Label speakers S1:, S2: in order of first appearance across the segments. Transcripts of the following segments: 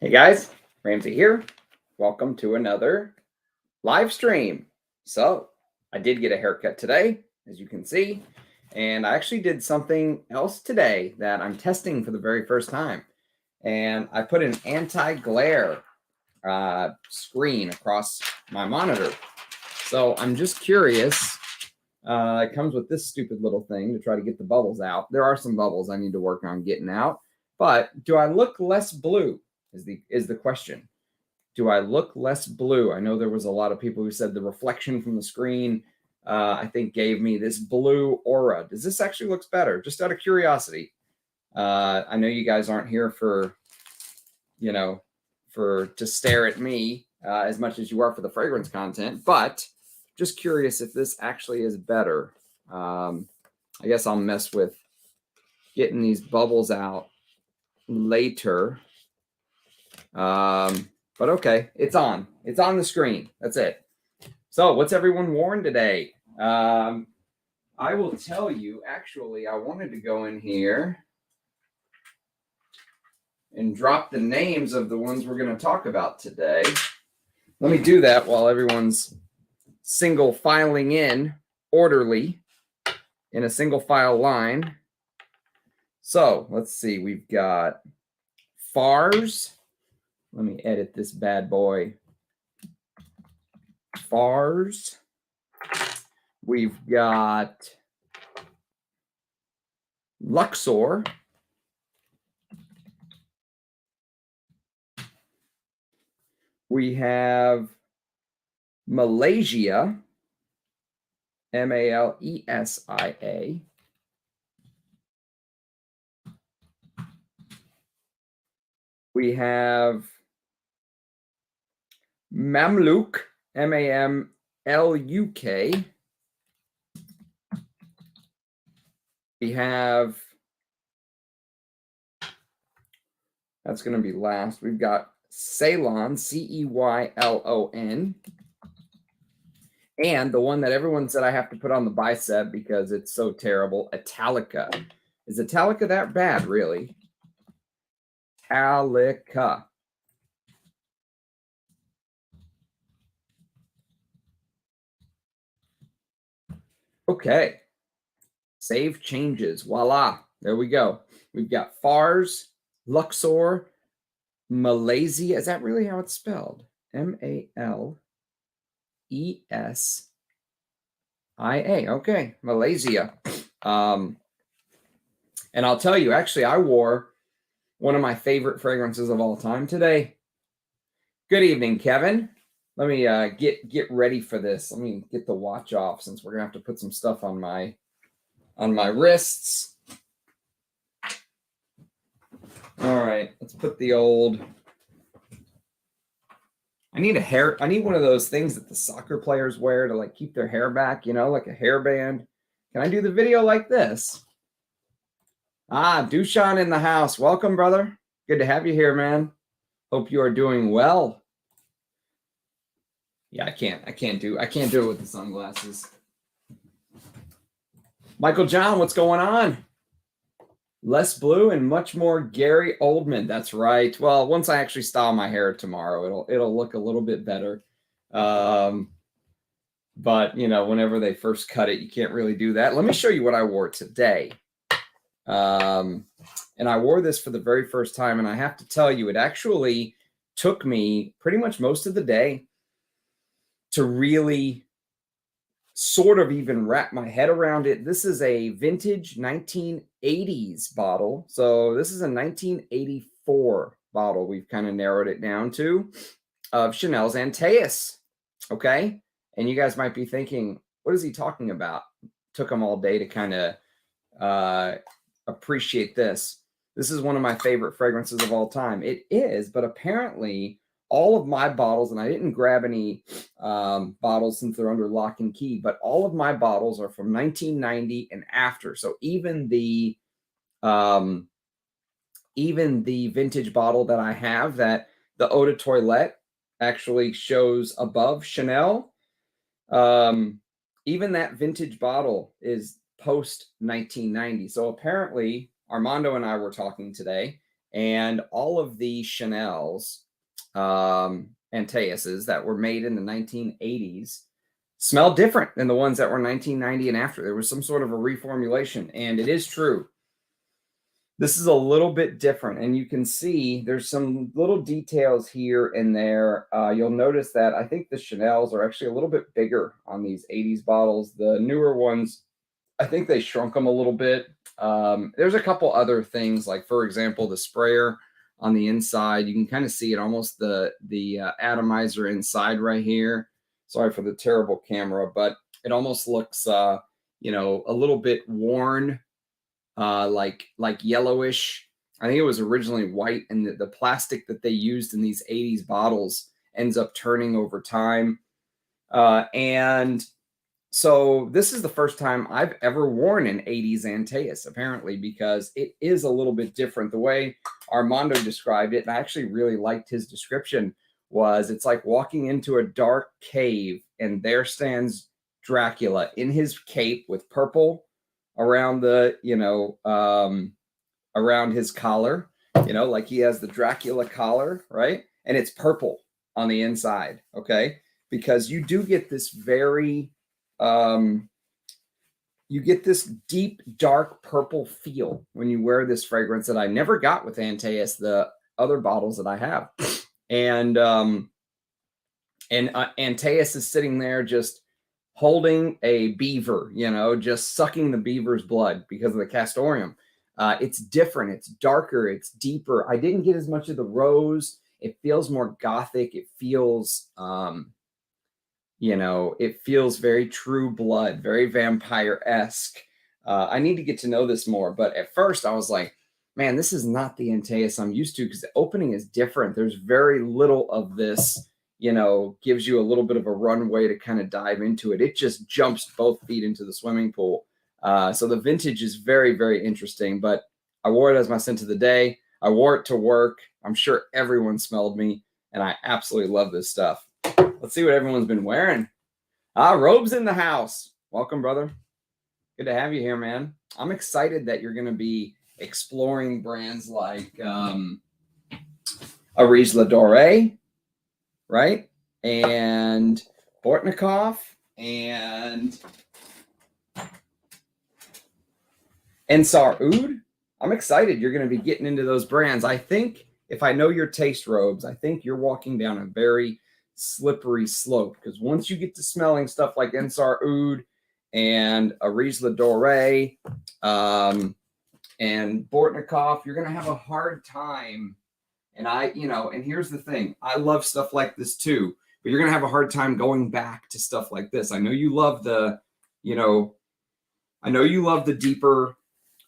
S1: Hey guys, Ramsey here. Welcome to another live stream. So, I did get a haircut today, as you can see, and I actually did something else today that I'm testing for the very first time. And I put an anti-glare screen across my monitor. So, I'm just curious. It comes with this stupid little thing to try to get the bubbles out. There are some bubbles I need to work on getting out, but do I look less blue? Is the question. Do I look less blue? I know there was a lot of people who said the reflection from the screen, I think, gave me this blue aura. Does this actually look better? Just out of curiosity. I know you guys aren't here for, to stare at me as much as you are for the fragrance content, but just curious if this actually is better. I guess I'll mess with getting these bubbles out later. But okay, it's on the screen. That's it. So what's everyone worn today? I will tell you, actually, I wanted to go in here and drop the names of the ones we're going to talk about today. Let me do that while everyone's single filing in orderly in a single file line. So let's see, we've got Fars. Let me edit this bad boy. Fars. We've got Luxor. We have Malesia. Malesia. We have Mamluk, Mamluk. We have, that's going to be last. We've got Ceylon, Ceylon. And the one that everyone said I have to put on the bicep because it's so terrible, Italica. Is Italica that bad, really? Italica. Okay. Save changes. Voila. There we go. We've got Fars, Luxor, Malesia. Is that really how it's spelled? Malesia. Okay. Malesia. And I'll tell you, actually, I wore one of my favorite fragrances of all time today. Good evening, Kevin. Let me get ready for this. Let me get the watch off since we're gonna have to put some stuff on my wrists. All right, let's put the old. I need one of those things that the soccer players wear to like keep their hair back, like a hairband. Can I do the video like this? Dushan in the house. Welcome, brother. Good to have you here, man. Hope you are doing well. Yeah, I can't do it with the sunglasses. Michael John, what's going on? Less blue and much more Gary Oldman. That's right. Well, once I actually style my hair tomorrow, it'll look a little bit better. But whenever they first cut it, you can't really do that. Let me show you what I wore today. And I wore this for the very first time, and I have to tell you, it actually took me pretty much most of the day to really sort of even wrap my head around it. This is a vintage 1980s bottle. So this is a 1984 bottle. We've kind of narrowed it down to of Chanel's Antaues. Okay. And you guys might be thinking, what is he talking about? Took him all day to kind of appreciate this. This is one of my favorite fragrances of all time. It is, but apparently all of my bottles, and I didn't grab any bottles since they're under lock and key, but all of my bottles are from 1990 and after. So even the vintage bottle that I have, that the Eau de Toilette actually shows above Chanel, even that vintage bottle is post 1990. So apparently Armando and I were talking today, And all of the Chanel's Antaues that were made in the 1980s smell different than the ones that were 1990 and after. There was some sort of a reformulation, and it is true. This is a little bit different, and you can see there's some little details here and there. You'll notice that I think the Chanel's are actually a little bit bigger on these 80s bottles. The newer ones, I think they shrunk them a little bit. There's a couple other things, like, for example, the sprayer on the inside. You can kind of see it, almost the atomizer inside right here. Sorry for the terrible camera, but it almost looks, you know, a little bit worn, like yellowish. I think it was originally white, and the plastic that they used in these 80s bottles ends up turning over time. And so this is the first time I've ever worn an 80s Antaues, apparently, because it is a little bit different. The way Armando described it, and I actually really liked his description, was it's like walking into a dark cave, and there stands Dracula in his cape with purple around the, you know, around his collar, you know, like he has the Dracula collar, right? And it's purple on the inside, okay? Because you do get this very, you get this deep, dark purple feel when you wear this fragrance that I never got with Antaues, the other bottles that I have. And Antaues is sitting there just holding a beaver, you know, just sucking the beaver's blood because of the castoreum. It's different. It's darker. It's deeper. I didn't get as much of the rose. It feels more gothic. It feels, you know, it feels very True Blood, very vampire-esque. I need to get to know this more. But at first I was like, man, this is not the Antaues I'm used to, because the opening is different. There's very little of this, you know, gives you a little bit of a runway to kind of dive into it. It just jumps both feet into the swimming pool. So the vintage is very, very interesting. But I wore it as my scent of the day. I wore it to work. I'm sure everyone smelled me, and I absolutely love this stuff. Let's see what everyone's been wearing. Robe's in the house. Welcome, brother. Good to have you here, man. I'm excited that you're going to be exploring brands like Areej Dore, right? And Bortnikoff and Ensar Oud. I'm excited you're going to be getting into those brands. I think, if I know your taste, Robes, I think you're walking down a very slippery slope, because once you get to smelling stuff like Ensar Oud and Areej Dore and Bortnikoff, you're going to have a hard time. And and here's the thing, I love stuff like this too, but you're going to have a hard time going back to stuff like this. I know you love the, I know you love the deeper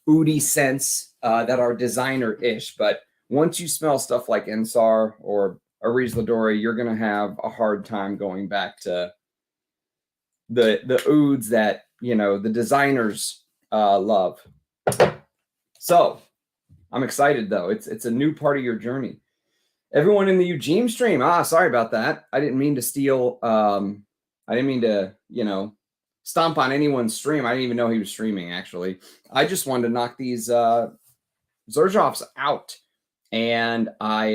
S1: oudi scents that are designer-ish, but once you smell stuff like Ensar or Areej Dore, you're going to have a hard time going back to the ouds that, the designers love. So I'm excited, though. It's a new part of your journey. Everyone in the Eugene stream. Sorry about that. I didn't mean to steal. I didn't mean to, stomp on anyone's stream. I didn't even know he was streaming, actually. I just wanted to knock these Xerjoffs out. And I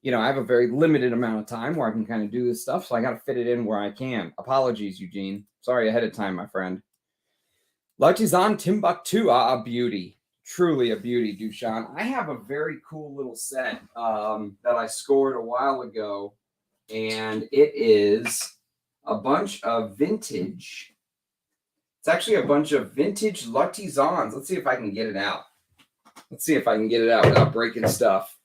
S1: have a very limited amount of time where I can kind of do this stuff. So I got to fit it in where I can. Apologies, Eugene. Sorry ahead of time, my friend. L'artisan Timbuktu, a beauty. Truly a beauty, Dushan. I have a very cool little set that I scored a while ago, and it is a bunch of vintage. It's actually a bunch of vintage L'Artisans. Let's see if I can get it out. Let's see if I can get it out without breaking stuff.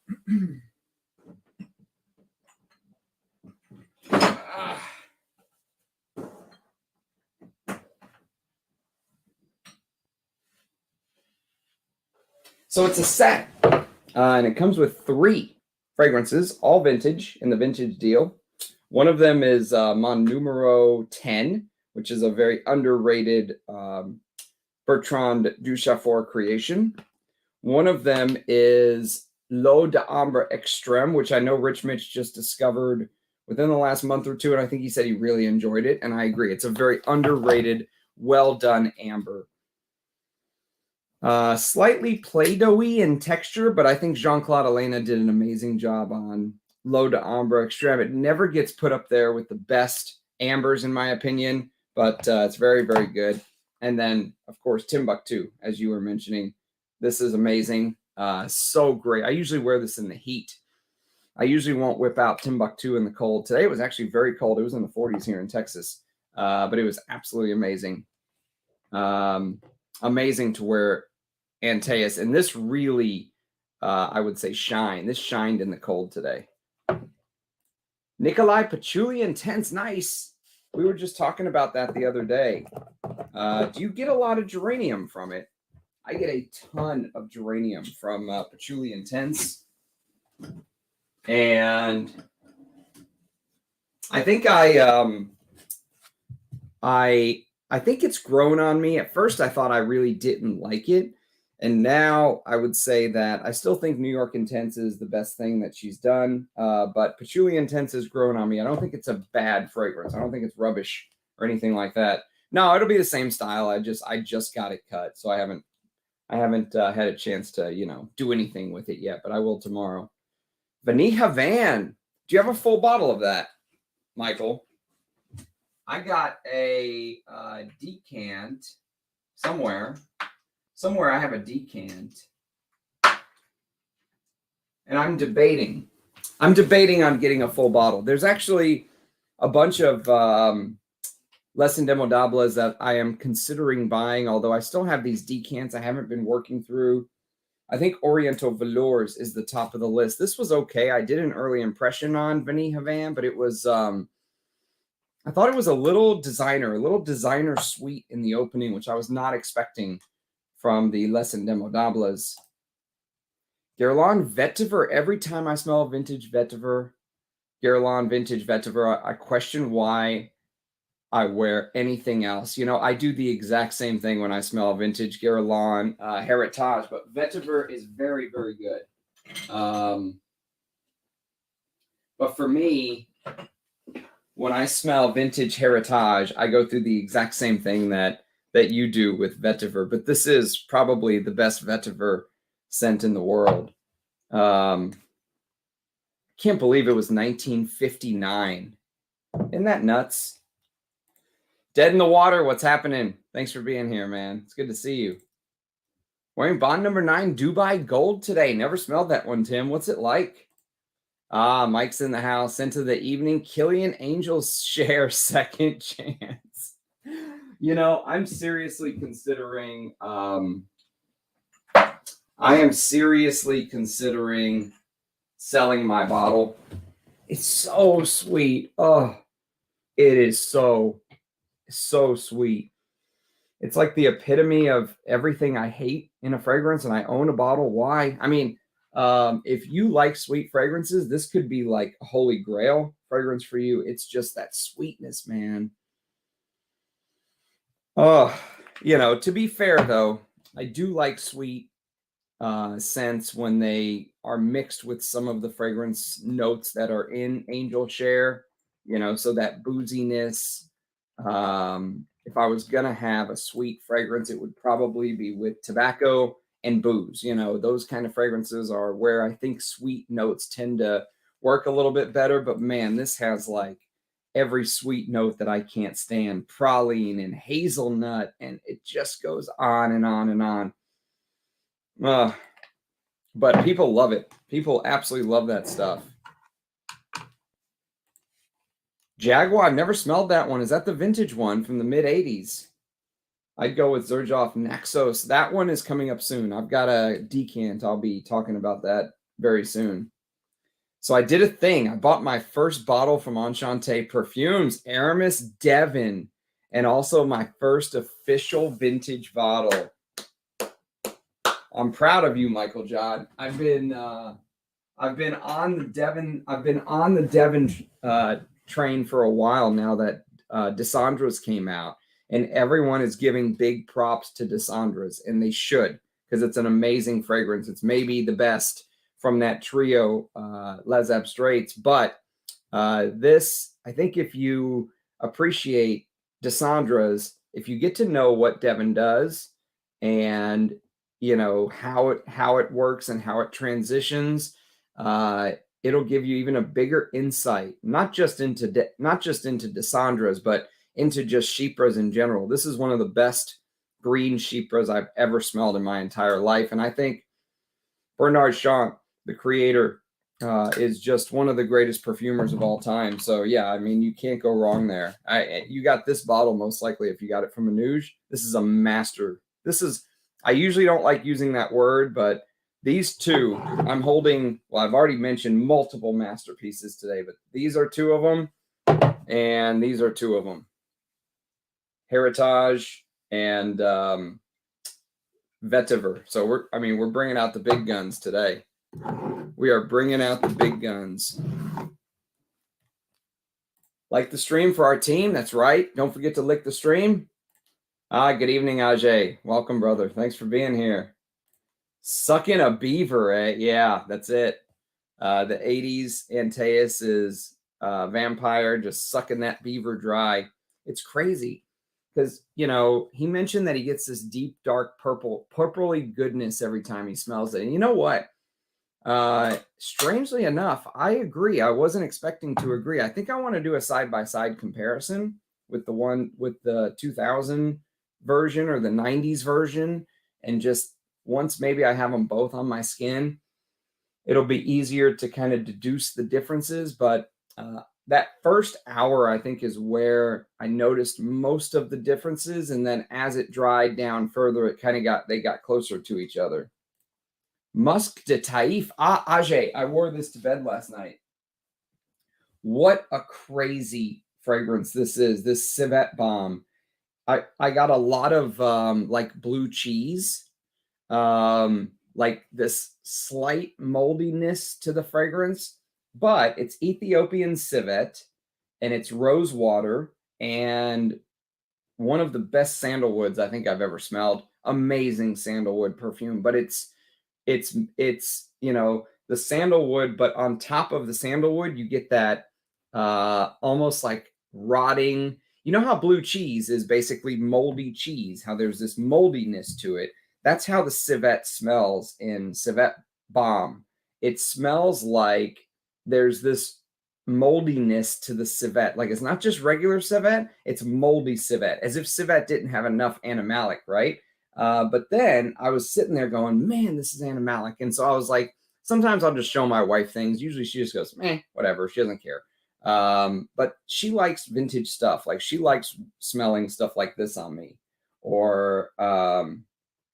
S1: So it's a set, and it comes with 3 fragrances, all vintage in the vintage deal. One of them is Mon Numero 10, which is a very underrated Bertrand Duchaufour creation. One of them is L'Eau d'Ambre Extreme, which I know Rich Mitch just discovered within the last month or two, and I think he said he really enjoyed it, and I agree. It's a very underrated, well-done amber. Slightly Play-Doh-y in texture, but I think Jean-Claude Elena did an amazing job on L'Eau d'Ambre Extrême. It never gets put up there with the best ambers, in my opinion, but it's very, very good. And then, of course, Timbuktu, as you were mentioning. This is amazing. So great. I usually wear this in the heat. I usually won't whip out Timbuktu in the cold. Today it was actually very cold. It was in the 40s here in Texas, but it was absolutely amazing. Amazing to wear Antaues. And this really, I would say, This shined in the cold today. Nikolai Patchouli Intense. Nice. We were just talking about that the other day. Do you get a lot of geranium from it? I get a ton of geranium from Patchouli Intense. And I think I think it's grown on me. At first, I thought I really didn't like it. And now I would say that I still think New York Intense is the best thing that she's done. But Patchouli Intense has grown on me. I don't think it's a bad fragrance. I don't think it's rubbish or anything like that. No, it'll be the same style. I just got it cut. So I haven't had a chance to, do anything with it yet, but I will tomorrow. Vanille Havane. Do you have a full bottle of that, Michael? I got a decant somewhere. Somewhere I have a decant. And I'm debating. I'm debating on getting a full bottle. There's actually a bunch of Les Indemodables that I am considering buying, although I still have these decants I haven't been working through. I think Oriental Velours is the top of the list. This was okay. I did an early impression on Vanille Havane, but it was, I thought it was a little designer sweet in the opening, which I was not expecting from the Les Indemodables. Guerlain Vetiver. Every time I smell vintage vetiver, Guerlain vintage vetiver, I question why I wear anything else. I do the exact same thing when I smell vintage Guerlain Heritage, but vetiver is very, very good. But for me, when I smell vintage Heritage, I go through the exact same thing that you do with vetiver. But this is probably the best vetiver scent in the world. Can't believe it was 1959. Isn't that nuts? Dead in the Water, what's happening? Thanks for being here, man. It's good to see you. Wearing Bond number 9 Dubai Gold today. Never smelled that one, Tim. What's it like? Mike's in the house. Scent of the evening. Killian Angel's Share Second Chance. I'm seriously considering selling my bottle. It's so sweet. Oh, it is so sweet. It's like the epitome of everything I hate in a fragrance, and I own a bottle. Why? I mean, if you like sweet fragrances, this could be like a holy grail fragrance for you. It's just that sweetness, man. To be fair though, I do like sweet scents when they are mixed with some of the fragrance notes that are in Angel Share, so that booziness. If I was gonna have a sweet fragrance, it would probably be with tobacco and booze. Those kind of fragrances are where I think sweet notes tend to work a little bit better. But man, this has like every sweet note that I can't stand. Praline and hazelnut, and it just goes on and on and on. But people love it. People absolutely love that stuff. Jaguar, I've never smelled that one. Is that the vintage one from the mid-'80s? I'd go with Xerjoff Naxos. That one is coming up soon. I've got a decant. I'll be talking about that very soon. So I did a thing. I bought my first bottle from Enchanté Perfumes, Aramis Devon, and also my first official vintage bottle. I'm proud of you, Michael John. I've been on the Devon train for a while now that Desandras came out, and everyone is giving big props to Desandras, and they should, because it's an amazing fragrance. It's maybe the best from that trio, Les Abstraits. But this, I think if you appreciate Desandras, if you get to know what Devon does and you know, how it works and how it transitions. It'll give you even a bigger insight, not just into Dessandras, but into just Chypres in general. This is one of the best green Chypres I've ever smelled in my entire life. And I think Bernard Champ, the creator, is just one of the greatest perfumers of all time. So yeah, I mean, you can't go wrong there. You got this bottle most likely if you got it from Amouage. This is a master. I usually don't like using that word, but these two I'm holding. Well, I've already mentioned multiple masterpieces today, but these are two of them, and these are two of them. Heritage and Vetiver. So we're bringing out the big guns today. We are bringing out the big guns. Like the stream for our team. That's right. Don't forget to lick the stream. Good evening, Ajay. Welcome, brother. Thanks for being here. Sucking a beaver, eh? Yeah, that's it. The 80s Antaues is vampire just sucking that beaver dry. It's crazy because, you know, he mentioned that he gets this deep, dark purpley goodness every time he smells it. And you know what? Strangely enough, I agree. I wasn't expecting to agree. I think I want to do a side-by-side comparison with the one with the 2000 version or the 90s version. And just once maybe I have them both on my skin, it'll be easier to kind of deduce the differences. But that first hour, I think, is where I noticed most of the differences. And then as it dried down further, it kind of they got closer to each other. Musk de Taif. Ajay, I wore this to bed last night. What a crazy fragrance this is, this Civet bomb. I got a lot of like blue cheese, like this slight moldiness to the fragrance, but it's Ethiopian Civet and it's rose water and one of the best sandalwoods I think I've ever smelled. Amazing sandalwood perfume, but it's you know, the sandalwood, but on top of the sandalwood you get that almost like rotting. You know how blue cheese is basically moldy cheese, how there's this moldiness to it. That's how the Civet smells in Civet Bomb. It smells like there's this moldiness to the Civet. Like it's not just regular Civet, it's moldy Civet, as if Civet didn't have enough animalic, right? But then I was sitting there going, man, this is animalic. And so I was like, sometimes I'll just show my wife things. Usually she just goes, meh, whatever. She doesn't care. But she likes vintage stuff. Like she likes smelling stuff like this on me, or,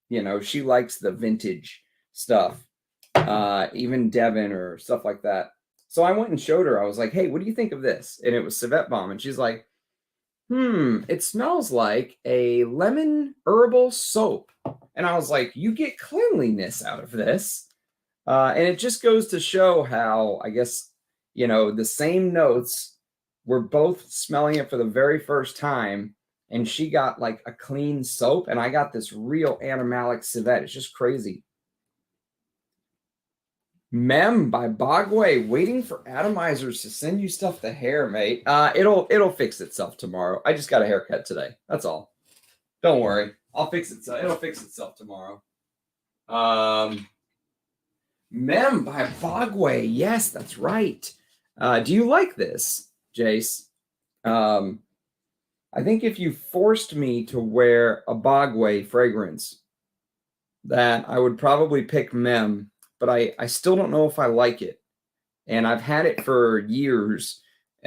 S1: you know, she likes the vintage stuff, even Devon or stuff like that. So I went and showed her. I was like, hey, what do you think of this? And it was Civet Bomb. And she's like, it smells like a lemon herbal soap. And I was like, you get cleanliness out of this. And it just goes to show how, I guess, you know, the same notes, we're both smelling it for the very first time, and she got like a clean soap, and I got this real animalic Civet. It's just crazy. Mem by Bogway, waiting for atomizers to send you stuff to hair, mate. It'll fix itself tomorrow. I just got a haircut today. That's all. Don't worry. I'll fix it. It'll fix itself tomorrow. Mem by Bogway. Yes, that's right. Do you like this, Jace? I think if you forced me to wear a Bogway fragrance, that I would probably pick Mem, but I still don't know if I like it. And I've had it for years.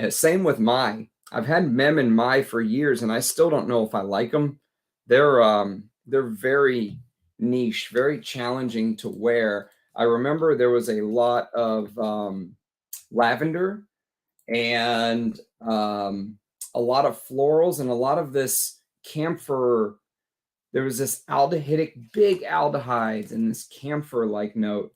S1: Same with Mai. I've had Mem and Mai for years, and I still don't know if I like them. They're very niche, very challenging to wear. I remember there was a lot of lavender and a lot of florals and a lot of this camphor. There was this aldehydic, big aldehydes and this camphor-like note.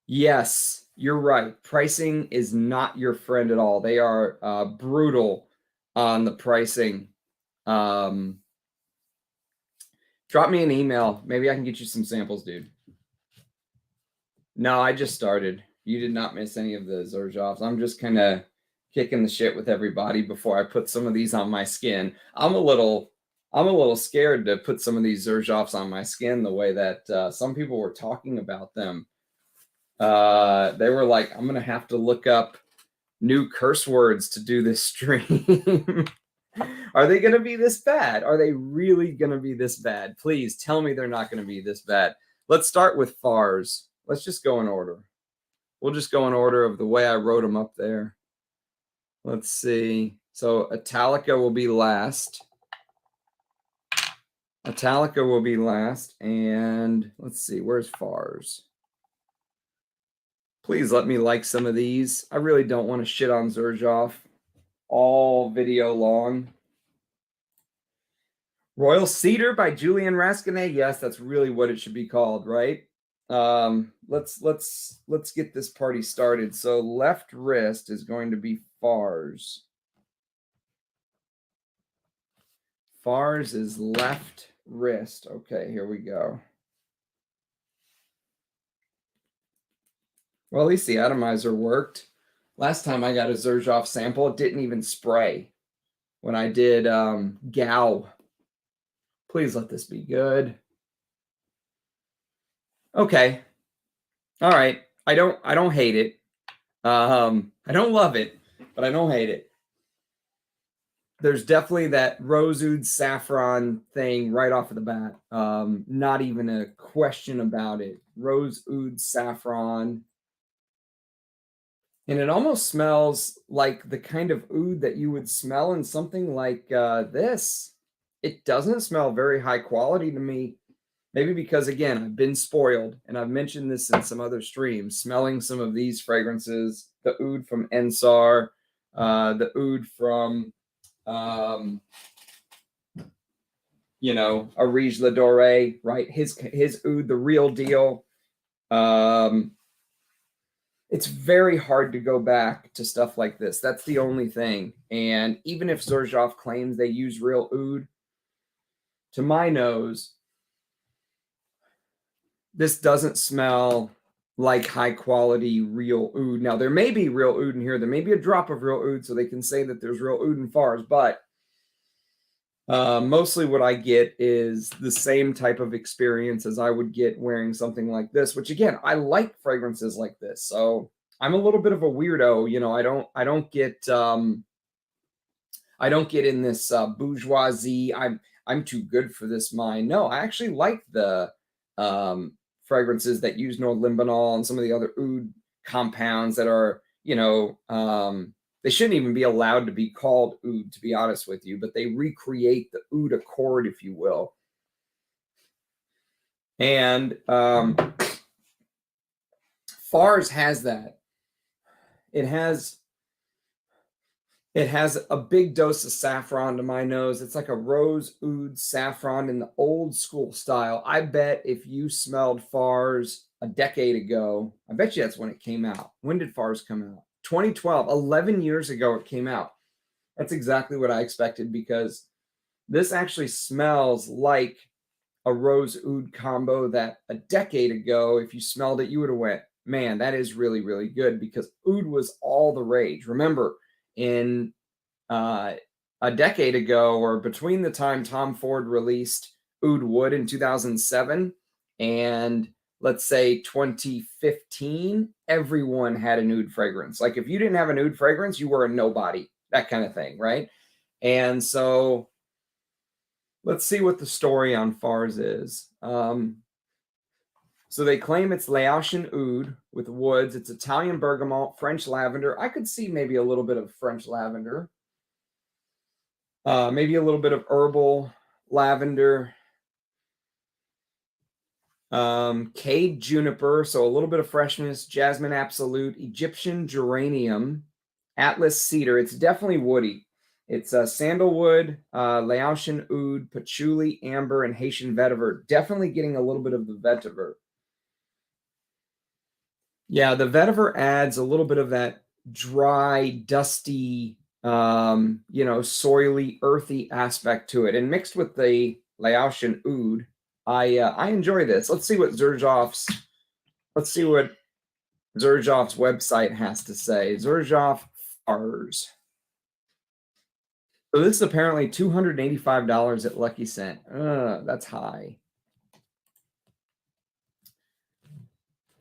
S1: Yes, you're right. Pricing is not your friend at all. They are brutal on the pricing. Drop me an email. Maybe I can get you some samples, dude. No, I just started. You did not miss any of the Xerjoffs. I'm just kind of kicking the shit with everybody before I put some of these on my skin. I'm a little I'm a little scared to put some of these Xerjoffs on my skin the way that some people were talking about them. They were like, I'm going to have to look up new curse words to do this stream. Are they going to be this bad? Are they really going to be this bad? Please tell me they're not going to be this bad. Let's start with Fars. Let's just go in order. We'll just go in order of the way I wrote them up there. Let's see. So Italica will be last. Italica will be last. And let's see, where's Fars? Please let me like some of these. I really don't want to shit on Xerjoff all video long. Royal Cedar by Julian Rasquinet. Yes, that's really what it should be called, right? Let's get this party started. So left wrist is going to be Fars. Fars is left wrist. Okay, here we go. Well, at least the atomizer worked. Last time I got a Xerjoff sample, it didn't even spray. When I did Gao. Please let this be good. Okay. All right. I don't hate it. I don't love it, but I don't hate it. There's definitely that rose oud saffron thing right off of the bat. Not even a question about it. Rose oud saffron. And it almost smells like the kind of oud that you would smell in something like this. It doesn't smell very high quality to me. Maybe because, again, I've been spoiled, and I've mentioned this in some other streams, smelling some of these fragrances, the oud from Ensar, the oud from, you know, Areej Dore, right? His oud, the real deal. It's very hard to go back to stuff like this. That's the only thing. And even if Xerjoff claims they use real oud, to my nose, this doesn't smell like high quality real oud. Now, there may be real oud in here. There may be a drop of real oud, so they can say that there's real oud in Fars. But mostly what I get is the same type of experience as I would get wearing something like this, which, again, I like fragrances like this. So I'm a little bit of a weirdo. You know, I don't get in this bourgeoisie. I'm too good for this mind. No, I actually like the fragrances that use Nord-Limbinol and some of the other oud compounds that are, you know, they shouldn't even be allowed to be called oud, to be honest with you, but they recreate the oud accord, if you will. And Fars has that. It has a big dose of saffron to my nose. It's like a rose oud saffron in the old school style. I bet if you smelled Fars a decade ago, I bet you that's when it came out. When did Fars come out? 2012, 11 years ago it came out. That's exactly what I expected, because this actually smells like a rose oud combo that a decade ago, if you smelled it, you would have went, man, that is really, really good, because oud was all the rage. Remember, in a decade ago, or between the time Tom Ford released Oud Wood in 2007 and let's say 2015, everyone had an oud fragrance. Like, if you didn't have an oud fragrance, you were a nobody, that kind of thing, right? And so let's see what the story on Fars is. So they claim it's Laotian oud with woods. It's Italian bergamot, French lavender. I could see maybe a little bit of French lavender. Maybe a little bit of herbal lavender. Cade juniper, so a little bit of freshness. Jasmine absolute, Egyptian geranium, Atlas cedar. It's definitely woody. It's sandalwood, Laotian oud, patchouli, amber, and Haitian vetiver. Definitely getting a little bit of the vetiver. Yeah, the vetiver adds a little bit of that dry, dusty, you know, soily, earthy aspect to it. And mixed with the Laotian oud, I enjoy this. Let's see what Xerjoff's website has to say. Xerjoff Fars. So this is apparently $285 at Lucky Scent. That's high.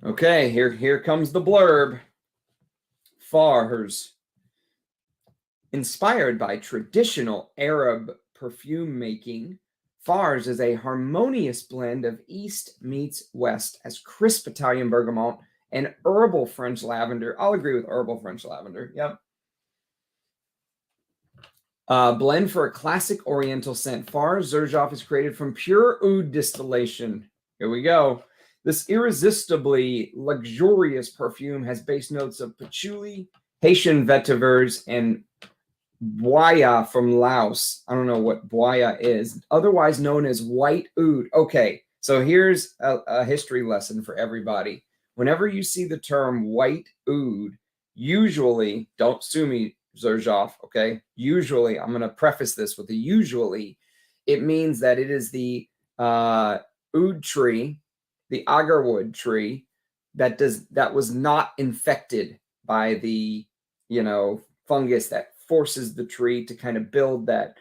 S1: Okay, here comes the blurb. Fars. Inspired by traditional Arab perfume making, Fars is a harmonious blend of East meets West as crisp Italian bergamot and herbal French lavender. I'll agree with herbal French lavender. Yep. Blend for a classic Oriental scent. Fars Xerjoff is created from pure oud distillation. Here we go. This irresistibly luxurious perfume has base notes of patchouli, Haitian vetivers, and Boya from Laos. I don't know what Boya is, otherwise known as white oud. Okay, so here's a history lesson for everybody. Whenever you see the term white oud, usually, don't sue me, Xerjoff, okay? Usually, I'm going to preface this with a usually, it means that it is the oud tree, the agarwood tree, that was not infected by the, fungus that forces the tree to kind of build that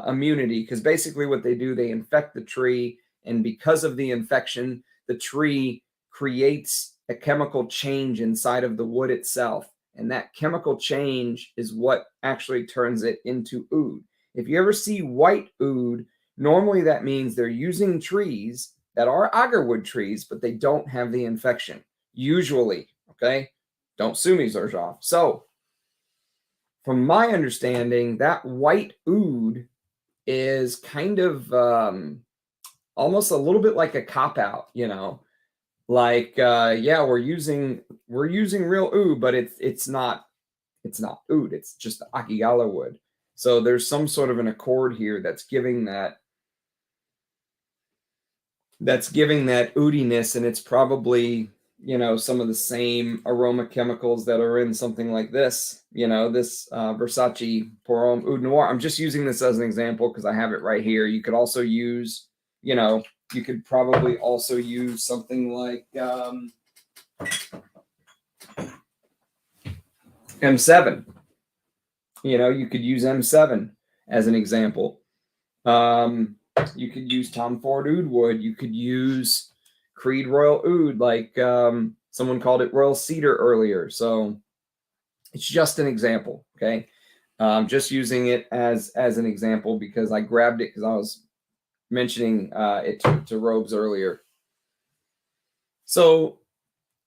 S1: immunity. Because basically what they do, they infect the tree, and because of the infection, the tree creates a chemical change inside of the wood itself. And that chemical change is what actually turns it into oud. If you ever see white oud, normally that means they're using trees that are agarwood trees, but they don't have the infection. Usually, okay? Don't sue me, Xerjoff. So, from my understanding, that white oud is kind of almost a little bit like a cop-out, like yeah, we're using real oud, but it's not oud, it's just akigala wood. So there's some sort of an accord here that's giving that oudiness, and it's probably some of the same aroma chemicals that are in something like this, this Versace Pour Homme Oud Noir. I'm just using this as an example because I have it right here. You could also use, you could probably also use something like M7. You could use M7 as an example. You could use Tom Ford Oud Wood. You could use Creed Royal Oud, like someone called it Royal Cedar earlier. So it's just an example, okay? Just using it as an example because I grabbed it because I was mentioning it to Robes earlier. So,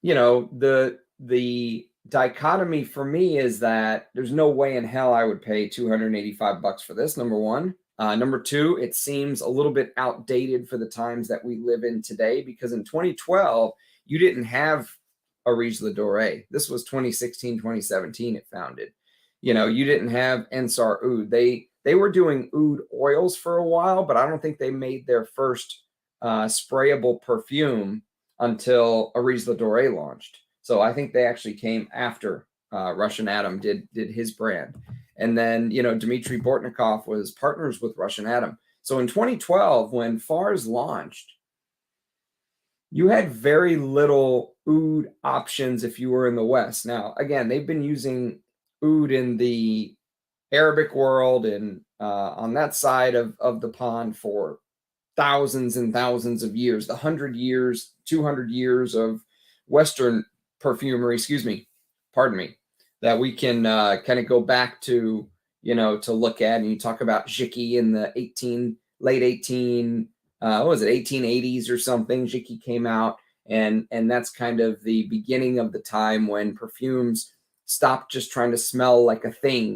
S1: the dichotomy for me is that there's no way in hell I would pay $285 for this, number one. Number two, it seems a little bit outdated for the times that we live in today, because in 2012, you didn't have Areej Dore. This was 2016, 2017 it founded. You didn't have Ensar Oud. They were doing oud oils for a while, but I don't think they made their first sprayable perfume until Areej Dore launched. So I think they actually came after Russian Atom did his brand. And then, Dmitry Bortnikoff was partners with Russian Atom. So in 2012, when Fars launched, you had very little oud options if you were in the West. Now, again, they've been using oud in the Arabic world and on that side of the pond for thousands and thousands of years, the 100 years, 200 years of Western perfumery, that we can kind of go back to, to look at. And you talk about Jiki in the late 1880s or something. Jiki came out, and that's kind of the beginning of the time when perfumes stopped just trying to smell like a thing,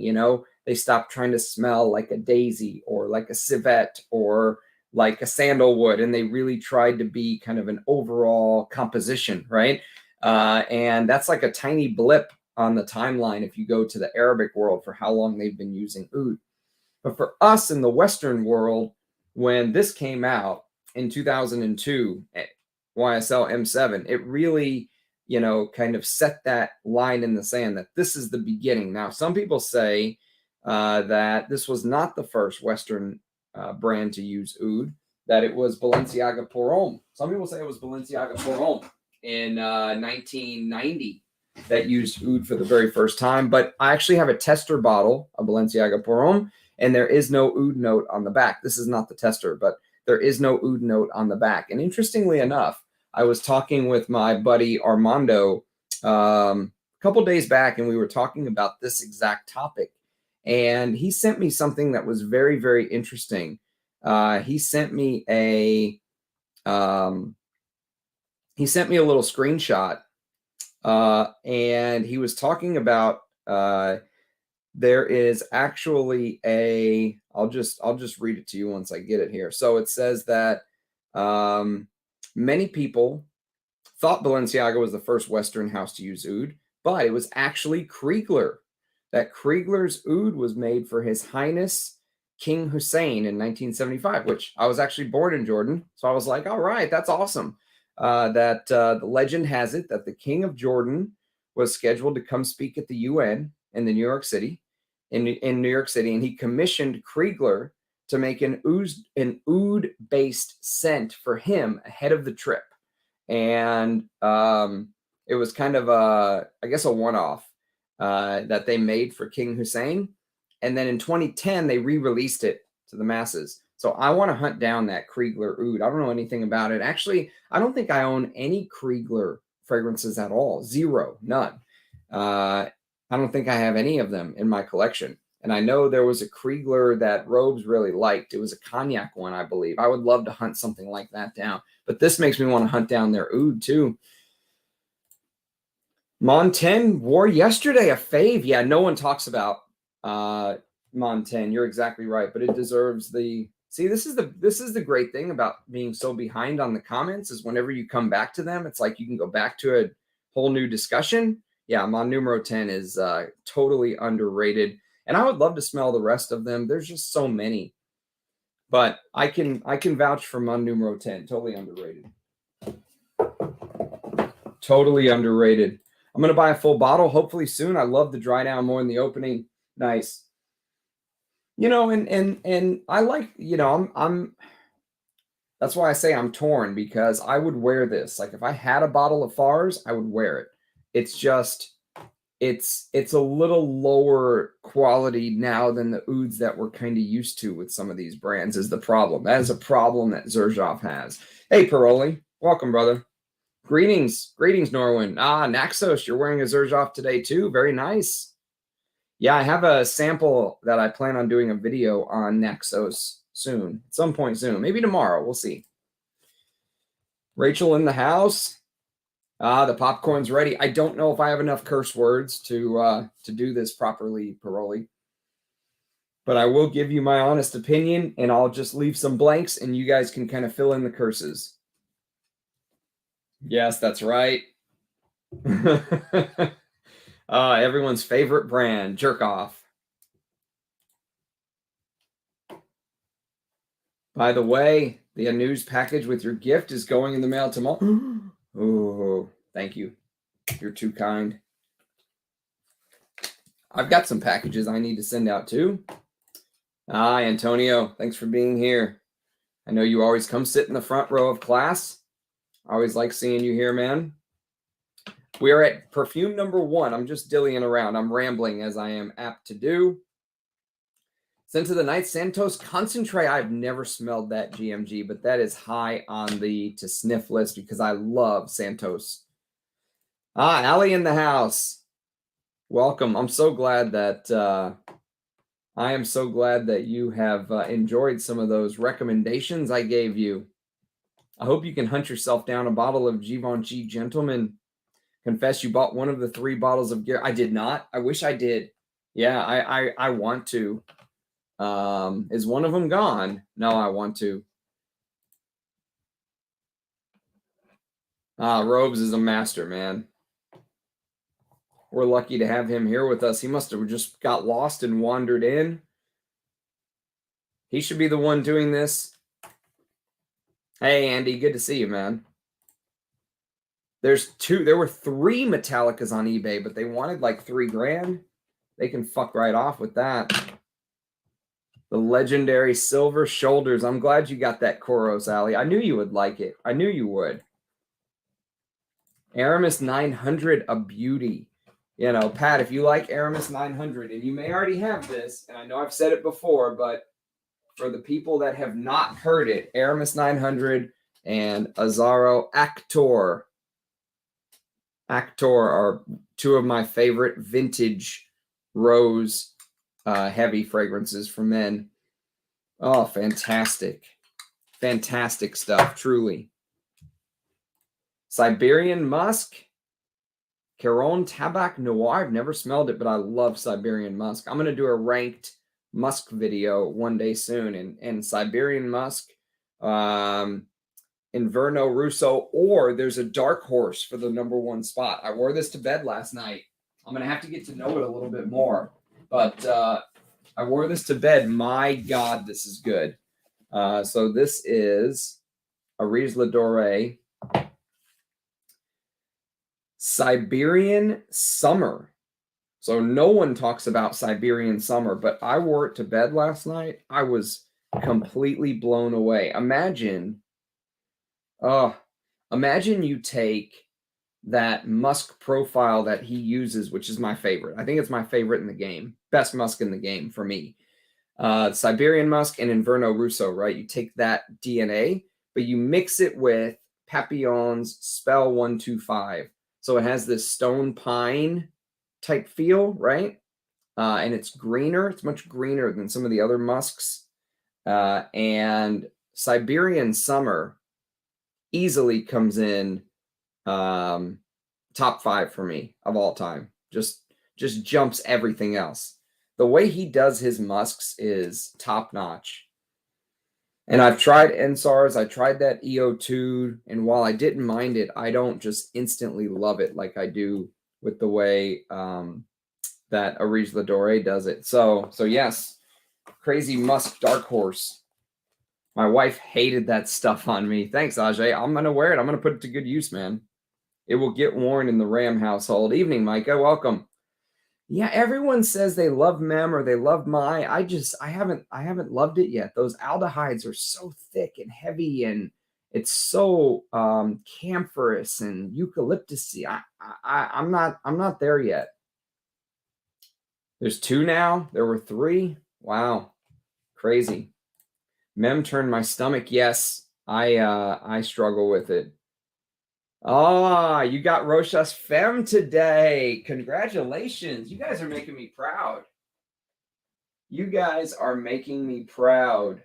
S1: They stopped trying to smell like a daisy or like a civet or like a sandalwood, and they really tried to be kind of an overall composition, right? And that's like a tiny blip on the timeline if you go to the Arabic world for how long they've been using oud. But for us in the Western world, when this came out in 2002, YSL M7, it really, kind of set that line in the sand that this is the beginning. Now, some people say that this was not the first Western brand to use oud, that it was Balenciaga Pour Homme. Some people say it was Balenciaga Pour Homme in 1990 that used oud for the very first time. But I actually have a tester bottle of Balenciaga Pour Homme, And there is no oud note on the back. This is not the tester, but there is no oud note on the back. And interestingly enough, I was talking with my buddy Armando a couple days back, and we were talking about this exact topic. And he sent me something that was very, very interesting. He sent me a little screenshot, and he was talking about there is actually a. I'll just read it to you once I get it here. So it says that many people thought Balenciaga was the first Western house to use oud, but it was actually Kriegler. That Kriegler's oud was made for His Highness King Hussein in 1975, which I was actually born in Jordan. So I was like, all right, that's awesome. The legend has it that the King of Jordan was scheduled to come speak at the UN in New York City, and he commissioned Kriegler to make an oud-based scent for him ahead of the trip. And it was kind of a one-off that they made for King Hussein. And then in 2010, they re-released it to the masses. So I want to hunt down that Kriegler oud. I don't know anything about it. Actually, I don't think I own any Kriegler fragrances at all. Zero, none. I don't think I have any of them in my collection. And I know there was a Kriegler that Robes really liked. It was a cognac one, I believe. I would love to hunt something like that down. But this makes me want to hunt down their oud too. Montaigne wore yesterday a fave. Yeah, no one talks about Montaigne. You're exactly right, but it deserves the. See, this is the great thing about being so behind on the comments is whenever you come back to them, it's like you can go back to a whole new discussion. Yeah, Mon Numero 10 is totally underrated, and I would love to smell the rest of them. There's just so many, but I can vouch for Mon Numero 10. Totally underrated. Totally underrated. I'm gonna buy a full bottle hopefully soon. I love the dry down more in the opening. Nice. You know, and I like, you know, I'm that's why I say I'm torn, because I would wear this. Like if I had a bottle of Fars, I would wear it. It's just it's a little lower quality now than the ouds that we're kind of used to with some of these brands is the problem. That is a problem that Xerjoff has. Hey Paroli, welcome, brother. Greetings, Norwin. Naxos, you're wearing a Xerjoff today too. Very nice. Yeah, I have a sample that I plan on doing a video on Naxos soon, at some point soon. Maybe tomorrow. We'll see. Rachel in the house. The popcorn's ready. I don't know if I have enough curse words to do this properly, Paroli. But I will give you my honest opinion, and I'll just leave some blanks, and you guys can kind of fill in the curses. Yes, that's right. Everyone's favorite brand, Jerk Off. By the way, the news package with your gift is going in the mail tomorrow. Oh, thank you. You're too kind. I've got some packages I need to send out too. Antonio, thanks for being here. I know you always come sit in the front row of class. I always like seeing you here, man. We are at perfume number 1. I'm just dillying around. I'm rambling as I am apt to do. Scent of the Night, Santos Concentrate. I've never smelled that GMG, but that is high on the to sniff list because I love Santos. Allie in the house. Welcome. I'm so glad that you have enjoyed some of those recommendations I gave you. I hope you can hunt yourself down a bottle of Givenchy Gentleman. Confess you bought one of the 3 bottles of gear. I did not. I wish I did. Yeah, I want to. Is one of them gone? No, I want to. Robes is a master, man. We're lucky to have him here with us. He must have just got lost and wandered in. He should be the one doing this. Hey, Andy, good to see you, man. There were 3 Metallicas on eBay, but they wanted like $3,000. They can fuck right off with that. The legendary Silver Shoulders. I'm glad you got that Koros, Alley. I knew you would like it. I knew you would. Aramis 900, a beauty. You know, Pat, if you like Aramis 900, and you may already have this, and I know I've said it before, but for the people that have not heard it, Aramis 900 and Azzaro Actor are two of my favorite vintage rose heavy fragrances for men. Oh, fantastic. Fantastic stuff, truly. Siberian Musk. Caron Tabac Noir. I've never smelled it, but I love Siberian Musk. I'm going to do a ranked musk video one day soon. And Siberian Musk, Inverno Russo, or there's a dark horse for the #1 spot. I wore this to bed last night. I'm going to have to get to know it a little bit more. But I wore this to bed. My God, this is good. So this is Areej Dore Siberian Summer. So no one talks about Siberian Summer, but I wore it to bed last night. I was completely blown away. Imagine you take that musk profile that he uses, which is my favorite. I think it's my favorite in the game. Best musk in the game for me. Siberian Musk and Inverno Russo, right? You take that DNA, but you mix it with Papillon's Spell 125. So it has this stone pine type feel, right? And it's greener. It's much greener than some of the other musks. And Siberian Summer easily comes in top 5 for me of all time. Just jumps everything else. The way he does his musks is top notch. And I've tried Ensar's, I tried that EO2, and while I didn't mind it, I don't just instantly love it like I do with the way that Areej Dore does it. So yes, crazy musk dark horse. My wife hated that stuff on me. Thanks, Ajay. I'm going to wear it. I'm going to put it to good use, man. It will get worn in the Ram household. Evening, Micah. Welcome. Yeah, everyone says they love Mem or they love My. I haven't loved it yet. Those aldehydes are so thick and heavy, and it's so camphorous and eucalyptusy. I'm not there yet. There's 2 now. There were 3. Wow, crazy. Mem turned my stomach. Yes, I struggle with it. Ah, you got Rochas Femme today. Congratulations. You guys are making me proud. You guys are making me proud.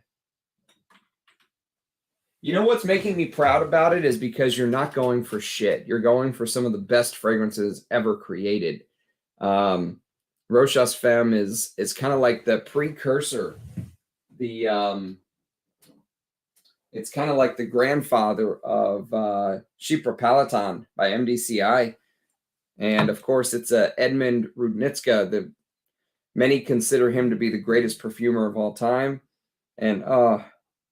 S1: You know what's making me proud about it is because you're not going for shit. You're going for some of the best fragrances ever created. Rochas Femme is kind of like the precursor. It's kind of like the grandfather of Chypre Palatin by MDCI. And of course, it's Edmund Rudnitska. Many consider him to be the greatest perfumer of all time. And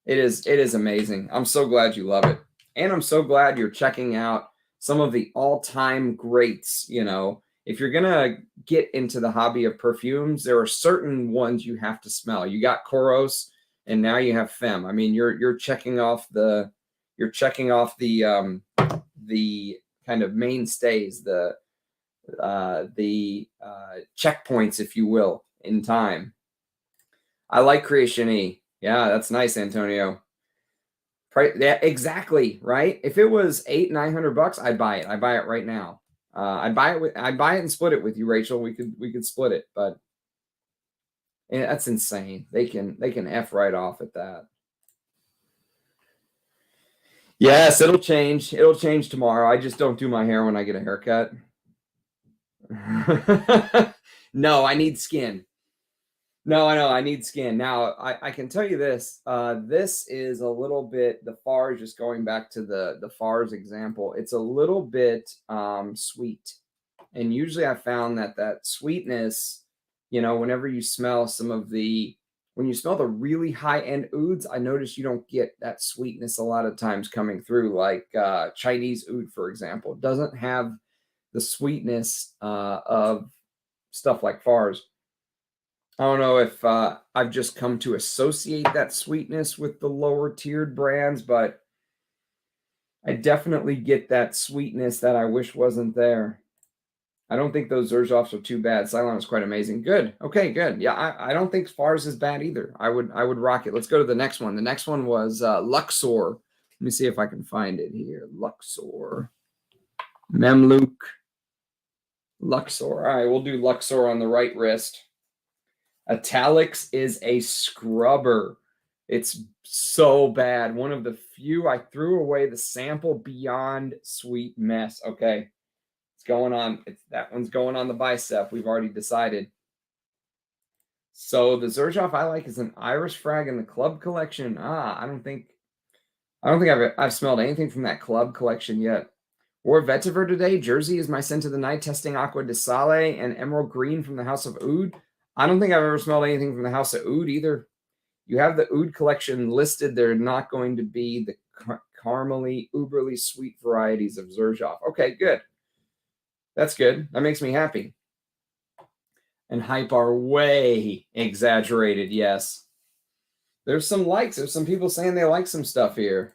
S1: it is amazing. I'm so glad you love it. And I'm so glad you're checking out some of the all-time greats. You know, if you're going to get into the hobby of perfumes, there are certain ones you have to smell. You got Koros, and now you have Femme. I mean, you're checking off the kind of mainstays, the checkpoints, if you will, in time. I like Creation E. Yeah, that's nice, Antonio. Yeah, exactly, right? If it was $800-900, I'd buy it. I buy it right now. I'd buy it and split it with you, Rachel. We could split it, but yeah, that's insane. They can F right off at that. Yes, it'll change. It'll change tomorrow. I just don't do my hair when I get a haircut. No, I need skin. No, I know. I need skin. Now, I can tell you this. This is a little bit, the Fars, just going back to the Fars example, it's a little bit sweet. And usually I found that sweetness, you know, whenever you smell when you smell the really high-end ouds, I notice you don't get that sweetness a lot of times coming through, like Chinese oud, for example. It doesn't have the sweetness of stuff like Fars. I don't know if I've just come to associate that sweetness with the lower tiered brands, but I definitely get that sweetness that I wish wasn't there. I don't think those Xerjoffs are too bad. Ceylon is quite amazing. Good. Okay, good. Yeah, I don't think Fars is bad either. I would rock it. Let's go to the next one. The next one was Luxor. Let me see if I can find it here. Luxor. Mamluk. Luxor. All right, we'll do Luxor on the right wrist. Italics is a scrubber. It's so bad. One of the few. I threw away the sample beyond sweet mess. Okay. It's going on. That one's going on the bicep. We've already decided. So the Xerjoff I like is an Iris Frag in the Club collection. I don't think I've smelled anything from that Club collection yet. Wore Vetiver today. Jersey is my scent of the night. Testing Aqua de Sale and Emerald Green from the House of Oud. I don't think I've ever smelled anything from the House of Oud either. You have the Oud collection listed. They're not going to be the caramely, uberly sweet varieties of Xerjoff. Okay, good. That's good. That makes me happy. And hype are way exaggerated, yes. There's some likes. There's some people saying they like some stuff here.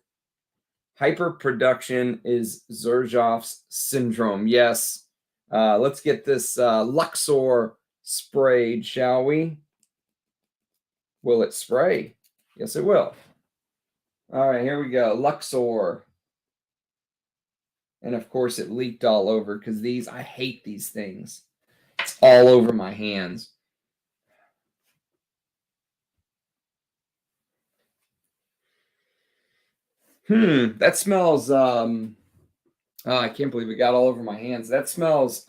S1: Hyper production is Xerjoff's syndrome. Yes. Let's get this Luxor sprayed, shall we? Will it spray? Yes, it will. All right, here we go. Luxor. And of course, it leaked all over because I hate these things. It's all over my hands. That smells, I can't believe it got all over my hands. That smells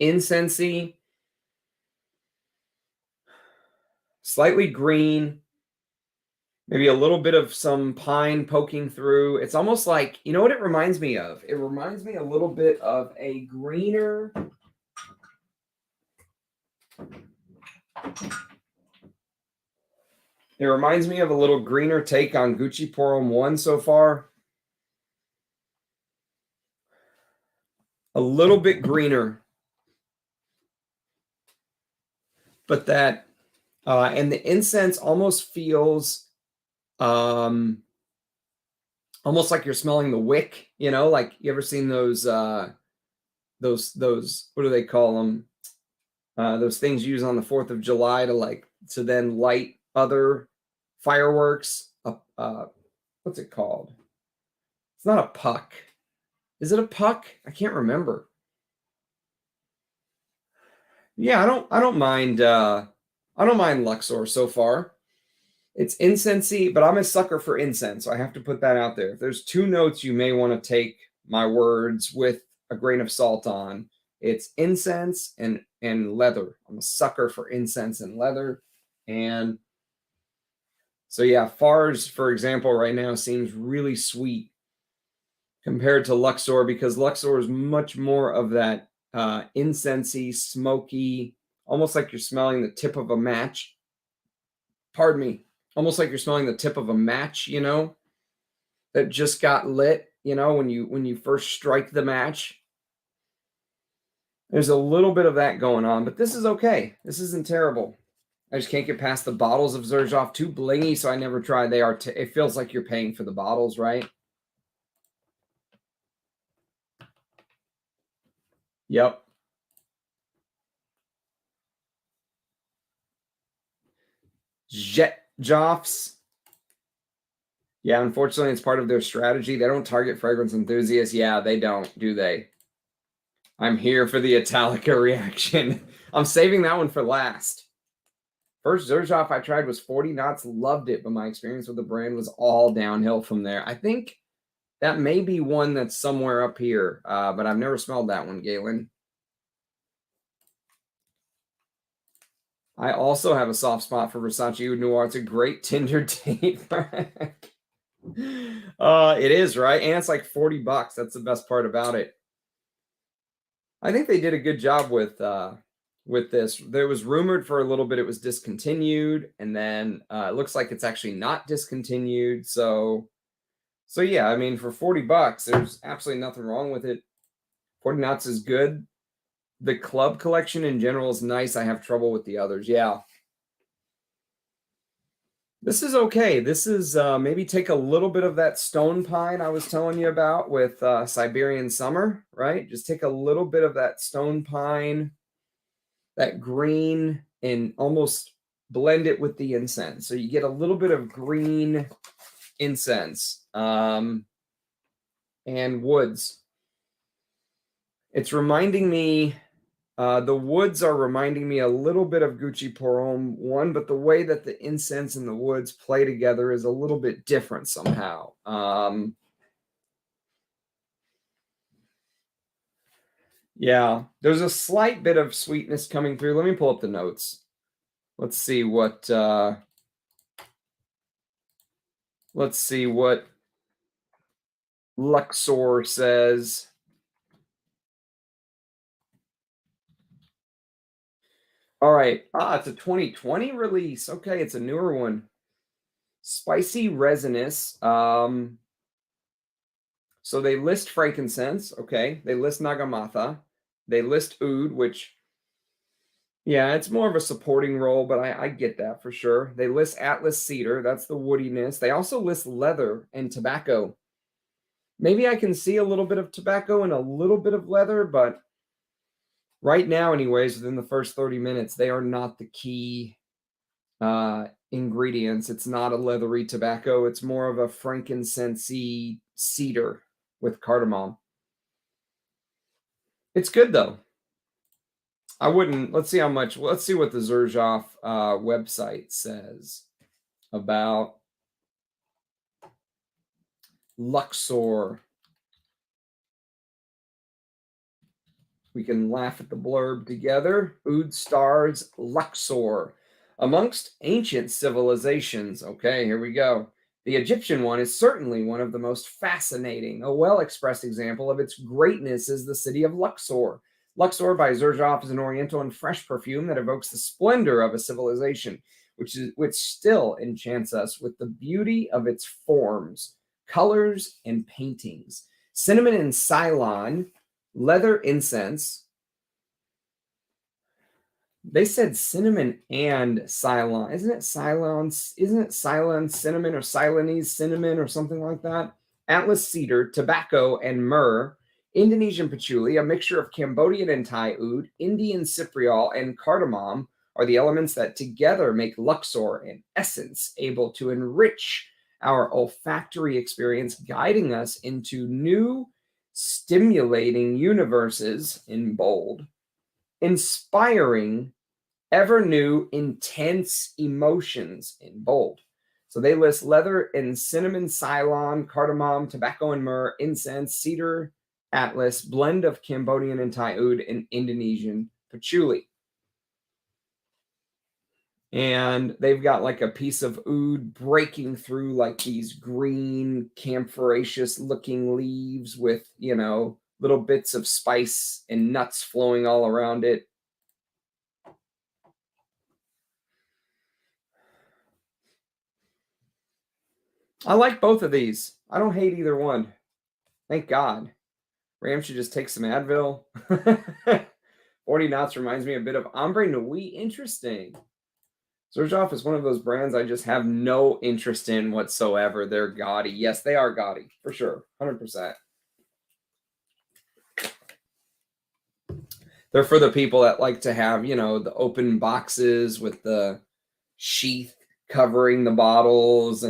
S1: incensey, slightly green, maybe a little bit of some pine poking through. It's almost like, you know what it reminds me of? It reminds me a little bit of a greener. It reminds me of a little greener take on Gucci Pour Homme 1 so far. A little bit greener. But that, and the incense almost feels almost like you're smelling the wick, you know, like you ever seen those, what do they call them? Those things used on the 4th of July to then light other fireworks. What's it called? It's not a puck. Is it a puck? I can't remember. Yeah, I don't mind Luxor so far. It's incensey, but I'm a sucker for incense, so I have to put that out there. If there's two notes you may want to take my words with a grain of salt on, it's incense and leather. I'm a sucker for incense and leather. And so yeah, Fars, for example, right now seems really sweet compared to Luxor because Luxor is much more of that incensey, smoky, almost like you're smelling the tip of a match. Pardon me. Almost like you're smelling the tip of a match, you know, that just got lit, you know, when you first strike the match. There's a little bit of that going on, but this is okay. This isn't terrible. I just can't get past the bottles of Xerjoff. Too blingy, so I never tried. They are. It feels like you're paying for the bottles, right? Yep. Xerjoffs. Yeah, unfortunately, it's part of their strategy. They don't target fragrance enthusiasts. Yeah, they don't, do they? I'm here for the Italica reaction. I'm saving that one for last. First Xerjoff I tried was 40 knots. Loved it, but my experience with the brand was all downhill from there. I think that may be one that's somewhere up here, but I've never smelled that one, Galen. I also have a soft spot for Versace Oud Noir. It's a great Tinder date. It is, right? And it's like 40 bucks. That's the best part about it. I think they did a good job with this. There was rumored for a little bit it was discontinued, and then it looks like it's actually not discontinued. So yeah, I mean, for 40 bucks, there's absolutely nothing wrong with it. 40 knots is good. The club collection in general is nice. I have trouble with the others. Yeah. This is okay. This is maybe take a little bit of that stone pine I was telling you about with Siberian summer, right? Just take a little bit of that stone pine, that green, and almost blend it with the incense. So you get a little bit of green incense and woods. It's reminding me, the woods are reminding me a little bit of Gucci Porom one, but the way that the incense and the woods play together is a little bit different somehow. Yeah, there's a slight bit of sweetness coming through. Let me pull up the notes. Let's see what Luxor says. All right. It's a 2020 release. Okay, it's a newer one. Spicy resinous. So they list frankincense. Okay, they list Nagamatha. They list oud, which, yeah, it's more of a supporting role, but I get that for sure. They list Atlas cedar. That's the woodiness. They also list leather and tobacco. Maybe I can see a little bit of tobacco and a little bit of leather, but right now, anyways, within the first 30 minutes, they are not the key ingredients. It's not a leathery tobacco. It's more of a frankincense-y cedar with cardamom. It's good though. I wouldn't. Let's see how much. Let's see what the Xerjoff website says about Luxor. We can laugh at the blurb together. Oud stars Luxor. Amongst ancient civilizations. Okay, here we go. The Egyptian one is certainly one of the most fascinating. A well-expressed example of its greatness is the city of Luxor. Luxor by Xerjoff is an oriental and fresh perfume that evokes the splendor of a civilization, which still enchants us with the beauty of its forms, colors, and paintings. Cinnamon and Ceylon, leather incense. They said cinnamon and Ceylon. Isn't it Ceylon? Isn't it Ceylon cinnamon or Ceylonese cinnamon or something like that? Atlas cedar, tobacco, and myrrh. Indonesian patchouli, a mixture of Cambodian and Thai oud, Indian cypriol, and cardamom are the elements that together make Luxor, in essence, able to enrich our olfactory experience, guiding us into new, stimulating universes, in bold, inspiring, ever new, intense emotions, in bold. So they list leather and cinnamon, Ceylon, cardamom, tobacco and myrrh, incense, cedar, Atlas, blend of Cambodian and Thai oud, and Indonesian patchouli. And they've got like a piece of oud breaking through like these green camphoraceous looking leaves with, you know, little bits of spice and nuts flowing all around it. I like both of these. I don't hate either one. Thank God. Ram should just take some Advil. 40 knots reminds me a bit of Ombre Noir. Interesting. Xerjoff is one of those brands I just have no interest in whatsoever. They're gaudy. Yes, they are gaudy, for sure. 100%. They're for the people that like to have, you know, the open boxes with the sheath covering the bottles.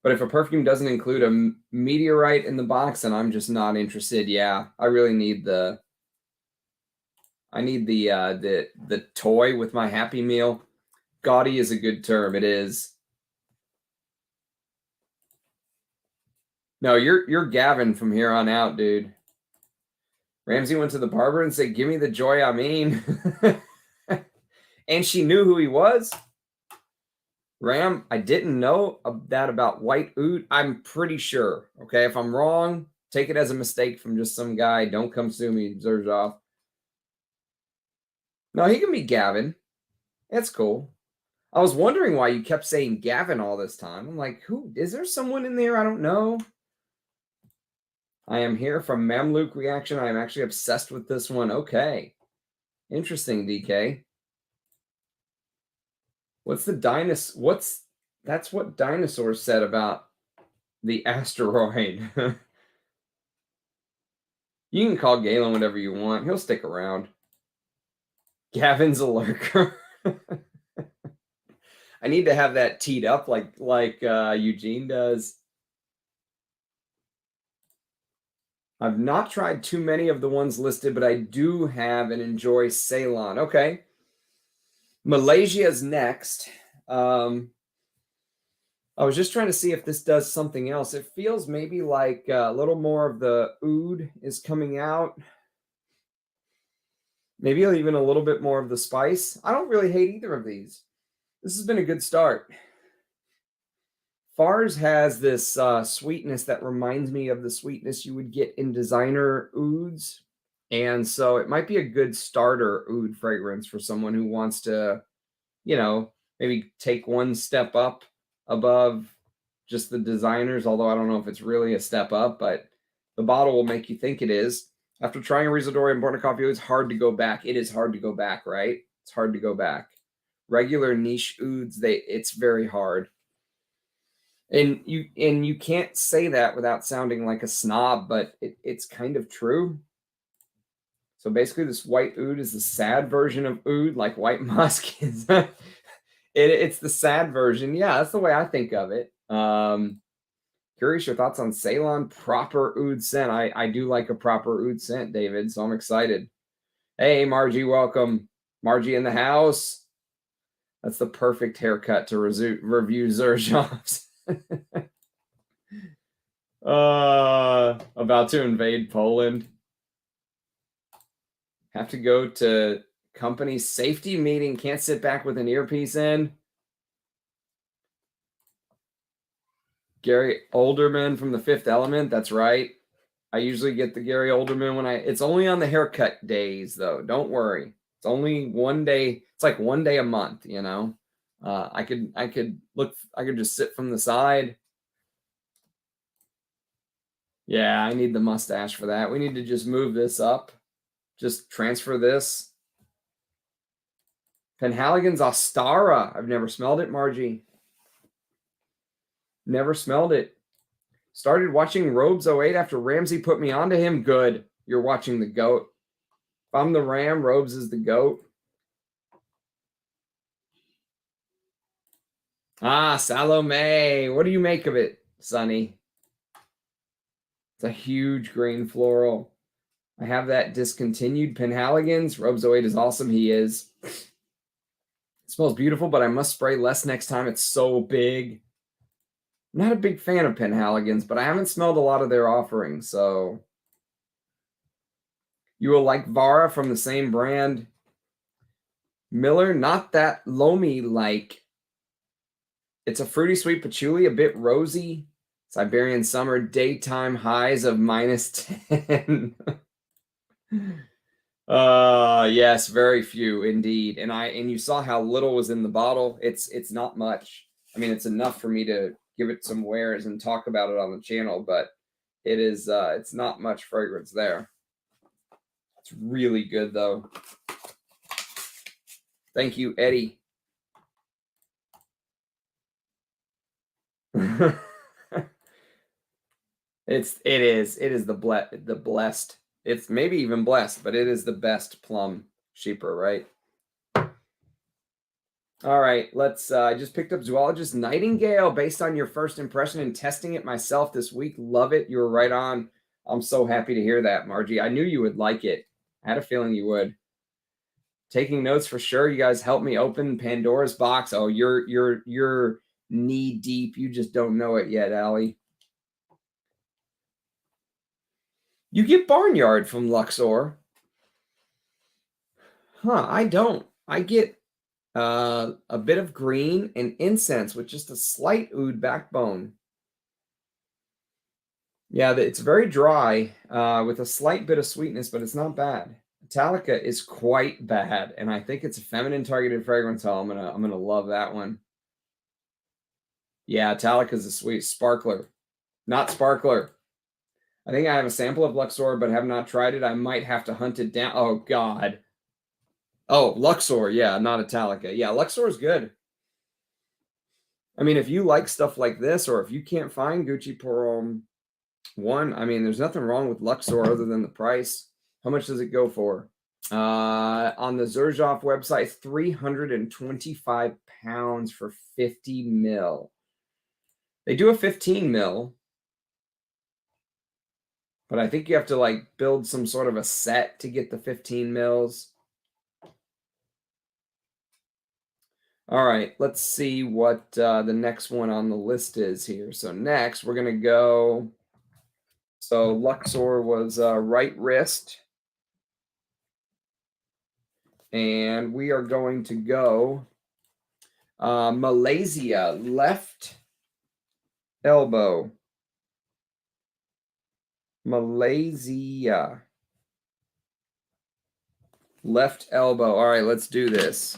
S1: But if a perfume doesn't include a meteorite in the box, then I'm just not interested. Yeah, I really need the toy with my Happy Meal. Gaudy is a good term. It is. No, you're Gavin from here on out, dude. Ramsey went to the barber and said, "Give me the joy I mean." And she knew who he was. Ram, I didn't know that about white oud. I'm pretty sure. Okay, if I'm wrong, take it as a mistake from just some guy. Don't come sue me, Xerjoff. No, he can be Gavin. That's cool. I was wondering why you kept saying Gavin all this time. I'm like, who? Is there someone in there? I don't know. I am here from Mamluk Reaction. I am actually obsessed with this one. Okay. Interesting, DK. What's the dinosaur? That's what dinosaurs said about the asteroid. You can call Galen whatever you want. He'll stick around. Gavin's a lurker. I need to have that teed up like Eugene does. I've not tried too many of the ones listed, but I do have and enjoy Ceylon. Okay. Malesia is next. I was just trying to see if this does something else. It feels maybe like a little more of the oud is coming out. Maybe even a little bit more of the spice. I don't really hate either of these. This has been a good start. Fars has this sweetness that reminds me of the sweetness you would get in designer ouds. And so it might be a good starter oud fragrance for someone who wants to, you know, maybe take one step up above just the designers, although I don't know if it's really a step up, but the bottle will make you think it is. After trying a Dore and Bortnikoff, it's hard to go back. It is hard to go back, right? It's hard to go back. Regular niche ouds, it's very hard. And you can't say that without sounding like a snob, but it's kind of true. So basically, this white oud is the sad version of oud, like white musk is. It's the sad version. Yeah, that's the way I think of it. Curious your thoughts on Ceylon proper oud scent. I do like a proper oud scent, David, so I'm excited. Hey, Margie, welcome. Margie in the house. That's the perfect haircut to review Xerjoff's. About to invade Poland. Have to go to company safety meeting. Can't sit back with an earpiece in. Gary Oldman from The Fifth Element. That's right. I usually get the Gary Oldman it's only on the haircut days though. Don't worry. It's only one day. It's like one day a month, you know. I could just sit from the side. Yeah, I need the mustache for that. We need to just move this up. Just transfer this. Penhaligon's Ostara. I've never smelled it, Margie. Never smelled it. Started watching Robes 08 after Ramsey put me onto him. Good. You're watching the GOAT. If I'm the Ram, Robes is the GOAT. Ah, Salome. What do you make of it, Sonny? It's a huge green floral. I have that discontinued Penhaligon's. Robes 08 is awesome. He is. It smells beautiful, but I must spray less next time. It's so big. I'm not a big fan of Penhaligon's, but I haven't smelled a lot of their offerings, so. You will like Vara from the same brand. Miller, not that loamy-like. It's a fruity sweet patchouli, a bit rosy. Siberian summer, daytime highs of -10. Yes, very few indeed. And you saw how little was in the bottle. It's not much. I mean, it's enough for me to give it some wears and talk about it on the channel, but it's not much fragrance there. It's really good though. Thank you, Eddie. It is the blessed. It's maybe even blessed, but it is the best plum sheeper, right? All right, let's. I just picked up Zoologist Nightingale based on your first impression and testing it myself this week. Love it. You were right on. I'm so happy to hear that, Margie. I knew you would like it. I had a feeling you would. Taking notes for sure. You guys helped me open Pandora's box. Oh, you're knee deep. You just don't know it yet, Allie. You get Barnyard from Luxor. Huh, I don't. I get a bit of green and incense with just a slight oud backbone. Yeah, it's very dry with a slight bit of sweetness, but it's not bad. Italica is quite bad, and I think it's a feminine targeted fragrance. So I'm gonna love that one. Yeah, Italica is a sweet sparkler, not sparkler. I think I have a sample of Luxor, but have not tried it. I might have to hunt it down. Oh God. Oh, Luxor, yeah, not Italica. Yeah, Luxor is good. I mean, if you like stuff like this, or if you can't find Gucci Pearl 1, I mean, there's nothing wrong with Luxor other than the price. How much does it go for? On the Xerjoff website, 325 pounds for 50 mil. They do a 15 mil, but I think you have to like build some sort of a set to get the 15 mils. All right, let's see what the next one on the list is here. So next, we're going to go. So Luxor was right wrist. And we are going to go Malesia, left elbow. Malesia. Left elbow. All right, let's do this.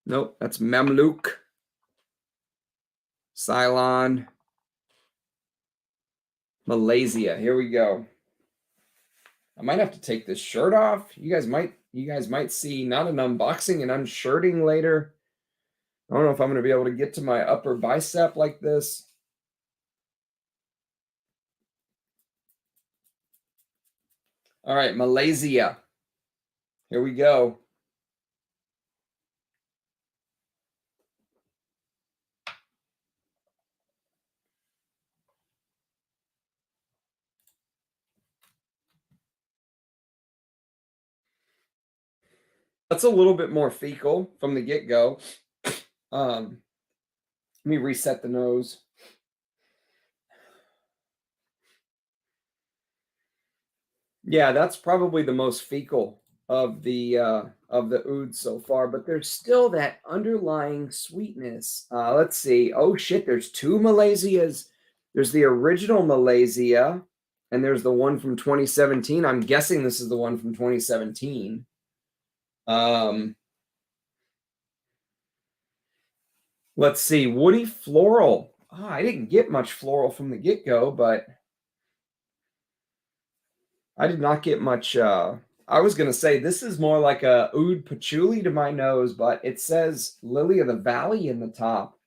S1: Nope, that's Mamluk. Ceylon. Malesia. Here we go. I might have to take this shirt off. You guys might see not an unboxing, an unshirting later. I don't know if I'm going to be able to get to my upper bicep like this. All right, Malesia. Here we go. That's a little bit more fecal from the get-go. Let me reset the nose. Yeah, that's probably the most fecal of the oud so far, but there's still that underlying sweetness. Let's see. Oh shit, there's two Malesias. There's the original Malesia, and there's the one from 2017. I'm guessing this is the one from 2017. Let's see. Woody floral. Oh, I didn't get much floral from the get-go, but I did not get much. I was going to say this is more like a oud patchouli to my nose, but it says lily of the valley in the top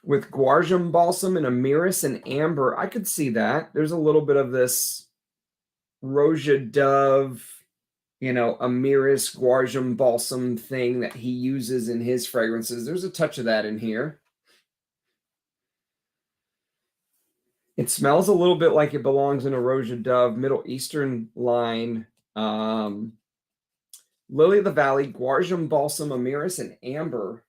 S1: with guardium balsam and amiris and amber. I could see that. There's a little bit of this Roja Dove, amiris guardium balsam thing that he uses in his fragrances. There's a touch of that in here. It smells a little bit like it belongs in a Roja Dove Middle Eastern line. Lily of the Valley, guardium balsam, amiris, and amber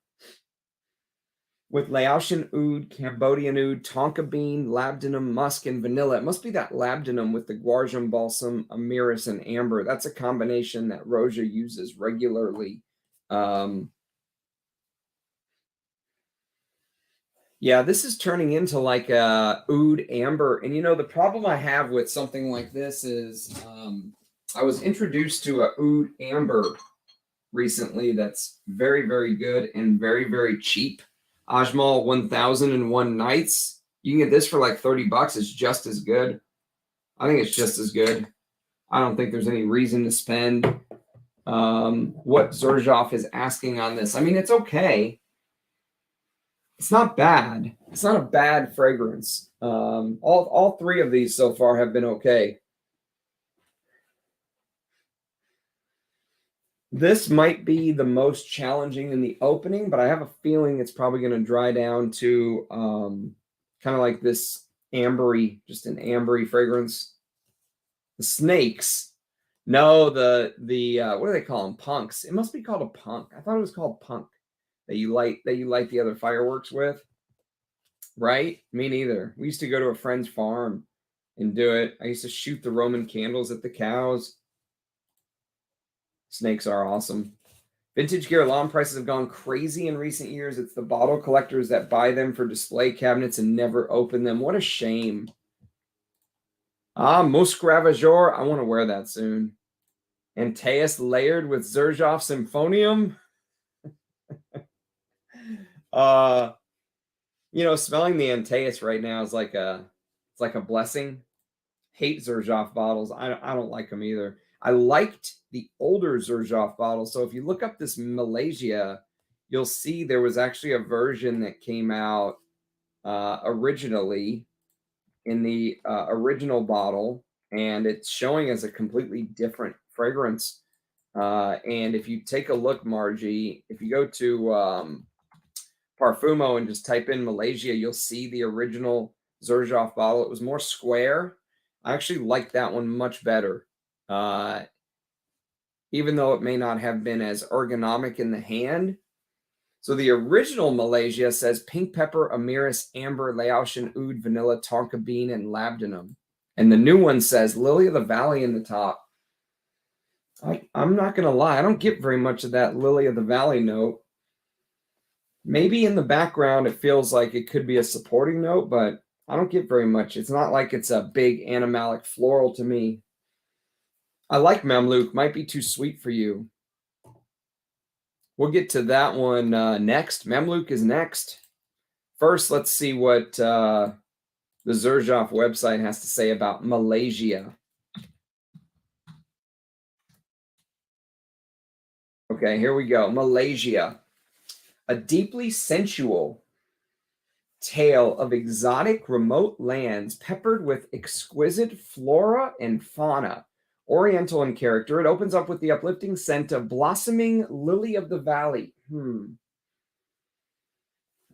S1: with Laotian oud, Cambodian oud, tonka bean, labdanum, musk, and vanilla. It must be that labdanum with the guardium balsam, amiris, and amber. That's a combination that Roja uses regularly. Yeah, this is turning into like a oud amber. And the problem I have with something like this is I was introduced to a oud amber recently that's very, very good and very, very cheap. Ajmal 1001 Nights. You can get this for like $30. It's just as good. I think it's just as good. I don't think there's any reason to spend what Xerjoff is asking on this. I mean, it's okay. It's not bad. It's not a bad fragrance. All three of these so far have been okay. This might be the most challenging in the opening, but I have a feeling it's probably going to dry down to kind of like this ambery, just an ambery fragrance. The snakes. No, the what do they call them? Punks. It must be called a punk. I thought it was called punk. That you light the other fireworks with, right? Me neither. We used to go to a friend's farm and do it. I used to shoot the Roman candles at the cows. Snakes are awesome. Vintage Guerlain prices have gone crazy in recent years. It's the bottle collectors that buy them for display cabinets and never open them. What a shame. Musc Ravageur. I want to wear that soon. Antaues layered with Xerjoff Symphonium. Smelling the Antaues right now is like a blessing. Hate Xerjoff bottles. I don't like them either. I liked the older Xerjoff bottle. So if you look up this Malesia, you'll see there was actually a version that came out originally in the original bottle, and it's showing as a completely different fragrance. And if you take a look, Margie, if you go to Parfumo and just type in Malesia, you'll see the original Xerjoff bottle. It was more square. I actually like that one much better. Even though it may not have been as ergonomic in the hand. So the original Malesia says pink pepper, Amiris, amber, Laotian oud, vanilla, tonka bean, and labdanum. And the new one says lily of the valley in the top. I'm not going to lie. I don't get very much of that lily of the valley note. Maybe in the background it feels like it could be a supporting note, but I don't get very much. It's not like it's a big animalic floral to me. I like Mamluk. Might be too sweet for you. We'll get to that one next. Mamluk is next. First, let's see what the Xerjoff website has to say about Malesia. Okay, here we go. Malesia. A deeply sensual tale of exotic remote lands peppered with exquisite flora and fauna. Oriental in character, it opens up with the uplifting scent of blossoming lily of the valley. I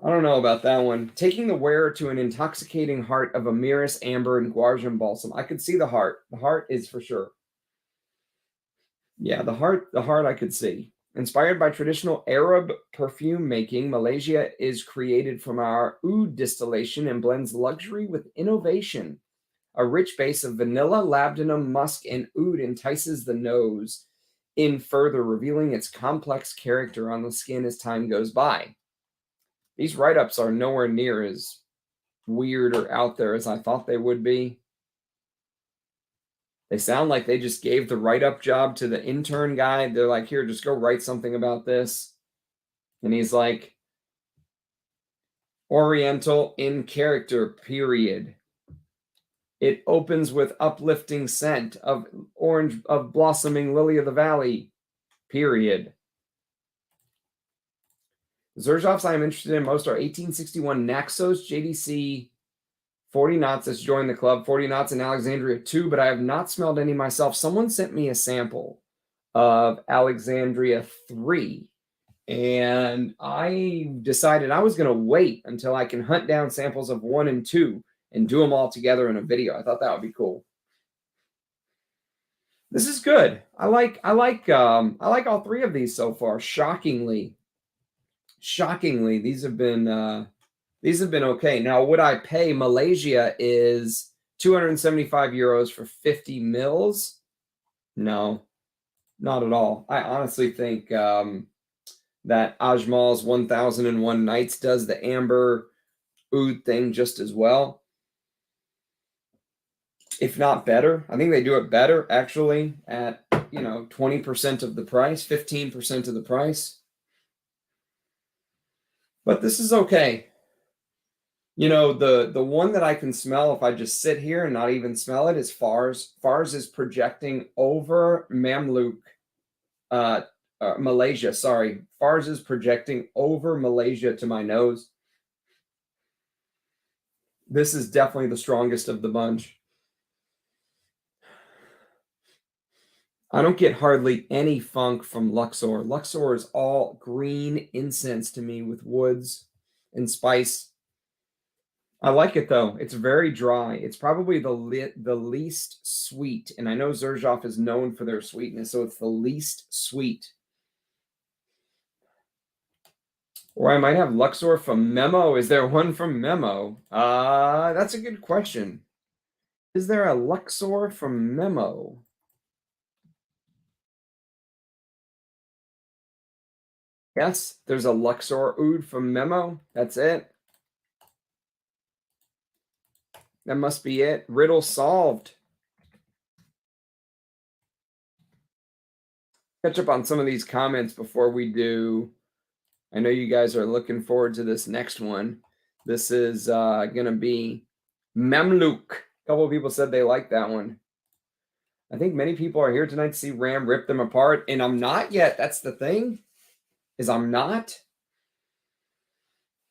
S1: don't know about that one. Taking the wearer to an intoxicating heart of Amiris, amber, and Guardian balsam. I could see the heart. The heart is for sure. Yeah, the heart I could see. Inspired by traditional Arab perfume making, Malesia is created from our oud distillation and blends luxury with innovation. A rich base of vanilla, labdanum, musk, and oud entices the nose in further revealing its complex character on the skin as time goes by. These write-ups are nowhere near as weird or out there as I thought they would be. They sound like they just gave the write-up job to the intern guy. They're like, here, just go write something about this. And he's like, Oriental in character, period. It opens with uplifting scent of orange, of blossoming lily of the valley, period. The Xerjoffs I am interested in most are 1861 Naxos JDC 40 knots that's joined the club, 40 knots in Alexandria 2, but I have not smelled any myself. Someone sent me a sample of Alexandria 3, and I decided I was going to wait until I can hunt down samples of 1 and 2 and do them all together in a video. I thought that would be cool. This is good. I like all 3 of these so far. Shockingly, these have been okay. Now, would I pay? Malesia is 275 euros for 50 mils. No, not at all. I honestly think that Ajmal's 1001 Nights does the amber oud thing just as well, if not better. I think they do it better, actually, at 20% of the price, 15% of the price. But this is okay. The one that I can smell if I just sit here and not even smell it is Fars. Fars is projecting over Mamluk, Malesia, sorry. Fars is projecting over Malesia to my nose. This is definitely the strongest of the bunch. I don't get hardly any funk from Luxor. Luxor is all green incense to me with woods and spice. I like it, though. It's very dry. It's probably the least sweet. And I know Xerjoff is known for their sweetness, so it's the least sweet. Or I might have Luxor from Memo. Is there one from Memo? That's a good question. Is there a Luxor from Memo? Yes, there's a Luxor oud from Memo. That's it. That must be it. Riddle solved. Catch up on some of these comments before we do. I know you guys are looking forward to this next one. This is going to be Mamluk. A couple of people said they like that one. I think many people are here tonight to see Ram rip them apart, and I'm not yet. That's the thing, is I'm not.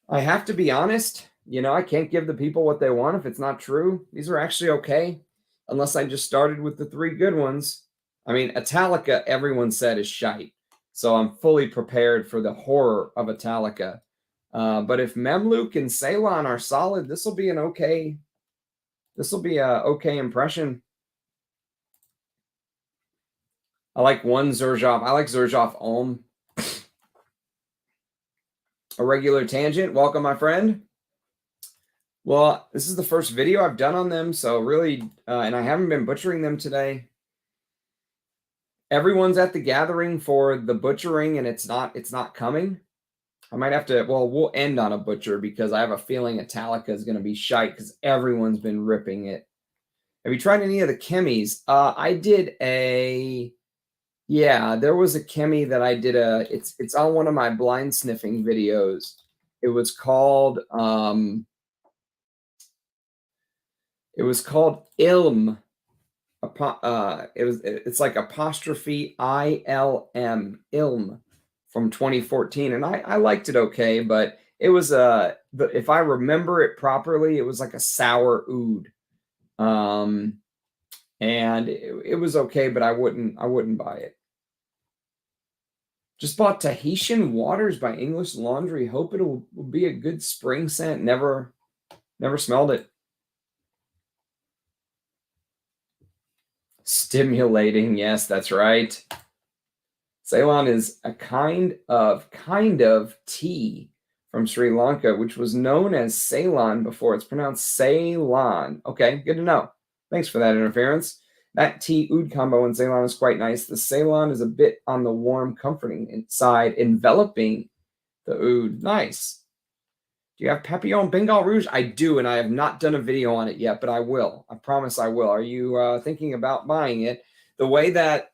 S1: I have to be honest. You know, I can't give the people what they want if it's not true. These are actually okay, unless I just started with the 3 good ones. I mean, Italica, everyone said is shite. So I'm fully prepared for the horror of Italica. But if Mamluk and Ceylon are solid, this will be an okay. This will be a okay impression. I like one Xerjoff. I like Xerjoff Homme. A regular tangent. Welcome, my friend. Well, this is the first video I've done on them, so really, and I haven't been butchering them today. Everyone's at the gathering for the butchering, and it's not coming. I might have to, well, we'll end on a butcher because I have a feeling Italica is going to be shite because everyone's been ripping it. Have you tried any of the chemis? I did yeah, there was a chemi that I did it's on one of my blind sniffing videos. It was called, Ilm. It's like apostrophe ILM, Ilm, from 2014, and I liked it okay, but it was if I remember it properly, it was like a sour oud, and it was okay, but I wouldn't buy it. Just bought Tahitian Waters by English Laundry. Hope it will be a good spring scent. Never smelled it. Stimulating, yes, that's right. Ceylon is a kind of tea from Sri Lanka, which was known as Ceylon before. It's pronounced Ceylon. Okay, good to know. Thanks for that interference. That tea oud combo in Ceylon is quite nice. The Ceylon is a bit on the warm, comforting side, enveloping the oud. Nice. Do you have Papillon Bengal Rouge? I do, and I have not done a video on it yet, but I will. I promise I will. Are you thinking about buying it? The way that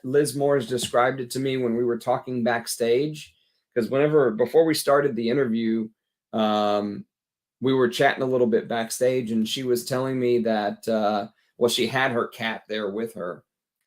S1: Liz Moore's described it to me when we were talking backstage, because before we started the interview, we were chatting a little bit backstage, and she was telling me that, well, she had her cat there with her,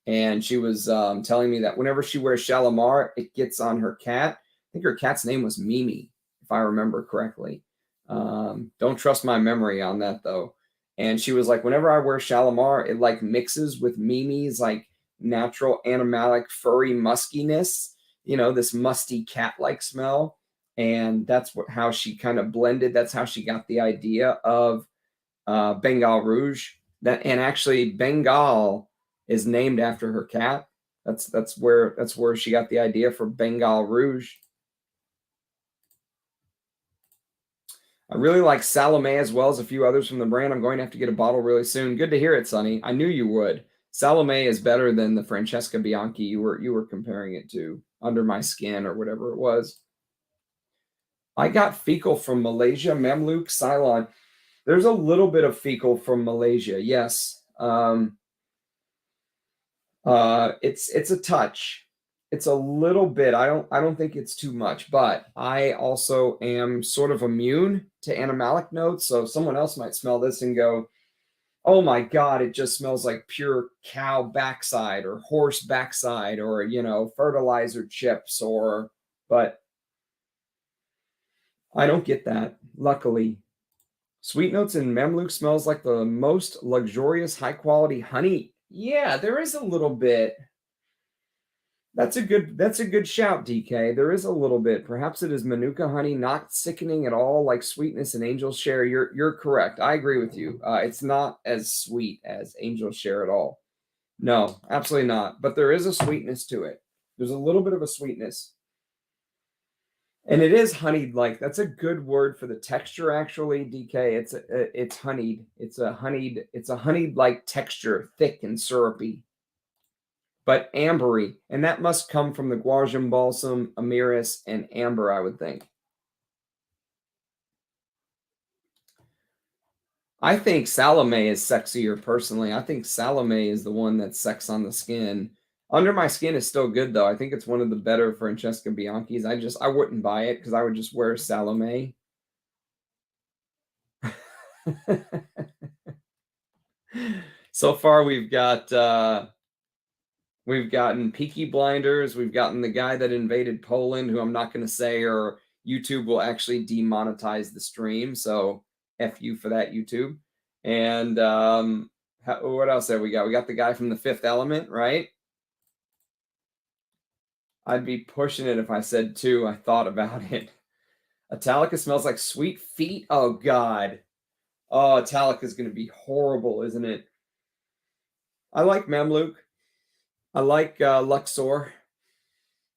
S1: and she was telling me that whenever she wears Shalimar, it gets on her cat. I think her cat's name was Mimi, if I remember correctly. Don't trust my memory on that, though. And she was like, whenever I wear Shalimar, it like mixes with Mimi's like natural animalic furry muskiness, you know, this musty cat-like smell. And that's how she kind of blended. That's how she got the idea of Bengal Rouge. And actually, Bengal is named after her cat. That's where she got the idea for Bengal Rouge. I really like Salome as well as a few others from the brand. I'm going to have to get a bottle really soon. Good to hear it, Sonny. I knew you would. Salome is better than the Francesca Bianchi you were comparing it to, Under My Skin or whatever it was. I got fecal from Malesia, Mamluk, Ceylon. There's a little bit of fecal from Malesia, yes. It's a touch. It's a little bit. I don't think it's too much, but I also am sort of immune to animalic notes. So someone else might smell this and go, oh my God, it just smells like pure cow backside or horse backside or, you know, fertilizer chips but I don't get that, luckily. Sweet notes in Mamluk smells like the most luxurious, high quality honey. Yeah, there is a little bit. That's a good shout, DK. There is a little bit. Perhaps it is Manuka honey, not sickening at all, like sweetness and Angel Share. You're correct. I agree with you. It's not as sweet as Angel Share at all. No, absolutely not. But there is a sweetness to it. There's a little bit of a sweetness. And it is honeyed like. That's a good word for the texture, actually, DK. It's honeyed. It's a honeyed like texture, thick and syrupy, but ambery, and that must come from the Guardian Balsam, Amiris, and amber, I would think. I think Salome is sexier, personally. I think Salome is the one that's sex on the skin. Under My Skin is still good, though. I think it's one of the better Francesca Bianchis. I wouldn't buy it because I would just wear Salome. So far, we've gotten Peaky Blinders. We've gotten the guy that invaded Poland, who I'm not going to say, or YouTube will actually demonetize the stream. So F you for that, YouTube. And what else have we got? We got the guy from The Fifth Element, right? I'd be pushing it if I said 2. I thought about it. Italica smells like sweet feet. Oh, God. Oh, Italica is going to be horrible, isn't it? I like Mamluk. I like Luxor.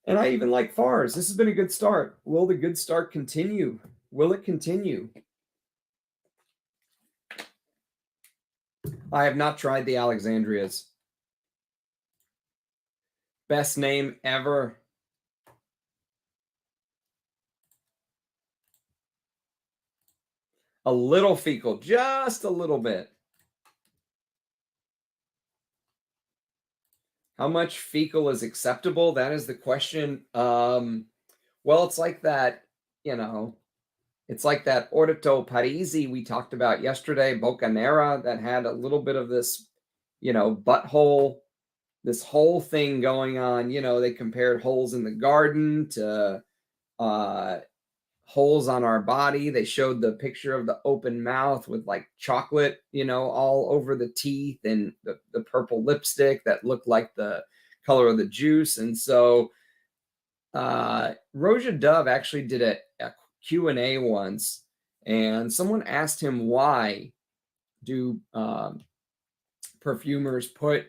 S1: And I even like Fars. This has been a good start. Will the good start continue? Will it continue? I have not tried the Alexandrias. Best name ever. A little fecal, just a little bit. How much fecal is acceptable? That is the question. Well, it's like that, it's like that Orto Parisi we talked about yesterday, Bocanera, that had a little bit of this, butthole, this whole thing going on. They compared holes in the garden to holes on our body. They showed the picture of the open mouth with like chocolate, all over the teeth, and the purple lipstick that looked like the color of the juice. And so Roja Dove actually did a Q&A once, and someone asked him, why do perfumers put,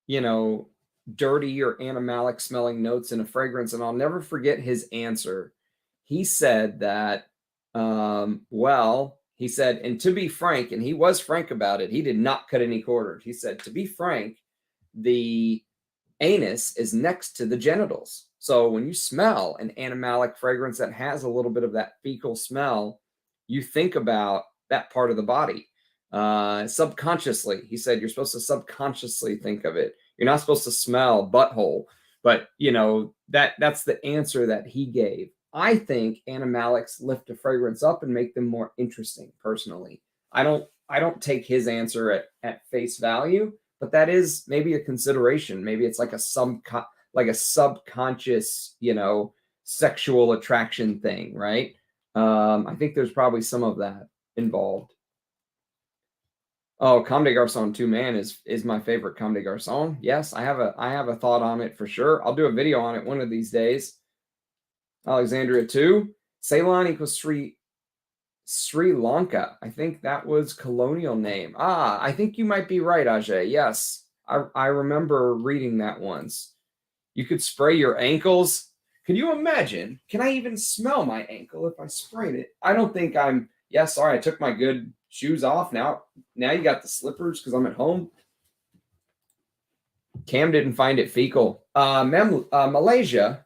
S1: dirty or animalic smelling notes in a fragrance? And I'll never forget his answer. He said that, he said, and to be frank, and he was frank about it, he did not cut any corners. He said, to be frank, the anus is next to the genitals. So when you smell an animalic fragrance that has a little bit of that fecal smell, you think about that part of the body subconsciously. He said, you're supposed to subconsciously think of it. You're not supposed to smell butthole. But, that's the answer that he gave. I think animalics lift a fragrance up and make them more interesting, personally. I don't take his answer at face value, but that is maybe a consideration. Maybe it's like a subconscious, sexual attraction thing, right? I think there's probably some of that involved. Oh, Comme des Garçons 2 Man is my favorite Comme des Garçons. Yes, I have a thought on it for sure. I'll do a video on it one of these days. Alexandria 2. Ceylon equals Sri Lanka. I think that was colonial name. I think you might be right, Ajay. Yes, I remember reading that once. You could spray your ankles. Can you imagine? Can I even smell my ankle if I sprayed it? I don't think I'm... Yeah, sorry, I took my good shoes off. Now you got the slippers because I'm at home. Cam didn't find it fecal. Malesia...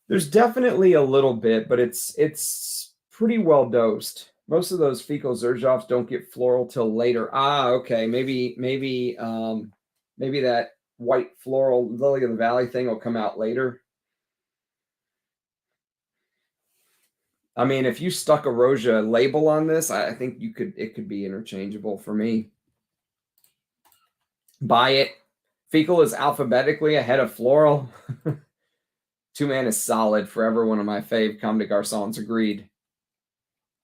S1: There's definitely a little bit, but it's pretty well dosed. Most of those fecal Xerjoffs don't get floral till later. Okay. Maybe that white floral lily of the valley thing will come out later. I mean, if you stuck a Roja label on this, I think it could be interchangeable for me. Buy it. Fecal is alphabetically ahead of floral. 2 Man is solid. Forever one of my fave Comme des Garçons. Agreed.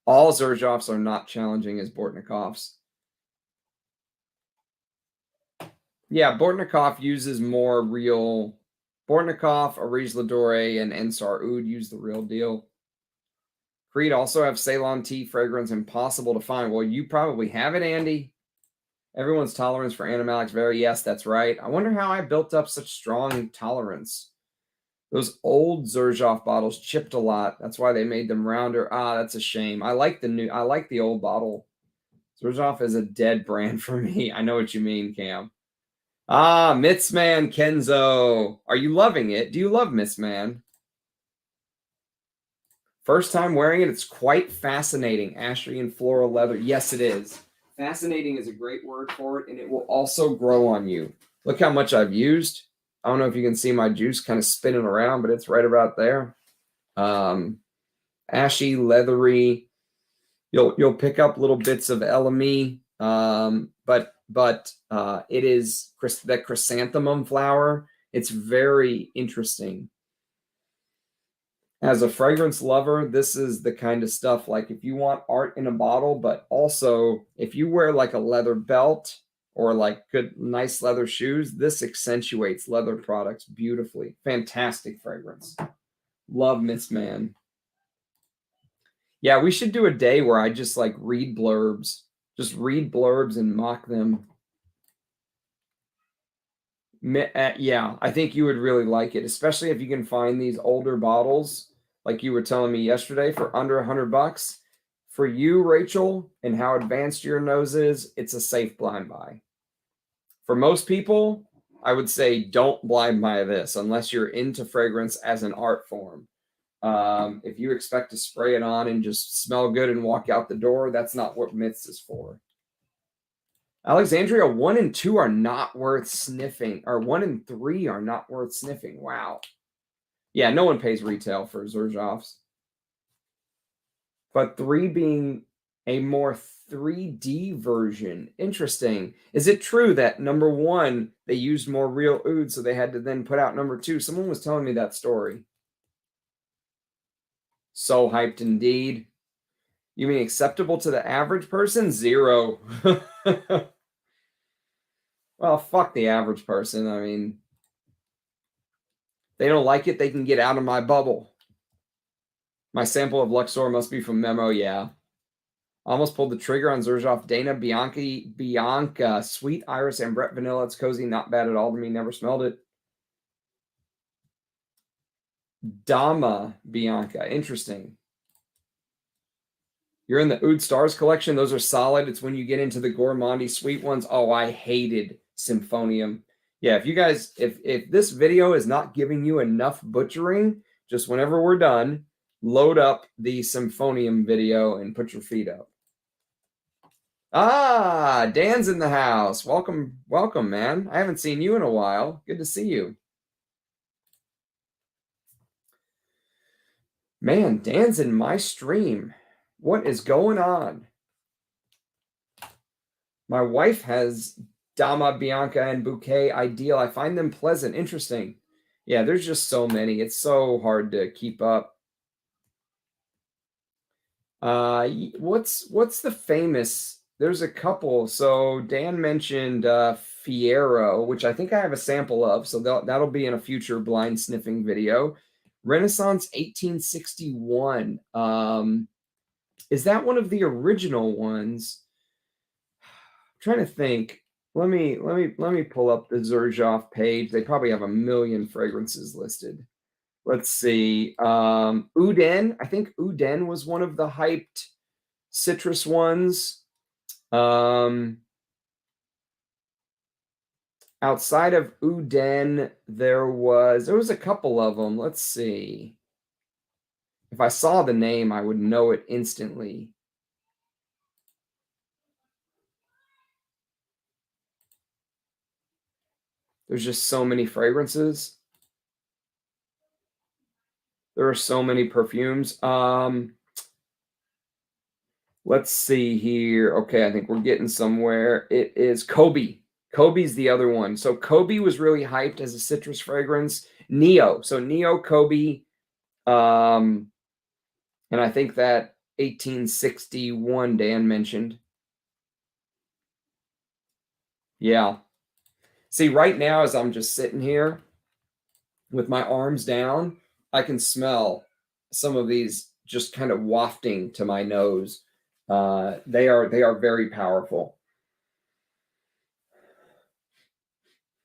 S1: All Xerjoffs are not challenging as Bortnikoffs. Yeah, Bortnikoff uses more real. Bortnikoff, Areej Dore, and Ensar Oud use the real deal. Creed also have Ceylon tea fragrance, impossible to find. Well, you probably have it, Andy. Everyone's tolerance for animalics vary. Yes, that's right. I wonder how I built up such strong tolerance. Those old Xerjoff bottles chipped a lot. That's why they made them rounder. That's a shame. I like the old bottle. Xerjoff is a dead brand for me. I know what you mean, Cam. Myths Man Kenzo. Are you loving it? Do you love Myths Man? First time wearing it. It's quite fascinating. Ashery and floral leather. Yes, it is. Fascinating is a great word for it, and it will also grow on you. Look how much I've used. I don't know if you can see my juice kind of spinning around, but it's right about there. Ashy, leathery. You'll pick up little bits of LME. It is that chrysanthemum flower. It's very interesting. As a fragrance lover, this is the kind of stuff, like if you want art in a bottle, but also if you wear like a leather belt or like good, nice leather shoes, this accentuates leather products beautifully. Fantastic fragrance. Love Myths Man. Yeah, we should do a day where I just like read blurbs. Just read blurbs and mock them. Yeah, I think you would really like it, especially if you can find these older bottles, like you were telling me yesterday, for under $100. For you, Rachel, and how advanced your nose is, it's a safe blind buy. For most people, I would say don't blind buy this unless you're into fragrance as an art form. If you expect to spray it on and just smell good and walk out the door, that's not what Myths is for. Alexandria, 1 and 2 are not worth sniffing, or 1 and 3 are not worth sniffing. Wow. Yeah, no one pays retail for Xerjoffs. But 3 being a more 3D version. Interesting. Is it true that number 1, they used more real oud, so they had to then put out number 2? Someone was telling me that story. So hyped indeed. You mean acceptable to the average person? 0. Well, fuck the average person. I mean, they don't like it, they can get out of my bubble. My sample of Luxor must be from Memo, yeah. Almost pulled the trigger on Xerjoff Dana Bianca, Sweet Iris Ambrette Vanilla. It's cozy, not bad at all to me. Never smelled it. Dama Bianca, interesting. You're in the Oud Stars collection. Those are solid. It's when you get into the gourmandy sweet ones. Oh, I hated Symphonium. Yeah, if you guys, if this video is not giving you enough butchering, just whenever we're done, load up the Symphonium video and put your feet up. Ah, Dan's in the house. Welcome, welcome, man. I haven't seen you in a while. Good to see you. Man, Dan's in my stream. What is going on? My wife has Dama Bianca and Bouquet Ideal. I find them pleasant, interesting. Yeah, there's just so many. It's so hard to keep up. What's the famous? There's a couple. So Dan mentioned Fiero, which I think I have a sample of. So that'll be in a future blind sniffing video. Renaissance 1861. Is that one of the original ones? I'm trying to think. Let me pull up the Xerjoff page. They probably have a million fragrances listed. Let's see. Uden. I think Uden was one of the hyped citrus ones. Outside of Uden, there was a couple of them. Let's see. If I saw the name, I would know it instantly. There's just so many fragrances. There are so many perfumes. Let's see here. Okay, I think we're getting somewhere. It is Kobe. Kobe's the other one. So Kobe was really hyped as a citrus fragrance. Neo. So Neo Kobe. And I think that 1861 Dan mentioned. Yeah. See, right now, as I'm just sitting here with my arms down, I can smell some of these just kind of wafting to my nose. They are very powerful.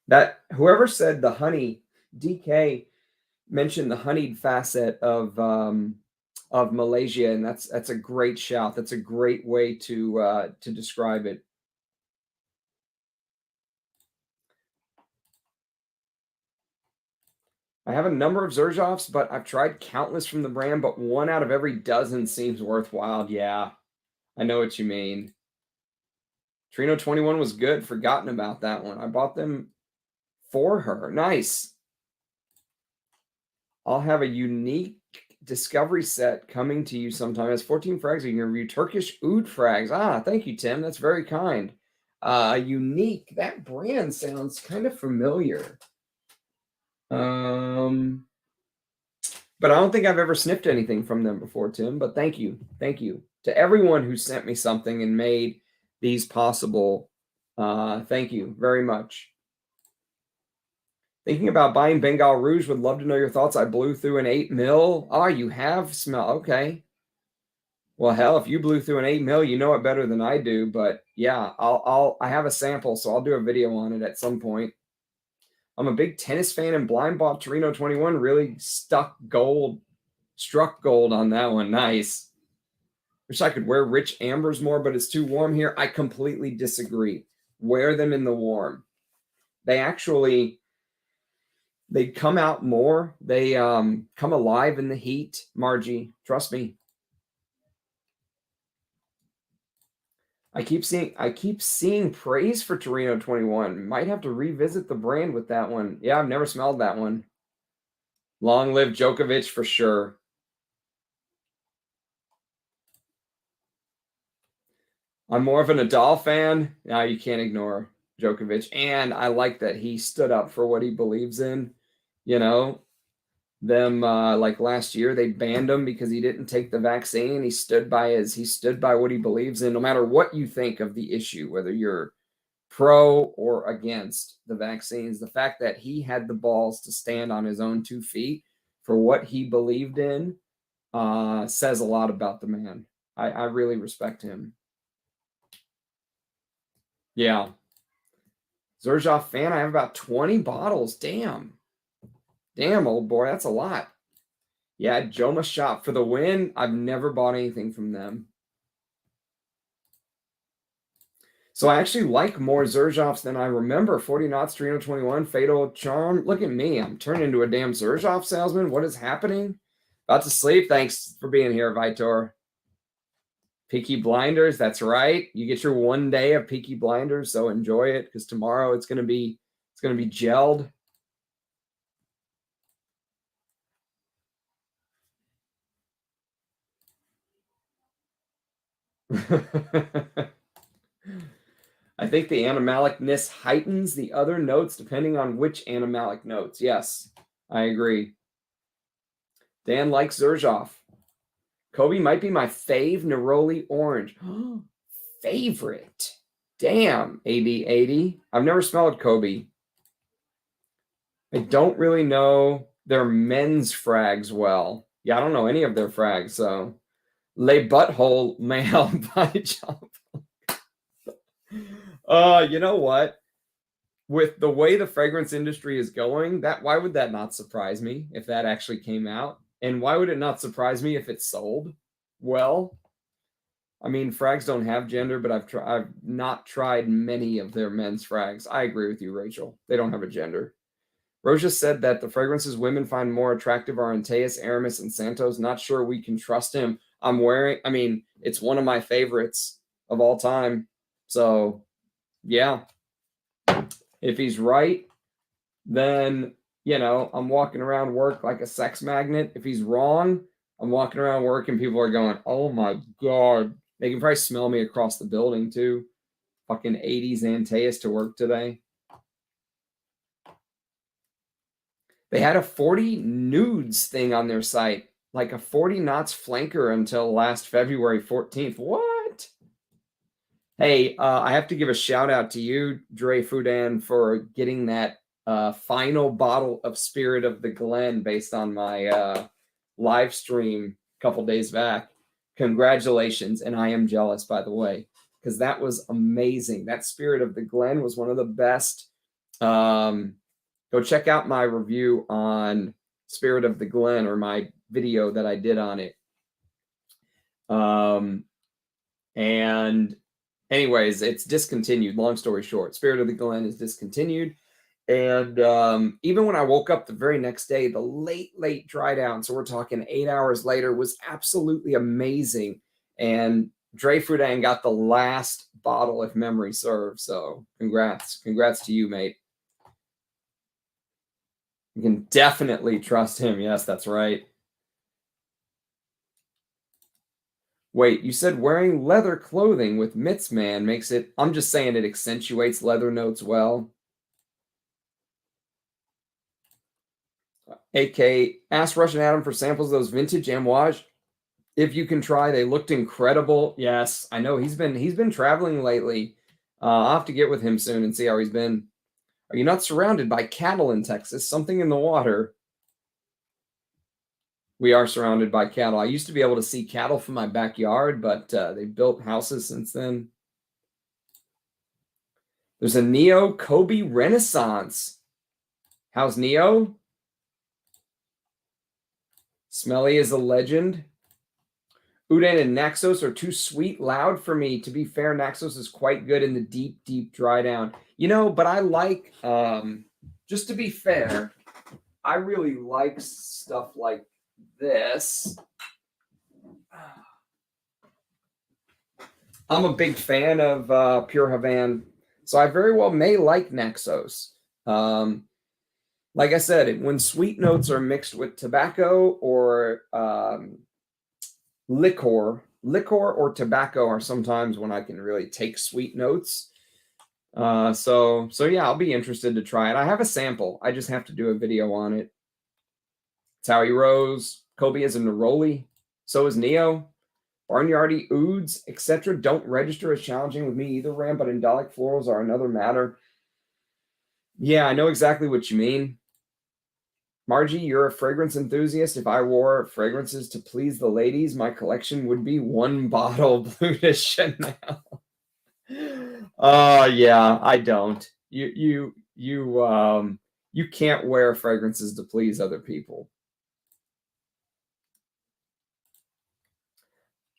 S1: That whoever said the honey, DK mentioned the honeyed facet of Malesia, and that's a great shout. That's a great way to describe it. I have a number of Xerjoffs, but I've tried countless from the brand, but 1 out of every dozen seems worthwhile. Yeah, I know what you mean. Trino 21 was good. Forgotten about that one. I bought them for her. Nice. I'll have a unique discovery set coming to you sometime. It's 14 frags. You can review Turkish oud frags. Ah, thank you, Tim. That's very kind. Unique. That brand sounds kind of familiar. But I don't think I've ever sniffed anything from them before, Tim. But thank you. Thank you to everyone who sent me something and made these possible. Thank you very much. Thinking about buying Bengal Rouge. Would love to know your thoughts. I blew through an 8 mil. Oh, you have smell. Okay. Well, hell, if you blew through an 8 mil, you know it better than I do. But yeah, I have a sample, so I'll do a video on it at some point. I'm a big tennis fan and blind bought Torino 21. Really struck gold on that one. Nice. Wish I could wear rich ambers more, but it's too warm here. I completely disagree. Wear them in the warm. They come out more. They come alive in the heat, Margie. Trust me. I keep seeing praise for Torino 21. Might have to revisit the brand with that one. Yeah, I've never smelled that one. Long live Djokovic for sure. I'm more of a Nadal fan. Now you can't ignore Djokovic. And I like that he stood up for what he believes in. You know, like last year, they banned him because he didn't take the vaccine. He stood by what he believes in, no matter what you think of the issue, whether you're pro or against the vaccines. The fact that he had the balls to stand on his own 2 feet for what he believed in says a lot about the man. I really respect him. Yeah. Xerjoff fan, I have about 20 bottles. Damn, old boy, that's a lot. Yeah, Joma Shop for the win. I've never bought anything from them. So I actually like more Xerjoffs than I remember. 40 knots, Torino 21, Fatal Charm. Look at me. I'm turning into a damn Xerjoff salesman. What is happening? About to sleep. Thanks for being here, Vitor. Peaky Blinders, that's right. You get your 1 day of Peaky Blinders, so enjoy it because tomorrow it's gonna be gelled. I think the animalicness heightens the other notes depending on which animalic notes. Yes, I agree. Dan likes Xerjoff. Kobe might be my fave Neroli Orange. Favorite. Damn, AD80. I've never smelled Kobe. I don't really know their men's frags well. Yeah, I don't know any of their frags, so. Le Butthole Male by Jump. You know what? With the way the fragrance industry is going, why would that not surprise me if that actually came out? And why would it not surprise me if it sold well? I mean, frags don't have gender, but I've not tried many of their men's frags. I agree with you, Rachel. They don't have a gender. Roja said that the fragrances women find more attractive are Antaues, Aramis, and Santos. Not sure we can trust him. It's one of my favorites of all time. So, yeah. If he's right, then, I'm walking around work like a sex magnet. If he's wrong, I'm walking around work and people are going, oh my God. They can probably smell me across the building too. Fucking 80s Antaues to work today. They had a 40 nudes thing on their site, like a 40 knots flanker until last February 14th. What? Hey, I have to give a shout out to you, Dre Fudan, for getting that final bottle of Spirit of the Glen based on my live stream a couple days back. Congratulations. And I am jealous, by the way, because that was amazing. That Spirit of the Glen was one of the best. Go check out my review on Spirit of the Glen, or my video that I did on it. And anyways, it's discontinued. Long story short, Spirit of the Glen is discontinued. And even when I woke up the very next day, the late dry down, so we're talking 8 hours later, was absolutely amazing. And Dre Fudan got the last bottle, if memory serves. So congrats to you, mate. You can definitely trust him. Yes, that's right. Wait, you said wearing leather clothing with Myths Man makes it... I'm just saying it accentuates leather notes well. AK, ask Russian Adam for samples of those vintage Amouage. If you can try, they looked incredible. Yes, I know he's been traveling lately. I'll have to get with him soon and see how he's been. Are you not surrounded by cattle in Texas? Something in the water. We are surrounded by cattle. I used to be able to see cattle from my backyard, but they built houses since then. There's a Neo Kobe Renaissance. How's Neo? Smelly is a legend. Udane and Naxos are too sweet, loud for me. To be fair, Naxos is quite good in the deep, deep dry down. You know, but I like, just to be fair, I really like stuff like this. I'm a big fan of Pure Havane, so I very well may like Naxos. Like I said, when sweet notes are mixed with tobacco or liquor or tobacco are sometimes when I can really take sweet notes. So yeah, I'll be interested to try it. I have a sample. I just have to do a video on it. It's Howie Rose. Kobe is a Neroli. So is Neo. Barnyardy, Ouds, etc. don't register as challenging with me either, Ram, but indolic florals are another matter. Yeah, I know exactly what you mean. Margie, you're a fragrance enthusiast. If I wore fragrances to please the ladies, my collection would be one bottle Blue de Chanel. Yeah, I don't. You can't wear fragrances to please other people.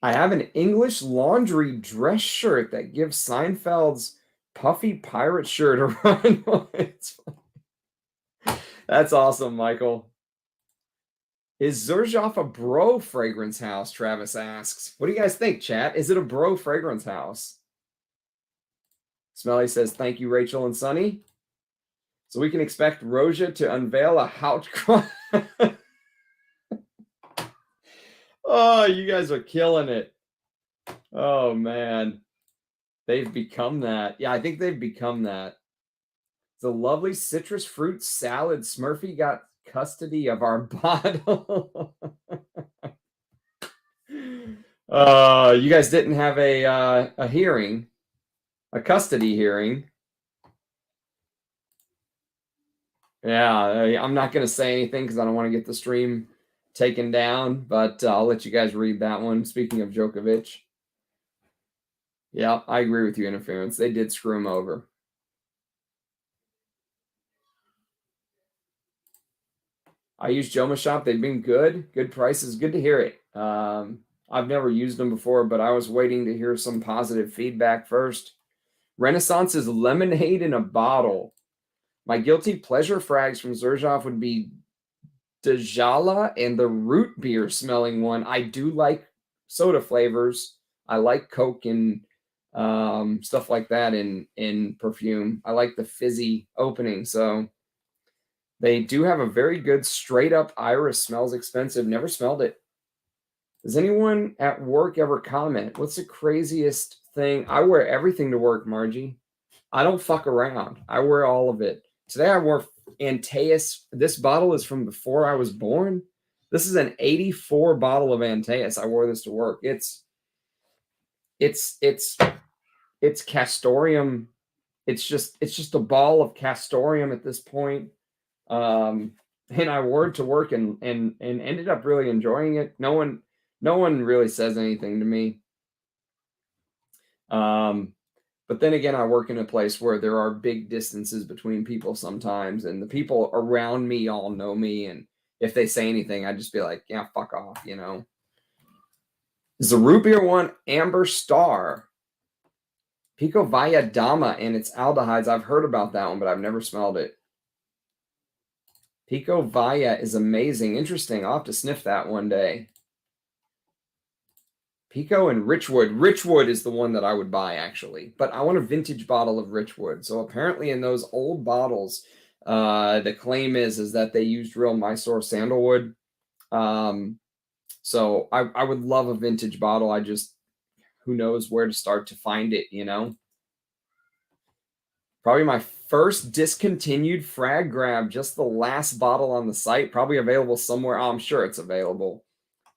S1: I have an English laundry dress shirt that gives Seinfeld's puffy pirate shirt a run. That's awesome, Michael. Is Xerjoff a bro fragrance house? Travis asks. What do you guys think, chat? Is it a bro fragrance house? Smelly says, thank you, Rachel and Sunny. So we can expect Roja to unveil a house. Oh, you guys are killing it. Oh, man. They've become that. Yeah, I think they've become that. It's a lovely citrus fruit salad. Smurfy got custody of our bottle. You guys didn't have a hearing, a custody hearing. Yeah, I'm not going to say anything because I don't want to get the stream taken down, but I'll let you guys read that one. Speaking of Djokovic. Yeah, I agree with you, Interference. They did screw him over. I use Joma Shop. They've been good. Good prices. Good to hear it. I've never used them before, but I was waiting to hear some positive feedback first. Renaissance is lemonade in a bottle. My guilty pleasure frags from Xerjoff would be Djala and the root beer smelling one. I do like soda flavors. I like Coke and stuff like that in perfume. I like the fizzy opening. So they do have a very good straight up iris. Smells expensive. Never smelled it. Does anyone at work ever comment? What's the craziest thing? I wear everything to work, Margie. I don't fuck around. I wear all of it. Today I wore Antaues. This bottle is from before I was born. This is an 84 bottle of Antaues. I wore this to work. It's castoreum. It's just a ball of castoreum at this point. And I wore it to work and ended up really enjoying it. No one really says anything to me. But then again, I work in a place where there are big distances between people sometimes, and the people around me all know me. And if they say anything, I just be like, yeah, fuck off, you know. Is the root beer one Amber Star? Pico Vaya Dama and its aldehydes. I've heard about that one, but I've never smelled it. Pico Vaya is amazing. Interesting. I'll have to sniff that one day. Pico and Richwood. Richwood is the one that I would buy, actually. But I want a vintage bottle of Richwood. So apparently in those old bottles, the claim is that they used real Mysore sandalwood. So I would love a vintage bottle. I just, who knows where to start to find it, you know? Probably my first discontinued frag grab, just the last bottle on the site, probably available somewhere. Oh, I'm sure it's available.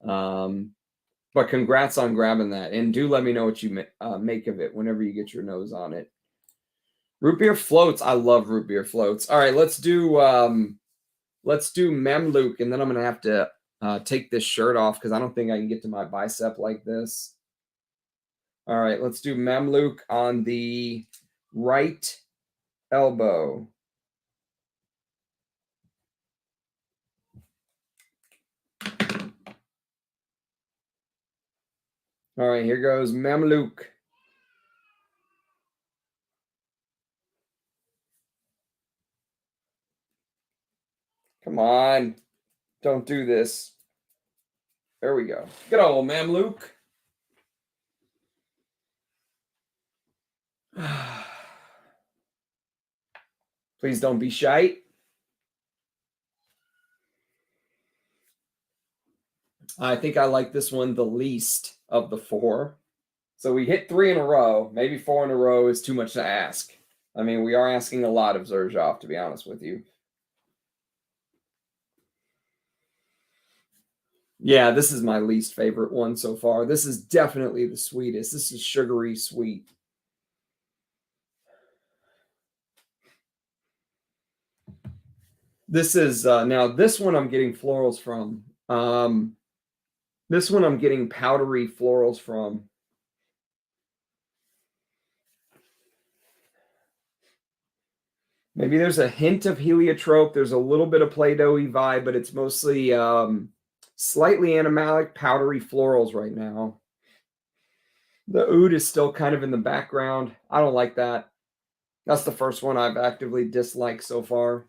S1: But congrats on grabbing that. And do let me know what you make of it whenever you get your nose on it. Root beer floats. I love root beer floats. All right, let's do Mamluk, and then I'm going to have to take this shirt off because I don't think I can get to my bicep like this. All right, let's do Mamluk on the right elbow. All right, here goes Mamluk. Come on. Don't do this. There we go. Good old Mamluk. Please don't be shy. I think I like this one the least of the four. So we hit 3 in a row. Maybe 4 in a row is too much to ask. I mean, we are asking a lot of Xerjoff, to be honest with you. Yeah, this is my least favorite one so far. This is definitely the sweetest. This is sugary sweet. This is, now this one I'm getting florals from. This one I'm getting powdery florals from. Maybe there's a hint of heliotrope. There's a little bit of Play-Doh-y vibe, but it's mostly slightly animalic, powdery florals right now. The oud is still kind of in the background. I don't like that. That's the first one I've actively disliked so far.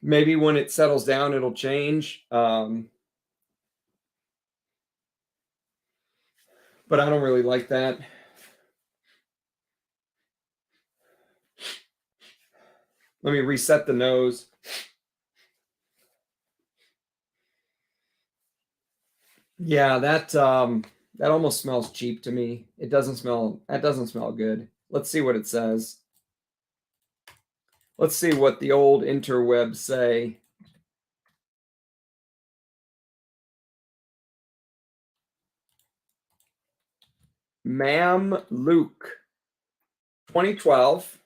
S1: Maybe when it settles down, it'll change. But I don't really like that. Let me reset the nose. Yeah, that almost smells cheap to me. It doesn't smell, that doesn't smell good. Let's see what it says. Let's see what the old interwebs say. Mamluk, 2012.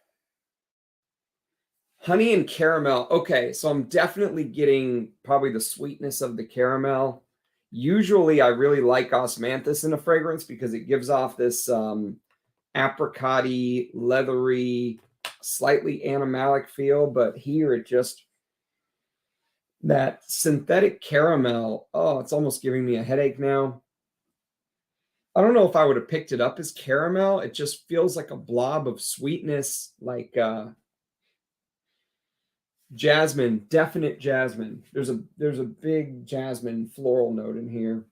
S1: Honey and caramel. Okay, so I'm definitely getting probably the sweetness of the caramel. Usually I really like osmanthus in a fragrance because it gives off this apricot-y, leathery, slightly animalic feel, but here it just, that synthetic caramel, oh, it's almost giving me a headache now. I don't know if I would have picked it up as caramel. It just feels like a blob of sweetness, like jasmine, definite jasmine. There's a big jasmine floral note in here.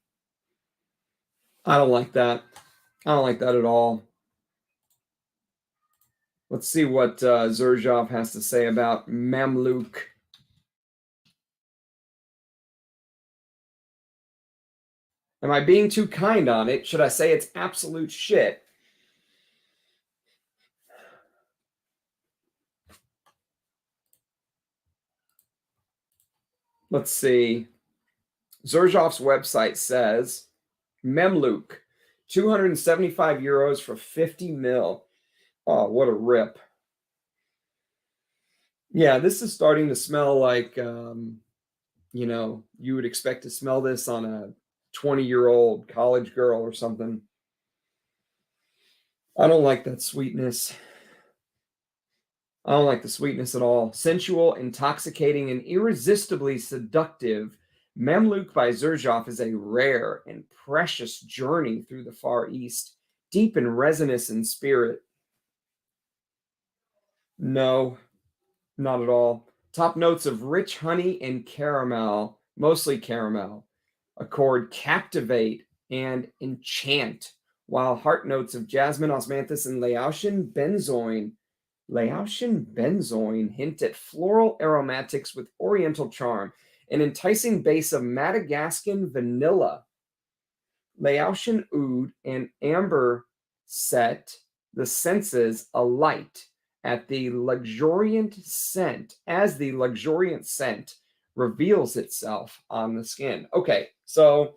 S1: I don't like that. I don't like that at all. Let's see what Xerjoff has to say about Mamluk. Am I being too kind on it? Should I say it's absolute shit? Let's see. Xerjoff's website says Mamluk, 275 euros for 50 mil. Oh, what a rip. Yeah, this is starting to smell like, you know, you would expect to smell this on a 20-year-old college girl or something. I don't like that sweetness. I don't like the sweetness at all. Sensual, intoxicating, and irresistibly seductive, Mamluk by Xerjoff is a rare and precious journey through the Far East, deep and resinous in spirit. No, not at all. Top notes of rich honey and caramel, mostly caramel, accord captivate and enchant, while heart notes of jasmine, osmanthus, and Laotian benzoin hint at floral aromatics with oriental charm. An enticing base of Madagascan vanilla, Laotian oud, and amber set the senses alight at the luxuriant scent as the luxuriant scent reveals itself on the skin. Okay, so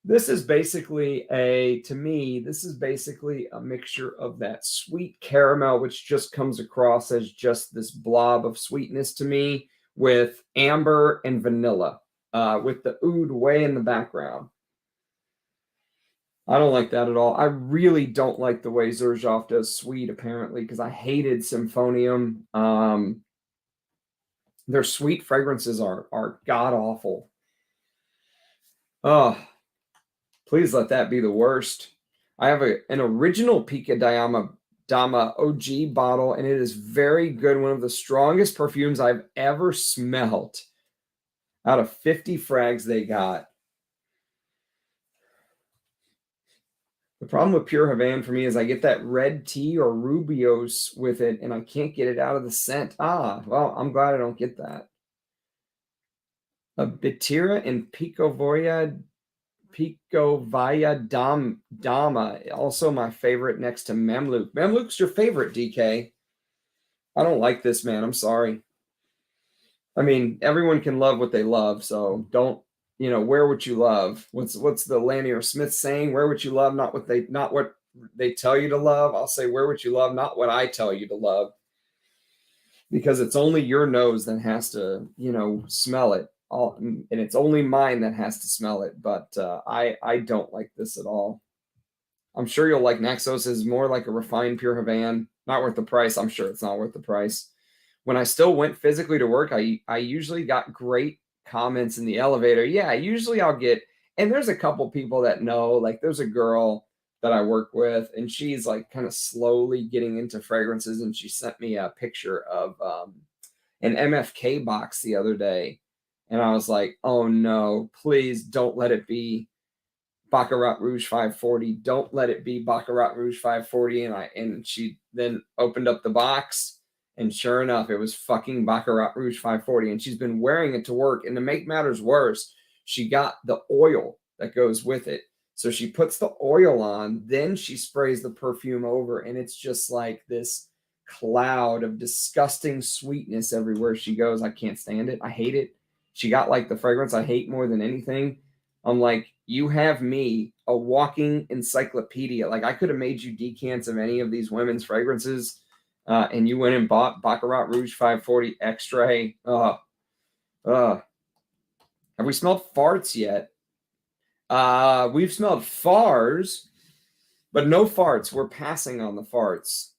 S1: this is basically to me, this is basically a mixture of that sweet caramel, which just comes across as just this blob of sweetness to me, with amber and vanilla, with the oud way in the background. I don't like that at all. I really don't like the way Xerjoff does sweet, apparently, because I hated Symphonium. Their sweet fragrances are god-awful. Oh, please let that be the worst. I have an original Pica Dama OG bottle, and it is very good. One of the strongest perfumes I've ever smelled out of 50 frags they got. The problem with Pure Havane for me is I get that red tea or Rubios with it, and I can't get it out of the scent. Well, I'm glad I don't get that. A Bitira and Picovaya Dama, also my favorite next to Mamluk. Mamluk's your favorite, DK. I don't like this, man. I'm sorry. I mean, everyone can love what they love, so don't, wear what you love. What's the Lanier Smith saying? Wear what you love, not what they tell you to love. I'll say wear what you love, not what I tell you to love. Because it's only your nose that has to, smell it. And it's only mine that has to smell it. But I don't like this at all. I'm sure you'll like Naxos. Is more like a refined Pure Havane. Not worth the price. I'm sure it's not worth the price. When I still went physically to work, I usually got great comments in the elevator. Yeah, usually I'll get, and there's a couple people that know, like there's a girl that I work with, and she's like kind of slowly getting into fragrances, and she sent me a picture of an MFK box the other day, and I was like, oh no, please don't let it be Baccarat Rouge 540. Don't let it be Baccarat Rouge 540. And she then opened up the box, and sure enough, it was fucking Baccarat Rouge 540. And she's been wearing it to work. And to make matters worse, she got the oil that goes with it. So she puts the oil on, then she sprays the perfume over, and it's just like this cloud of disgusting sweetness everywhere she goes. I can't stand it. I hate it. She got like the fragrance I hate more than anything. I'm like, you have me, a walking encyclopedia. Like, I could have made you decants of any of these women's fragrances, and you went and bought Baccarat Rouge 540 Extra. Have we smelled farts yet? We've smelled fars, but no farts. We're passing on the farts.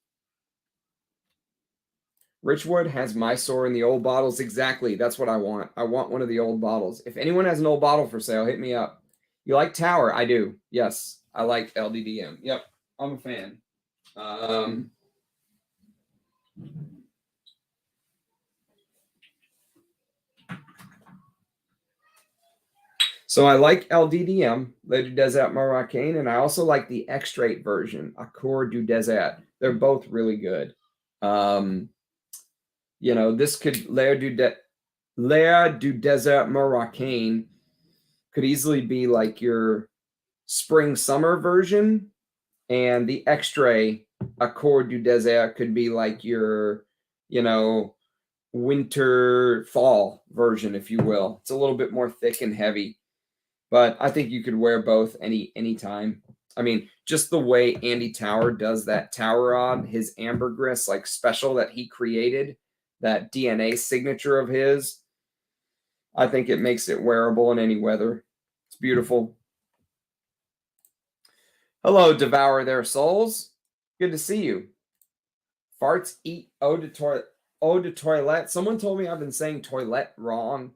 S1: Richwood has Mysore in the old bottles. Exactly. That's what I want. I want one of the old bottles. If anyone has an old bottle for sale, hit me up. You like Tower? I do. Yes. I like LDDM. Yep. I'm a fan. So I like LDDM, Le du Désert Marocain, and I also like the extrait version, Accord du Désert. They're both really good. This could L'air du Désert Marocain could easily be like your spring summer version, and the extrait Accord du Désert could be like your, winter fall version, if you will. It's a little bit more thick and heavy, but I think you could wear both anytime. I mean, just the way Andy Tower does that Tower on his ambergris, like special that he created, that DNA signature of his, I think it makes it wearable in any weather. It's beautiful. Hello, Devour Their Souls. Good to see you. Farts eat eau de toilette. Someone told me I've been saying toilette wrong,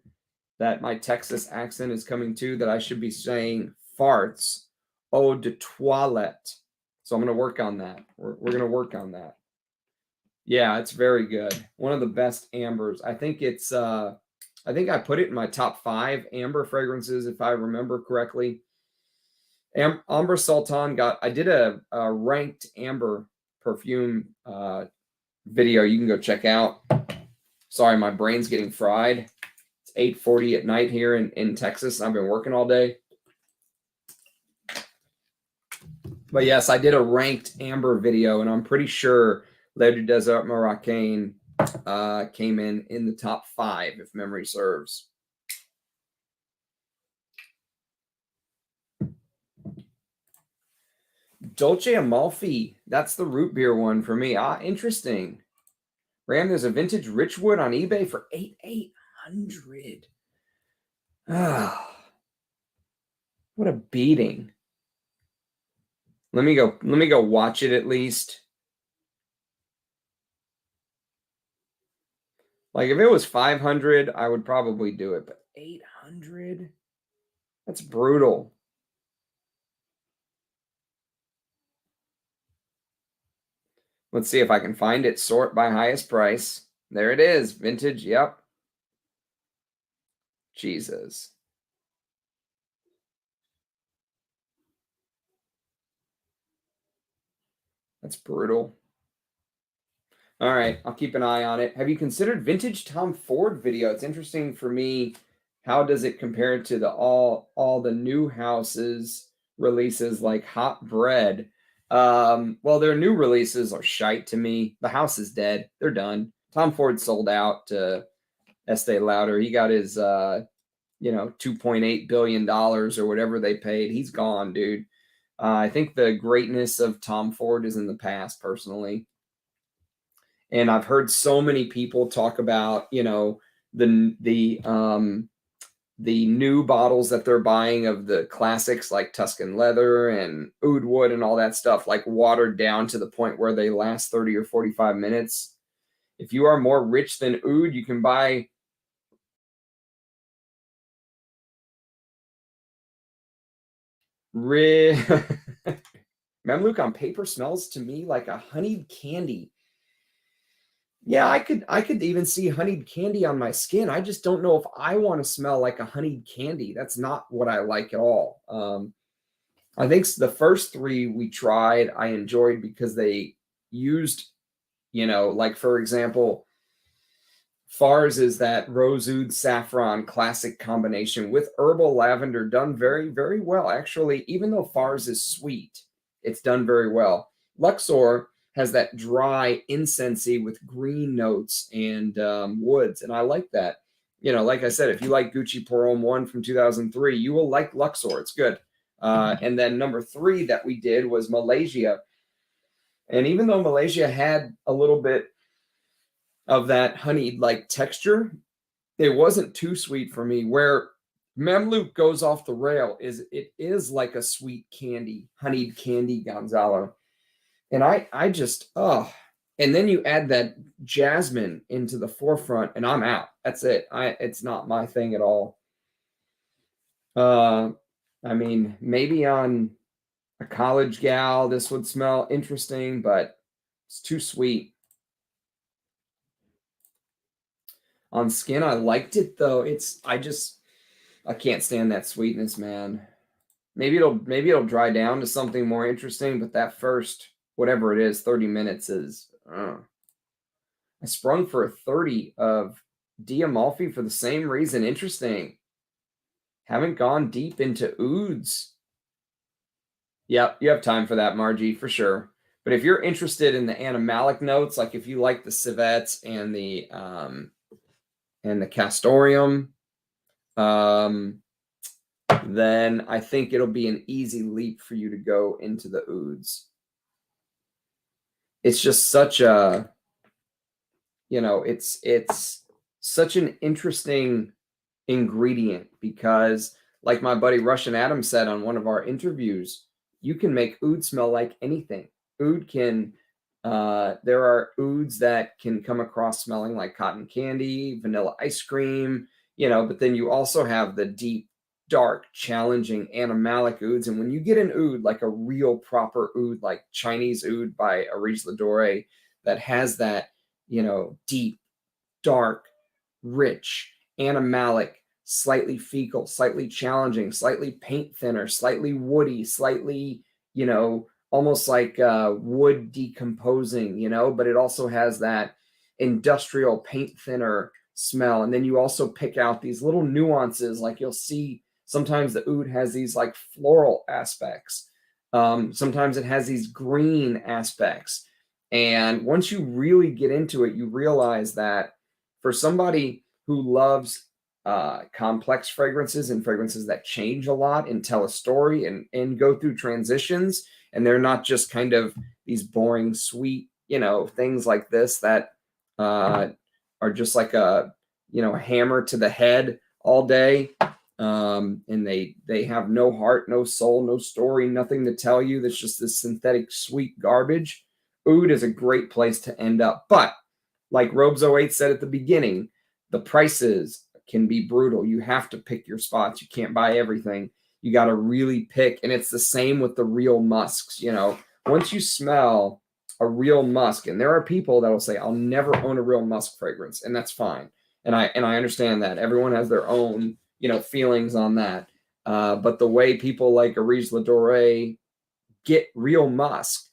S1: that my Texas accent is coming too, that I should be saying farts eau de toilette. So I'm going to work on that. We're going to work on that. Yeah, it's very good. One of the best ambers. I think it's, I think I put it in my top 5 amber fragrances, if I remember correctly. Amber Sultan I did a ranked amber perfume video you can go check out. Sorry, my brain's getting fried. It's 8:40 at night here in Texas. I've been working all day. But yes, I did a ranked amber video, and I'm pretty sure Le du Desert Marocain came in the top 5, if memory serves. Dolce Amalfi, that's the root beer one for me. Interesting. Ram, there's a vintage Richwood on eBay for $8,800. What a beating. Let me go watch it at least. Like if it was 500, I would probably do it, but 800? That's brutal. Let's see if I can find it. Sort by highest price. There it is. Vintage. Yep. Jesus. That's brutal. All right. I'll keep an eye on it. Have you considered vintage Tom Ford video? It's interesting for me. How does it compare to the all the new houses releases like Hot Bread? Well, their new releases are shite to me. The house is dead. They're done. Tom Ford sold out to Estee Lauder. He got his, $2.8 billion or whatever they paid. He's gone, dude. I think the greatness of Tom Ford is in the past, personally. And I've heard so many people talk about, the new bottles that they're buying of the classics like Tuscan leather and oud wood and all that stuff, like watered down to the point where they last 30 or 45 minutes. If you are more rich than oud, you can buy Mamluk on paper smells to me like a honeyed candy. Yeah, I could even see honeyed candy on my skin. I just don't know if I want to smell like a honeyed candy. That's not what I like at all. I think the first 3 we tried, I enjoyed because they used, like for example, Fars is that rose oud saffron classic combination with herbal lavender done very, very well. Actually, even though Fars is sweet, it's done very well. Luxor has that dry incensey with green notes and woods, and I like that. Like I said, if you like Gucci Pour Homme 1 from 2003, you will like Luxor. It's good. And then number 3 that we did was Malesia. And even though Malesia had a little bit of that honeyed-like texture, it wasn't too sweet for me. Where Mamluk goes off the rail it is like a sweet candy, honeyed candy Gonzalo. And I just, and then you add that jasmine into the forefront and I'm out. That's it. It's not my thing at all. I mean, maybe on a college gal, this would smell interesting, but it's too sweet. On skin, I liked it though. I can't stand that sweetness, man. Maybe it'll dry down to something more interesting, but that first, whatever it is, 30 minutes is, I sprung for a 30 of D'Amalfi for the same reason. Interesting. Haven't gone deep into ouds. Yep, you have time for that, Margie, for sure. But if you're interested in the animalic notes, like if you like the civets and the castoreum, then I think it'll be an easy leap for you to go into the ouds. It's just such a, it's such an interesting ingredient because, like my buddy Russian Adam said on one of our interviews, you can make oud smell like anything. Oud can, there are ouds that can come across smelling like cotton candy, vanilla ice cream, but then you also have the deep, dark, challenging animalic ouds. And when you get an oud, like a real proper oud, like Chinese oud by Areej Dore, that has that, deep, dark, rich, animalic, slightly fecal, slightly challenging, slightly paint thinner, slightly woody, slightly, almost like wood decomposing, but it also has that industrial paint thinner smell. And then you also pick out these little nuances. Like you'll see sometimes the oud has these like floral aspects. Sometimes it has these green aspects. And once you really get into it, you realize that for somebody who loves complex fragrances and fragrances that change a lot and tell a story and go through transitions, and they're not just kind of these boring, sweet, things like this that are just like a hammer to the head all day. And they have no heart, no soul, no story, nothing to tell you. That's just this synthetic sweet garbage. Oud is a great place to end up. But like Robes 08 said at the beginning, the prices can be brutal. You have to pick your spots. You can't buy everything. You got to really pick. And it's the same with the real musks. Once you smell a real musk, and there are people that will say, I'll never own a real musk fragrance, and that's fine. And I understand that. Everyone has their own, feelings on that. But the way people like Areej Dore get real musk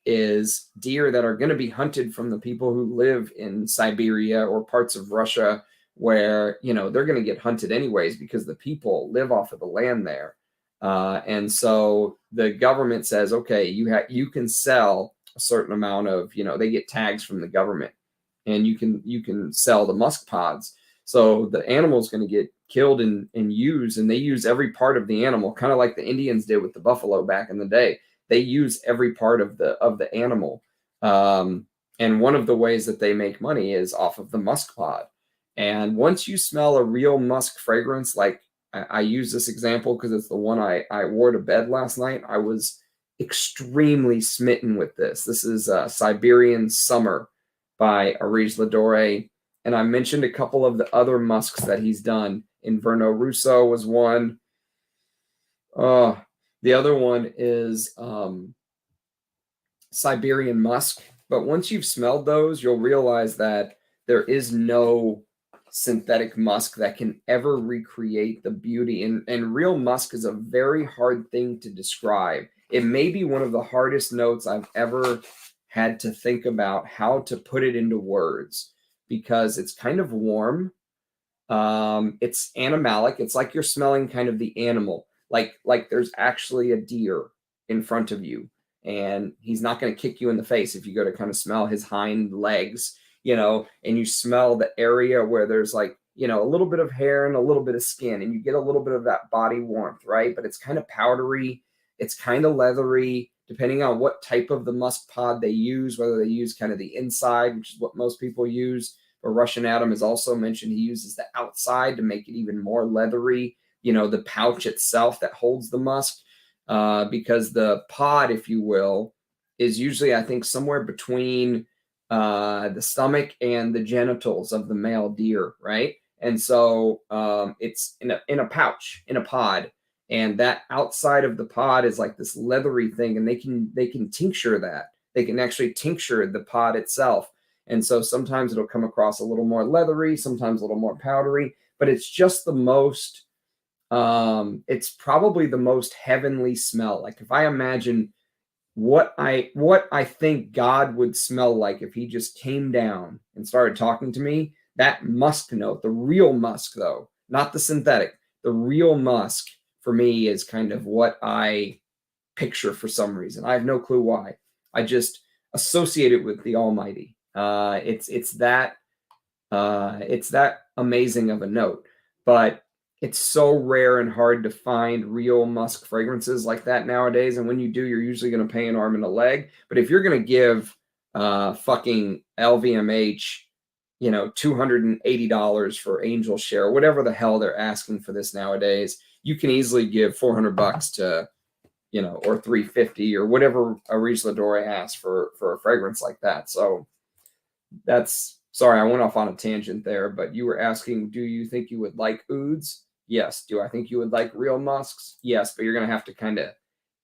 S1: is deer that are going to be hunted from the people who live in Siberia or parts of Russia where, they're going to get hunted anyways because the people live off of the land there. And so the government says, okay, you can sell a certain amount of, they get tags from the government, and you can sell the musk pods. So the animal is going to get killed and used, and they use every part of the animal, kind of like the Indians did with the buffalo back in the day. They use every part of the animal. And one of the ways that they make money is off of the musk pod. And once you smell a real musk fragrance, like I use this example because it's the one I wore to bed last night. I was extremely smitten with this. This is Siberian Summer by Areej Dore. And I mentioned a couple of the other musks that he's done. Inverno Russo was one. The other one is Siberian Musk. But once you've smelled those, you'll realize that there is no synthetic musk that can ever recreate the beauty. And real musk is a very hard thing to describe. It may be one of the hardest notes I've ever had to think about how to put it into words, because it's kind of warm. It's animalic. It's like you're smelling kind of the animal. Like there's actually a deer in front of you, and he's not going to kick you in the face if you go to kind of smell his hind legs, and you smell the area where there's like, a little bit of hair and a little bit of skin, and you get a little bit of that body warmth, right? But it's kind of powdery. It's kind of leathery, depending on what type of the musk pod they use, whether they use kind of the inside, which is what most people use. But Russian Adam has also mentioned he uses the outside to make it even more leathery, the pouch itself that holds the musk, because the pod, if you will, is usually, I think, somewhere between the stomach and the genitals of the male deer, right? And so it's in a pouch, in a pod, and that outside of the pod is like this leathery thing, and they can tincture that. They can actually tincture the pod itself. And so sometimes it'll come across a little more leathery, sometimes a little more powdery, but it's just the most, it's probably the most heavenly smell. Like if I imagine what I think God would smell like if he just came down and started talking to me, that musk note, the real musk though, not the synthetic, the real musk for me is kind of what I picture for some reason. I have no clue why. I just associate it with the Almighty. It's that amazing of a note, but it's so rare and hard to find real musk fragrances like that nowadays. And when you do, you're usually going to pay an arm and a leg. But if you're going to give fucking LVMH, $280 for Angel Share, whatever the hell they're asking for this nowadays, you can easily give $400 to, or $350 or whatever Areej Dore asks for a fragrance like that. So that's, sorry, I went off on a tangent there, but you were asking, do you think you would like ouds? Yes. Do I think you would like real musks? Yes, but you're going to have to kind of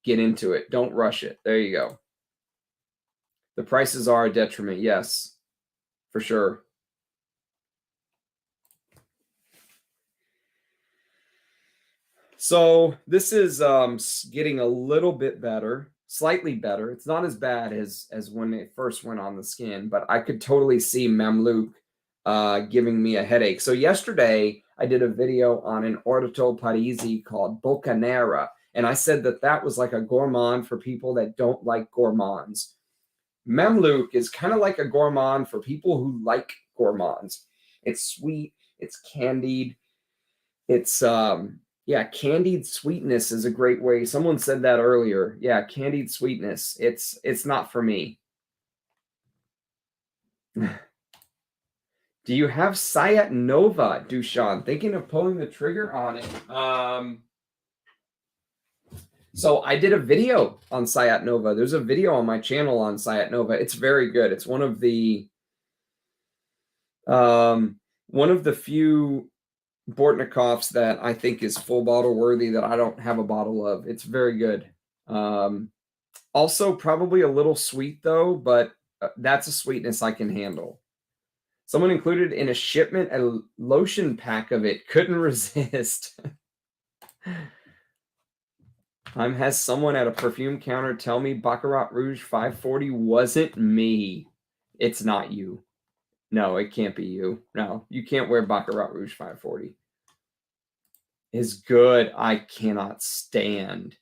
S1: get into it. Don't rush it. There you go. The prices are a detriment. Yes, for sure. So this is getting a little bit better, slightly better. It's not as bad as when it first went on the skin, but I could totally see Mamluk giving me a headache. So yesterday I did a video on an Orto Parisi called Bocanera, and I said that that was like a gourmand for people that don't like gourmands. Mamluk is kind of like a gourmand for people who like gourmands. It's sweet, it's candied, it's yeah, candied sweetness is a great way. Someone said that earlier. Yeah, candied sweetness. It's not for me. Do you have Sayat Nova, Dushan? Thinking of pulling the trigger on it. So I did a video on Sayat Nova. There's a video on my channel on Sayat Nova. It's very good. It's one of the few Bortnikoffs that I think is full bottle worthy that I don't have a bottle of. It's very good. Also probably a little sweet though, but that's a sweetness I can handle. Someone included in a shipment a lotion pack of it. Couldn't resist. Has someone at a perfume counter tell me Baccarat Rouge 540 wasn't me. It's not you. No, it can't be you. No, you can't wear Baccarat Rouge 540. It's good. I cannot stand.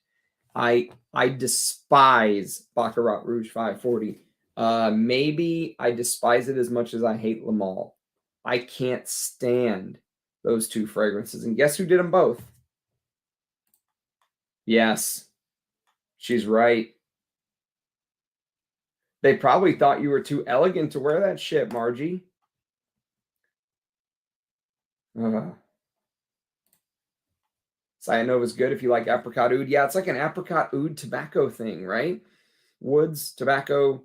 S1: I despise Baccarat Rouge 540. Maybe I despise it as much as I hate Le Male. I can't stand those two fragrances. And guess who did them both? Yes, she's right. They probably thought you were too elegant to wear that shit, Margie. Sayat is good if you like apricot oud. Yeah, it's like an apricot oud tobacco thing, right? Woods, tobacco.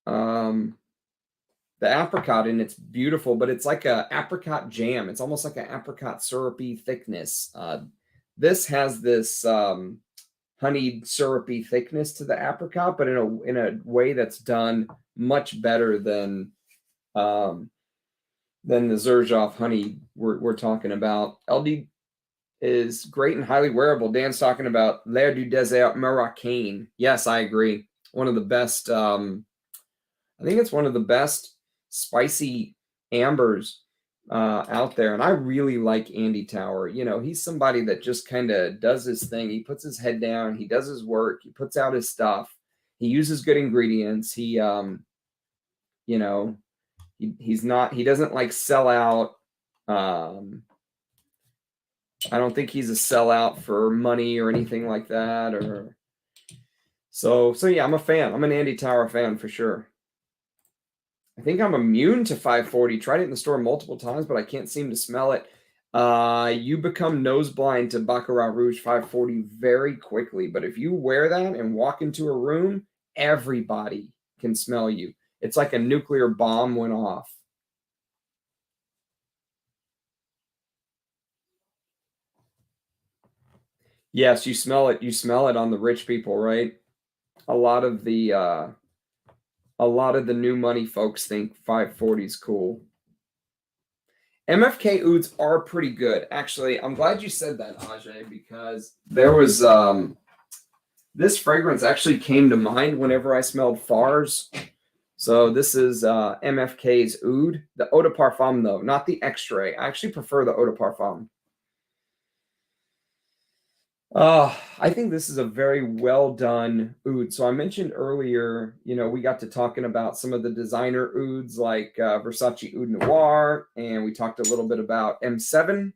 S1: The apricot in it's beautiful, but it's like a apricot jam. It's almost like an apricot syrupy thickness. This has this honeyed syrupy thickness to the apricot, but in a way that's done much better than the Xerjoff honey we're talking about. LD is great and highly wearable. Dan's talking about L'air du Désert Marocain. Yes, I agree. One of the best. I think it's one of the best spicy ambers out there. And I really like Andy Tower. You know, he's somebody that just kind of does his thing. He puts his head down. He does his work. He puts out his stuff. He uses good ingredients. He, you know, he doesn't like sell out. I don't think he's a sellout for money or anything like that. Or so yeah, I'm a fan. I'm an Andy Tower fan for sure. I think I'm immune to 540. Tried it in the store multiple times, but I can't seem to smell it. You become nose blind to Baccarat Rouge 540 very quickly. But if you wear that and walk into a room, everybody can smell you. It's like a nuclear bomb went off. Yes, you smell it. You smell it on the rich people, right? A lot of the new money folks think 540 is cool. MFK ouds are pretty good. Actually, I'm glad you said that, Ajay, because there was this fragrance actually came to mind whenever I smelled Fars. So this is MFK's oud. The eau de parfum, though, not the extrait. I actually prefer the eau de parfum. I think this is a very well done oud. So I mentioned earlier, you know, we got to talking about some of the designer ouds like Versace Oud Noir, and we talked a little bit about M7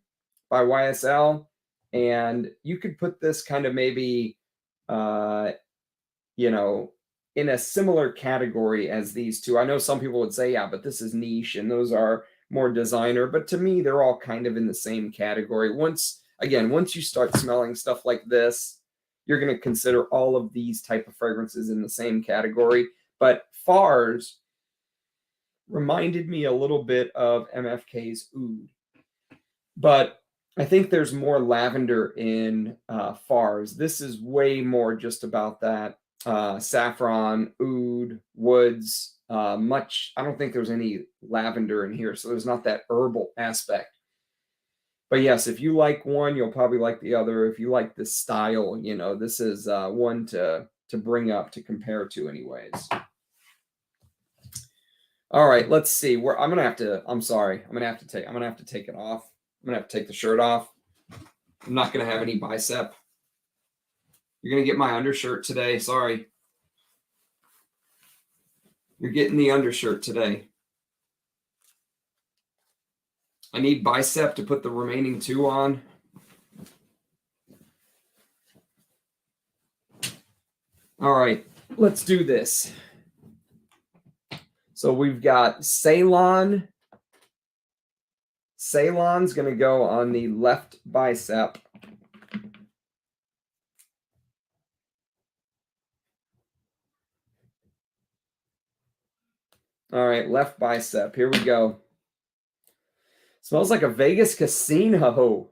S1: by YSL. And you could put this kind of maybe, you know, in a similar category as these two. I know some people would say, yeah, but this is niche and those are more designer. But to me, they're all kind of in the same category. Once you start smelling stuff like this, you're going to consider all of these type of fragrances in the same category. But Fars reminded me a little bit of MFK's oud. But I think there's more lavender in Fars. This is way more just about that saffron, oud, woods. I don't think there's any lavender in here, so there's not that herbal aspect. But yes, if you like one, you'll probably like the other. If you like this style, you know, this is one to bring up, to compare to anyways. All right, let's see. Where I'm gonna have to. I'm sorry. I'm gonna have to take it off. I'm gonna have to take the shirt off. I'm not gonna have any bicep. You're gonna get my undershirt today. Sorry. You're getting the undershirt today. I need bicep to put the remaining 2 on. All right, let's do this. So we've got Ceylon. Ceylon's going to go on the left bicep. All right, left bicep. Here we go. Smells like a Vegas casino.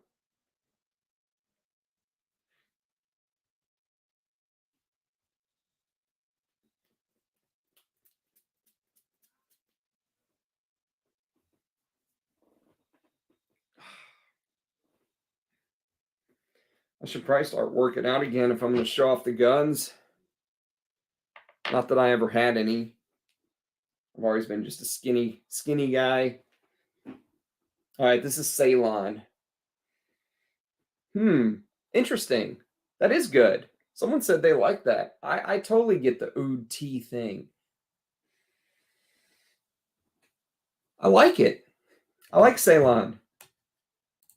S1: I should probably start working out again if I'm going to show off the guns. Not that I ever had any. I've always been just a skinny guy. All right, this is Ceylon. Interesting. That is good. Someone said they like that. I totally get the oud tea thing. I like it. I like Ceylon.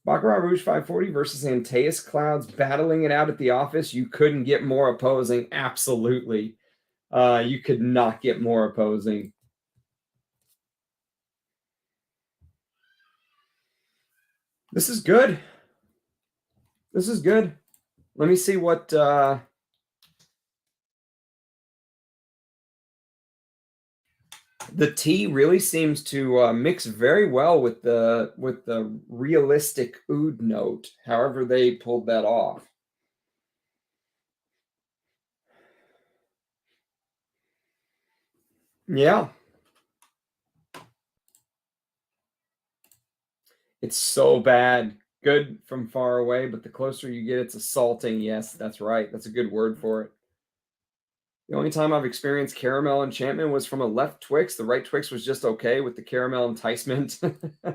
S1: Baccarat Rouge 540 versus Antaues Clouds battling it out at the office. You couldn't get more opposing. Absolutely. You could not get more opposing. This is good. This is good. Let me see what the tea really seems to mix very well with the realistic oud note. However they pulled that off. Yeah. It's so bad. Good from far away, but the closer you get, it's assaulting. Yes, that's right. That's a good word for it. The only time I've experienced caramel enchantment was from a left Twix. The right Twix was just okay with the caramel enticement. I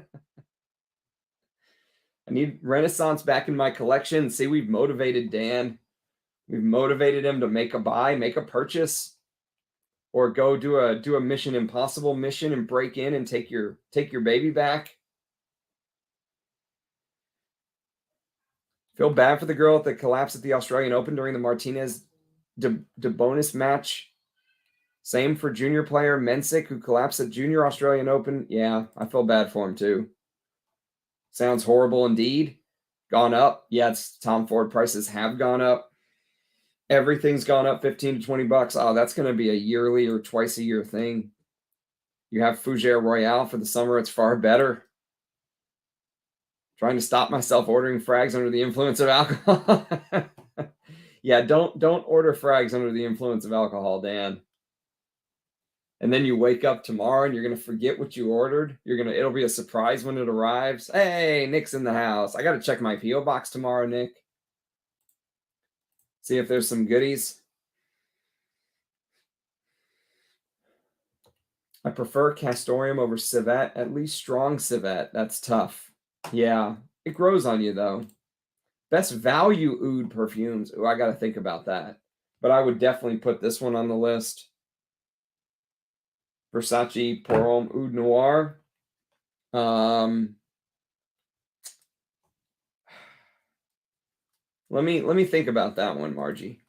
S1: need Renaissance back in my collection. See, we've motivated Dan. We've motivated him to make a buy, make a purchase, or go do a Mission Impossible mission and break in and take your baby back. Feel bad for the girl that collapsed at the Australian Open during the Martinez de bonus match. Same for junior player Mensick, who collapsed at Junior Australian Open. Yeah, I feel bad for him too. Sounds horrible indeed. Gone up. Yeah, it's Tom Ford prices have gone up. Everything's gone up 15 to 20 bucks. Oh, that's going to be a yearly or twice a year thing. You have Fougere Royale for the summer. It's far better. Trying to stop myself ordering frags under the influence of alcohol. Yeah, don't order frags under the influence of alcohol, Dan. And then you wake up tomorrow and you're going to forget what you ordered. It'll be a surprise when it arrives. Hey, Nick's in the house. I got to check my P.O. box tomorrow, Nick. See if there's some goodies. I prefer Castoreum over Civet, at least strong Civet. That's tough. Yeah, it grows on you, though. Best value oud perfumes. Oh, I got to think about that. But I would definitely put this one on the list. Versace Pour Homme Oud Noir. Let me think about that one, Margie.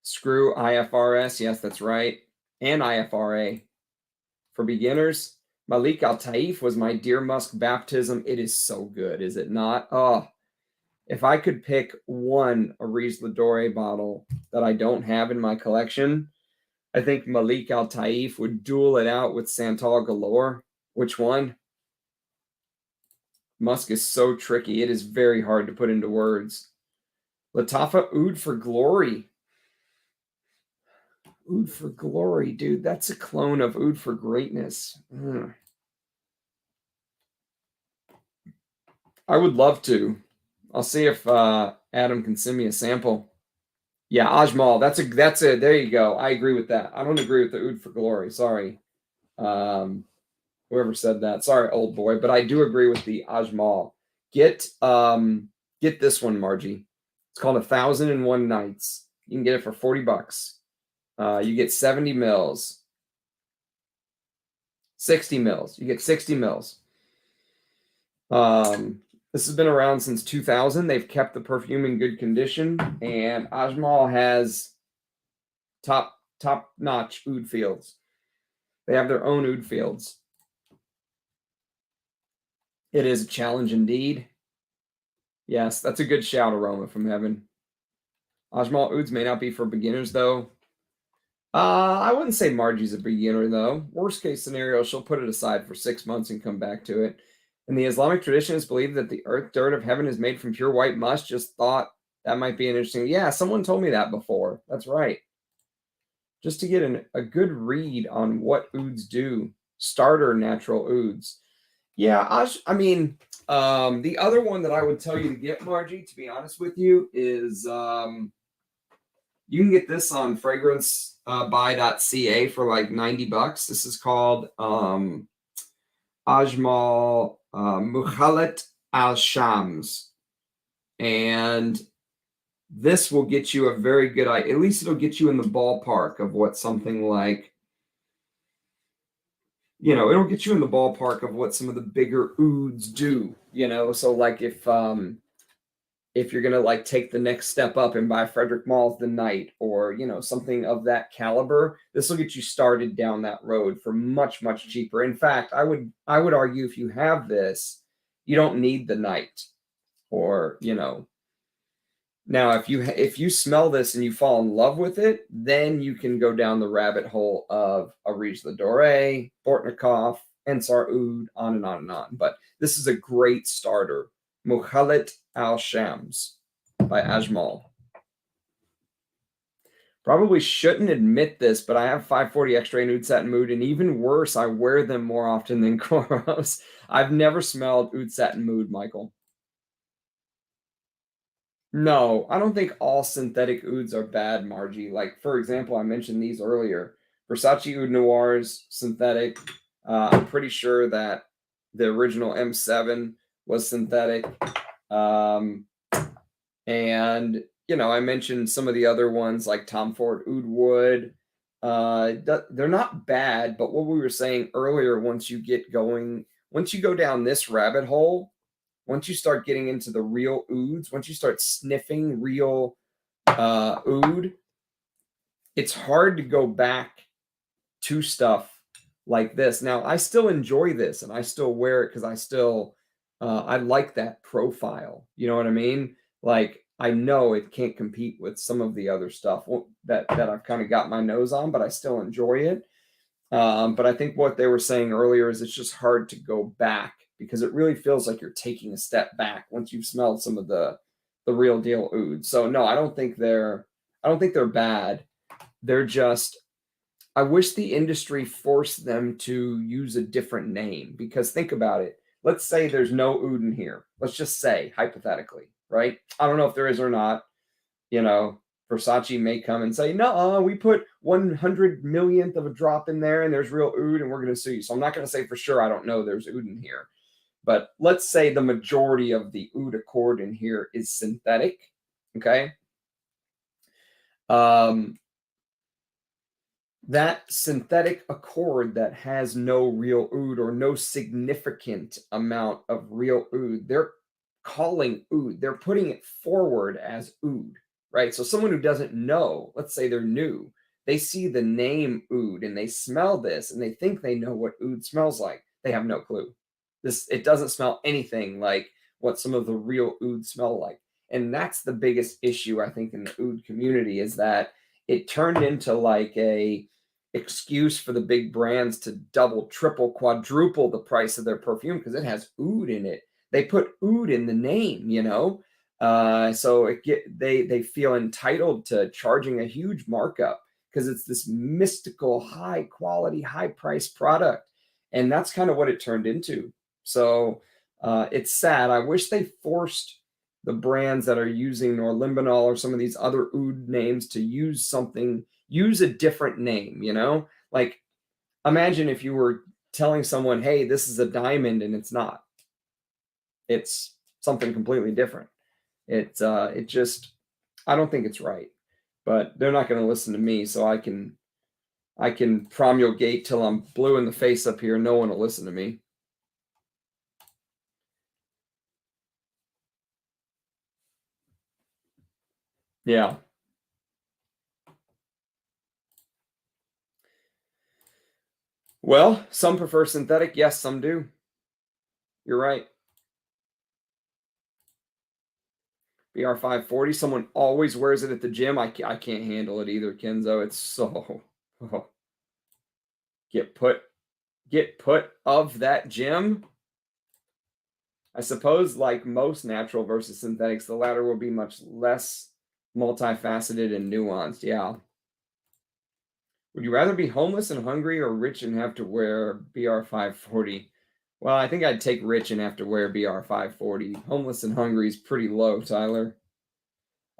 S1: Screw IFRS. Yes, that's right. And IFRA. For beginners, Malik Al-Taif was my Deer Musk baptism. It is so good, is it not? Oh, if I could pick one Areej Dore bottle that I don't have in my collection, I think Malik Al-Taif would duel it out with Santal Galore. Which one? Musk is so tricky. It is very hard to put into words. Latafa Oud for Glory. Oud for Glory, dude. That's a clone of Oud for Greatness. I would love to. I'll see if Adam can send me a sample. Yeah, Ajmal. That's a. There you go. I agree with that. I don't agree with the Oud for Glory. Sorry. Whoever said that. Sorry, old boy, but I do agree with the Ajmal. Get this one, Margie. It's called 1001 Nights. You can get it for $40. You get 70 mils. 60 mils. You get 60 mils. This has been around since 2000. They've kept the perfume in good condition, and Ajmal has top-notch oud fields. They have their own oud fields. It is a challenge indeed. Yes, that's a good shout, Aroma from Heaven. Ajmal ouds may not be for beginners, though. I wouldn't say Margie's a beginner, though. Worst case scenario, she'll put it aside for 6 months and come back to it. And the Islamic tradition is believed that the earth dirt of heaven is made from pure white musk. Just thought that might be an interesting. Yeah, someone told me that before. That's right. Just to get a good read on what ouds do. Starter natural ouds. Yeah, I mean, the other one that I would tell you to get, Margie, to be honest with you, is you can get this on fragrancebuy.ca for like $90. This is called Ajmal Mukhallat al-Shams. And this will get you a very good idea. At least it'll get you in the ballpark of what something like, it'll get you in the ballpark of what some of the bigger ouds do, So like if you're going to like take the next step up and buy Frederick Mall's The Night or, something of that caliber, this will get you started down that road for much, much cheaper. In fact, I would argue if you have this, you don't need The Night or, Now, if you smell this and you fall in love with it, then you can go down the rabbit hole of Areej the Dore, Bortnikoff, Ensar Oud, on and on and on. But this is a great starter. Mukhallat al-Shams by Ajmal. Probably shouldn't admit this, but I have 540 extra in Oud Satin Mood, and even worse, I wear them more often than Koros. I've never smelled Oud Satin Mood, Michael. No, I don't think all synthetic ouds are bad, Margie. Like, for example, I mentioned these earlier. Versace Oud Noirs, synthetic. I'm pretty sure that the original M7 was synthetic. And, I mentioned some of the other ones like Tom Ford Oud Wood. They're not bad, but what we were saying earlier, once you go down this rabbit hole, once you start getting into the real ouds, once you start sniffing real oud, it's hard to go back to stuff like this. Now, I still enjoy this, and I still wear it because I like that profile. You know what I mean? Like, I know it can't compete with some of the other stuff that I've kind of got my nose on, but I still enjoy it. But I think what they were saying earlier is it's just hard to go back because it really feels like you're taking a step back once you've smelled some of the real deal ouds. So no, I don't think they're bad. They're just, I wish the industry forced them to use a different name, because think about it. Let's say there's no oud in here. Let's just say, hypothetically, right? I don't know if there is or not. Versace may come and say, no, we put 100 millionth of a drop in there and there's real oud and we're going to sue you. So I'm not going to say for sure I don't know there's oud in here. But let's say the majority of the oud accord in here is synthetic, okay? That synthetic accord that has no real oud or no significant amount of real oud, they're calling oud. They're putting it forward as oud. Right? So someone who doesn't know, let's say they're new, they see the name oud and they smell this and they think they know what oud smells like. They have no clue. It doesn't smell anything like what some of the real oud smell like. And that's the biggest issue, I think, in the oud community, is that it turned into like a excuse for the big brands to double, triple, quadruple the price of their perfume because it has oud in it. They put oud in the name, so they feel entitled to charging a huge markup because it's this mystical, high quality, high price product. And that's kind of what it turned into. So it's sad. I wish they forced the brands that are using Noir Limbinol or some of these other oud names to use a different name, Like, imagine if you were telling someone, hey, this is a diamond, and it's not. It's something completely different. It just, I don't think it's right. But they're not going to listen to me, so I can promulgate till I'm blue in the face up here. No one will listen to me. Yeah. Well, some prefer synthetic. Yes, some do. You're right. BR540. Someone always wears it at the gym. I can't handle it either, Kenzo. It's so get put of that gym. I suppose, like most natural versus synthetics, the latter will be much less multifaceted and nuanced. Yeah. Would you rather be homeless and hungry or rich and have to wear BR540? Well, I think I'd take rich and have to wear BR540. Homeless and hungry is pretty low, Tyler.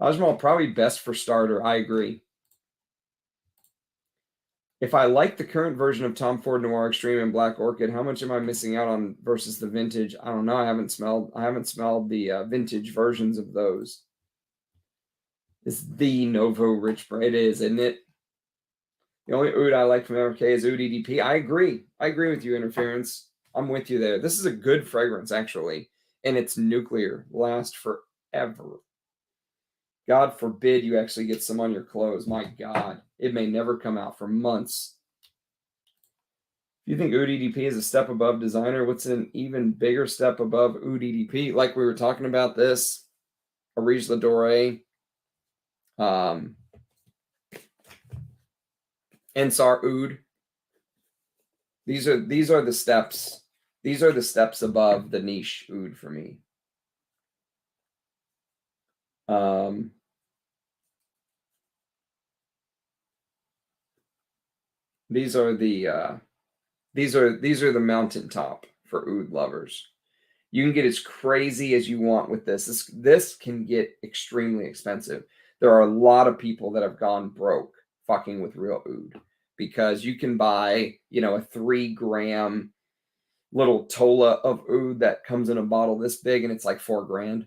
S1: Ajmal, probably best for starter. I agree. If I like the current version of Tom Ford Noir Extreme and Black Orchid, how much am I missing out on versus the vintage? I don't know. I haven't smelled the vintage versions of those. It's the Novo Rich Brand. It is, isn't it? The only oud I like from MFK is Oud EDP. I agree. I agree with you, Interference. I'm with you there. This is a good fragrance, actually, and it's nuclear. Last forever. God forbid you actually get some on your clothes. My God. It may never come out for months. If you think Oud EDP is a step above designer, what's an even bigger step above Oud EDP? Like we were talking about this, Areej Dore, Ensar Oud. These are the steps. These are the steps above the niche oud for me. These are the mountaintop for oud lovers. You can get as crazy as you want with this. This can get extremely expensive. There are a lot of people that have gone broke fucking with real oud because you can buy, a 3-gram little tola of oud that comes in a bottle this big and it's like $4,000.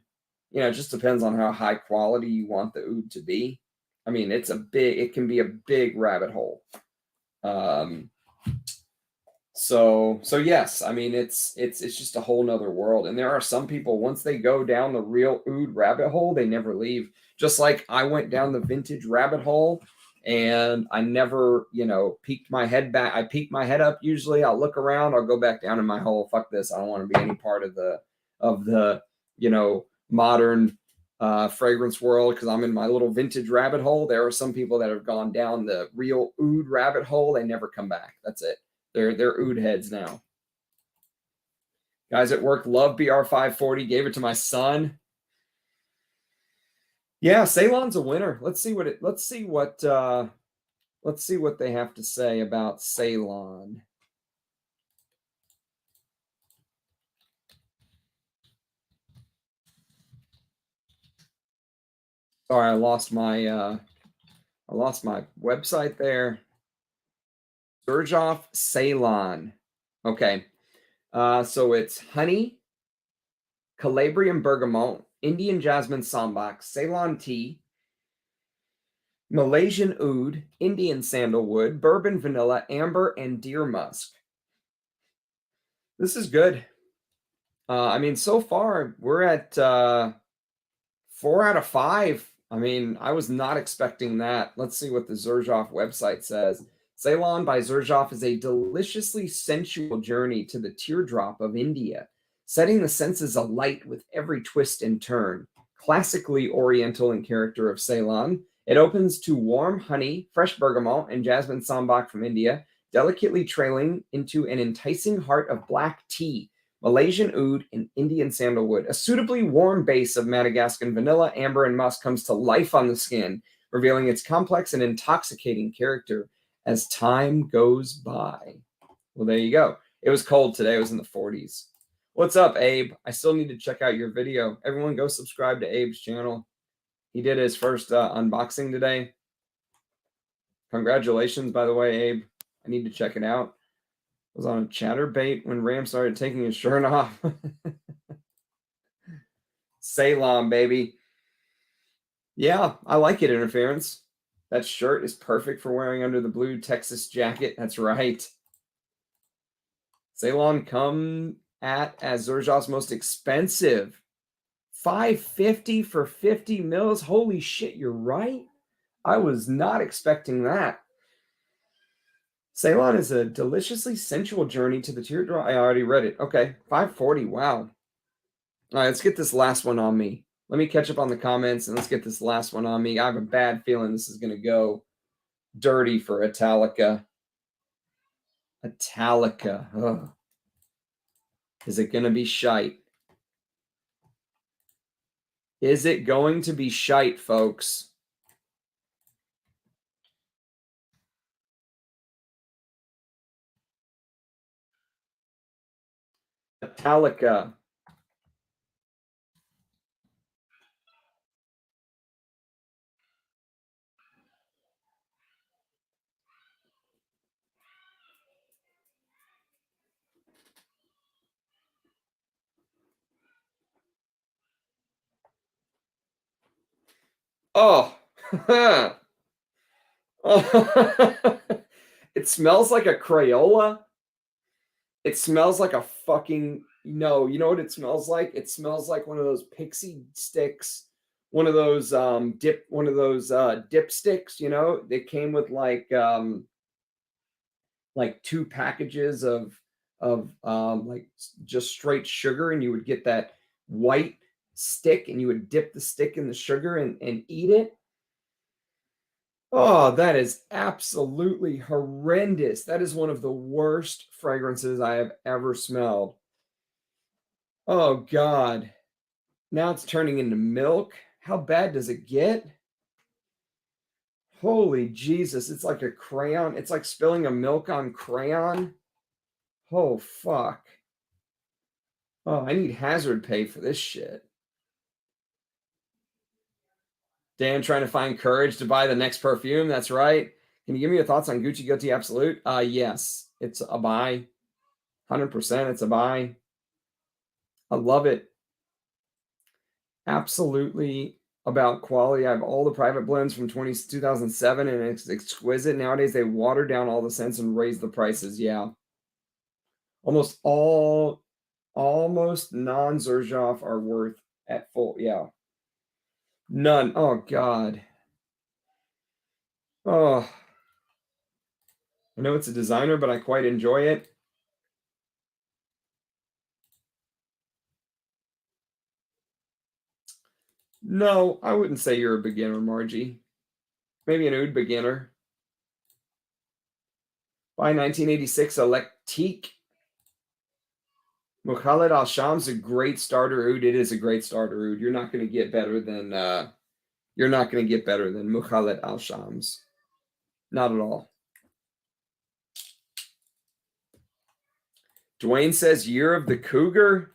S1: It just depends on how high quality you want the oud to be. I mean, it can be a big rabbit hole. So yes, I mean, it's just a whole nother world. And there are some people, once they go down the real oud rabbit hole, they never leave. Just like I went down the vintage rabbit hole and I never, peeked my head back. I peek my head up. Usually I'll look around, I'll go back down in my hole. Fuck this. I don't want to be any part of the modern fragrance world because I'm in my little vintage rabbit hole. There are some people that have gone down the real oud rabbit hole. They never come back. That's it. They're oud heads now. Guys at work love BR540. Gave it to my son. Yeah, Ceylon's a winner. Let's see what they have to say about Ceylon. Sorry, I lost my website there. Xerjoff Ceylon. Okay. So it's honey, Calabrian bergamot, Indian jasmine sambac, Ceylon tea, Malaysian oud, Indian sandalwood, bourbon vanilla, amber, and deer musk. This is good. I mean, so far we're at 4 out of 5. I mean, I was not expecting that. Let's see what the Xerjoff website says. Ceylon by Xerjoff is a deliciously sensual journey to the teardrop of India, setting the senses alight with every twist and turn. Classically oriental in character of Ceylon, it opens to warm honey, fresh bergamot, and jasmine sambac from India, delicately trailing into an enticing heart of black tea, Malaysian oud, and Indian sandalwood. A suitably warm base of Madagascan vanilla, amber, and musk comes to life on the skin, revealing its complex and intoxicating character as time goes by. Well, there you go. It was cold today. It was in the 40s. What's up, Abe? I still need to check out your video. Everyone go subscribe to Abe's channel. He did his first unboxing today. Congratulations, by the way, Abe. I need to check it out. Was on a chatterbait when Ram started taking his shirt off. Ceylon, baby. Yeah, I like it, Interference. That shirt is perfect for wearing under the blue Texas jacket. That's right. Ceylon come at as Xerjoff's most expensive. $550 for 50 mils. Holy shit, you're right. I was not expecting that. Ceylon is a deliciously sensual journey to the teardrop. I already read it. Okay, $540. Wow. All right, let's get this last one on me. Let me catch up on the comments and let's get this last one on me. I have a bad feeling this is going to go dirty for Italica. Italica. Ugh. Is it going to be shite? Is it going to be shite, folks? Italica. Oh. It smells like a Crayola. It smells like a fucking, no, you know what it smells like? It smells like one of those pixie sticks, one of those dipsticks, you know, they came with like 2 packages of like just straight sugar, and you would get that white stick and you would dip the stick in the sugar and eat it. Oh, that is absolutely horrendous. That is one of the worst fragrances I have ever smelled. Oh, God. Now it's turning into milk. How bad does it get? Holy Jesus. It's like a crayon. It's like spilling a milk on crayon. Oh, fuck. Oh, I need hazard pay for this shit. Dan trying to find courage to buy the next perfume. That's right. Can you give me your thoughts on Gucci Guilty Absolute? Yes, it's a buy. 100%, it's a buy. I love it. Absolutely about quality. I have all the private blends from 2007, and it's exquisite. Nowadays, they water down all the scents and raise the prices. Yeah. Almost non-Xerjoff are worth at full. Yeah. None. Oh, God. Oh. I know it's a designer, but I quite enjoy it. No, I wouldn't say you're a beginner, Margie. Maybe an oud beginner. By 1986 Electique. Mukhallat al-Sham's a great starter oud. It is a great starter oud. You're not going to get better than Mukhallat al-Sham's. Not at all. Dwayne says Year of the Cougar.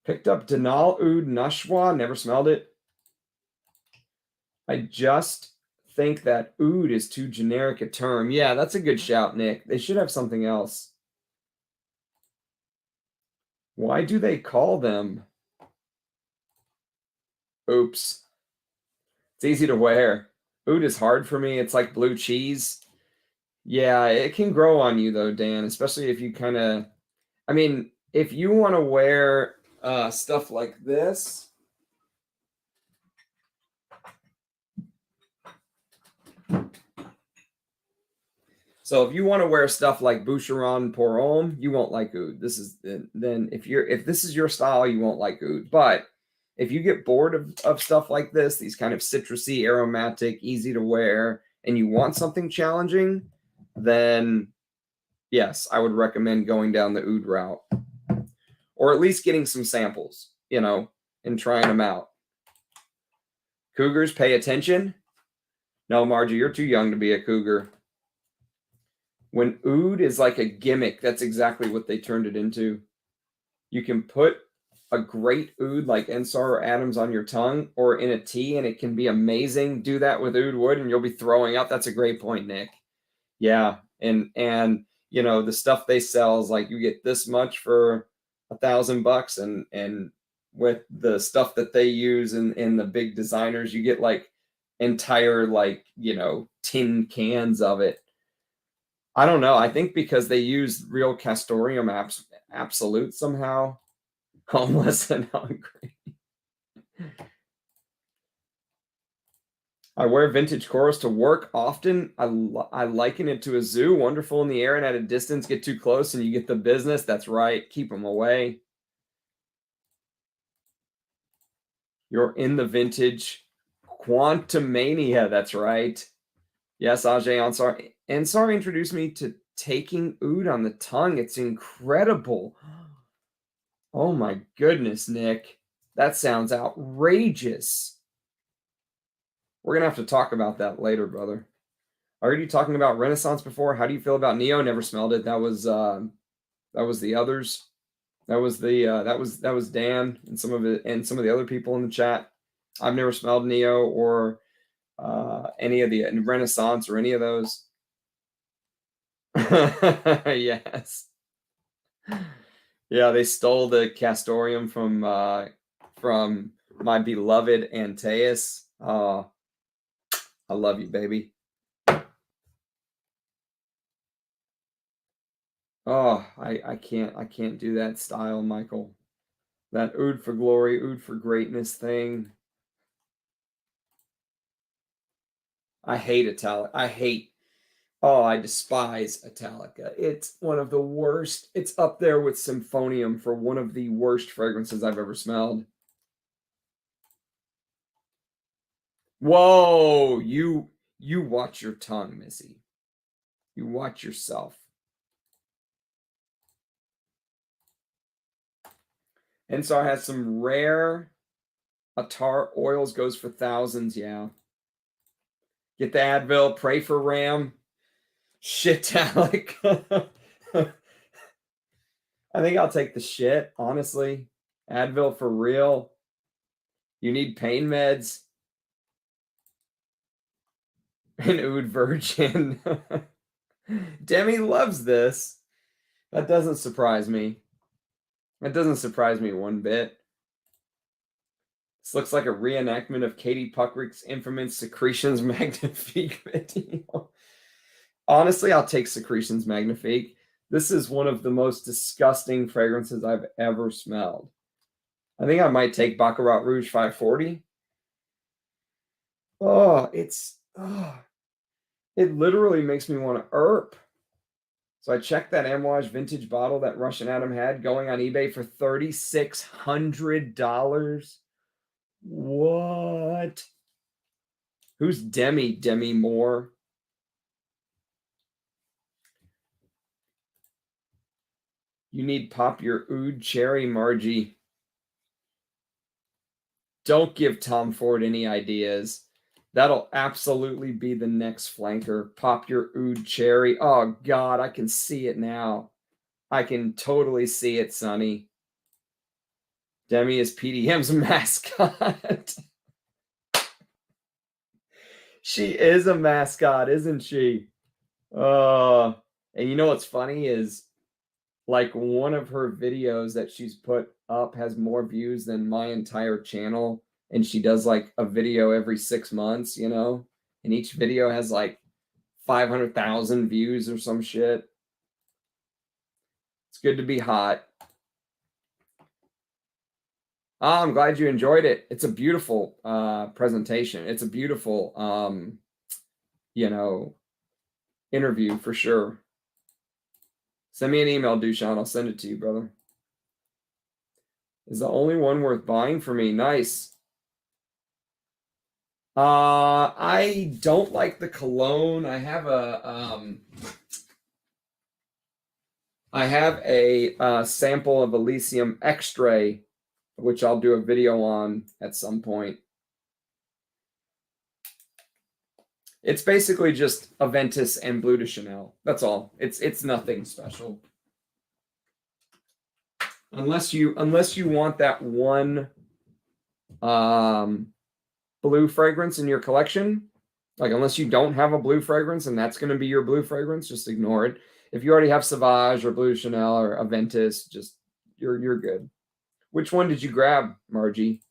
S1: Picked up Denal Oud Nashwa. Never smelled it. I just think that oud is too generic a term. Yeah, that's a good shout, Nick. They should have something else. Why do they call them? Oops. It's easy to wear. Oud is hard for me. It's like blue cheese. Yeah, it can grow on you though, Dan, especially if you kind of, I mean, if you want to wear stuff like this. So if you want to wear stuff like Boucheron Pour Homme, you won't like oud. This is then if this is your style, you won't like oud. But if you get bored of stuff like this, these kind of citrusy, aromatic, easy to wear, and you want something challenging, then yes, I would recommend going down the oud route. Or at least getting some samples, you know, and trying them out. Cougars, pay attention. No, Margie, you're too young to be a cougar. When oud is like a gimmick, that's exactly what they turned it into. You can put a great oud like Ensar or Adams on your tongue or in a tea, and it can be amazing. Do that with oud wood, and you'll be throwing up. That's a great point, Nick. Yeah, and you know, the stuff they sell is like you get this much for $1,000, and with the stuff that they use in the big designers, you get like entire, like, you know, tin cans of it. I don't know. I think because they use real castoreum absolute somehow. Homeless and hungry. I wear vintage corals to work often. I liken it to a zoo, wonderful in the air and at a distance. Get too close and you get the business. That's right. Keep them away. You're in the vintage Quantumania. That's right. Yes, Ajay Ensar. Ensar introduced me to taking oud on the tongue. It's incredible. Oh my goodness, Nick. That sounds outrageous. We're going to have to talk about that later, brother. I heard you talking about Renaissance before. How do you feel about Neo? Never smelled it. That was the others. That was Dan and some of it and some of the other people in the chat. I've never smelled Neo or any of the Renaissance or any of those. Yes. Yeah, they stole the castoreum from my beloved Antaues. I love you, baby. Oh, I can't do that style, Michael. That oud for glory, oud for greatness thing. I hate Italica. I despise Italica. It's one of the worst. It's up there with Symphonium for one of the worst fragrances I've ever smelled. Whoa, you watch your tongue, Missy. You watch yourself. Ensar has some rare Attar oils, goes for thousands, yeah. Get the Advil, pray for Ram. Shit, Alec. I think I'll take the shit, honestly. Advil for real. You need pain meds. An oud virgin. Demi loves this. That doesn't surprise me. That doesn't surprise me one bit. This looks like a reenactment of Katie Puckrick's infamous Secretions Magnifique video. Honestly, I'll take Secretions Magnifique. This is one of the most disgusting fragrances I've ever smelled. I think I might take Baccarat Rouge 540. It literally makes me want to erp. So I checked that Amouage vintage bottle that Russian Adam had going on eBay for $3,600. What? Who's Demi? Demi Moore? You need pop your oud cherry, Margie. Don't give Tom Ford any ideas. That'll absolutely be the next flanker. Pop your oud cherry. Oh, God, I can see it now. I can totally see it, Sonny. Demi is PDM's mascot. She is a mascot, isn't she? And you know what's funny is, like, one of her videos that she's put up has more views than my entire channel. And she does like a video every 6 months, you know, and each video has like 500,000 views or some shit. It's good to be hot. I'm glad you enjoyed it. It's a beautiful presentation. It's a beautiful, you know, interview for sure. Send me an email, Dushan. I'll send it to you, brother. Is the only one worth buying for me. Nice. I don't like the cologne. I have a sample of Elysium Extrait, which I'll do a video on at some point. It's basically just Aventus and Bleu de Chanel. That's all. It's nothing special. Unless you want that one blue fragrance in your collection, Like, unless you don't have a blue fragrance and that's going to be your blue fragrance, just ignore it. If you already have Sauvage or Blue Chanel or Aventus, just you're good. Which one did you grab, Margie?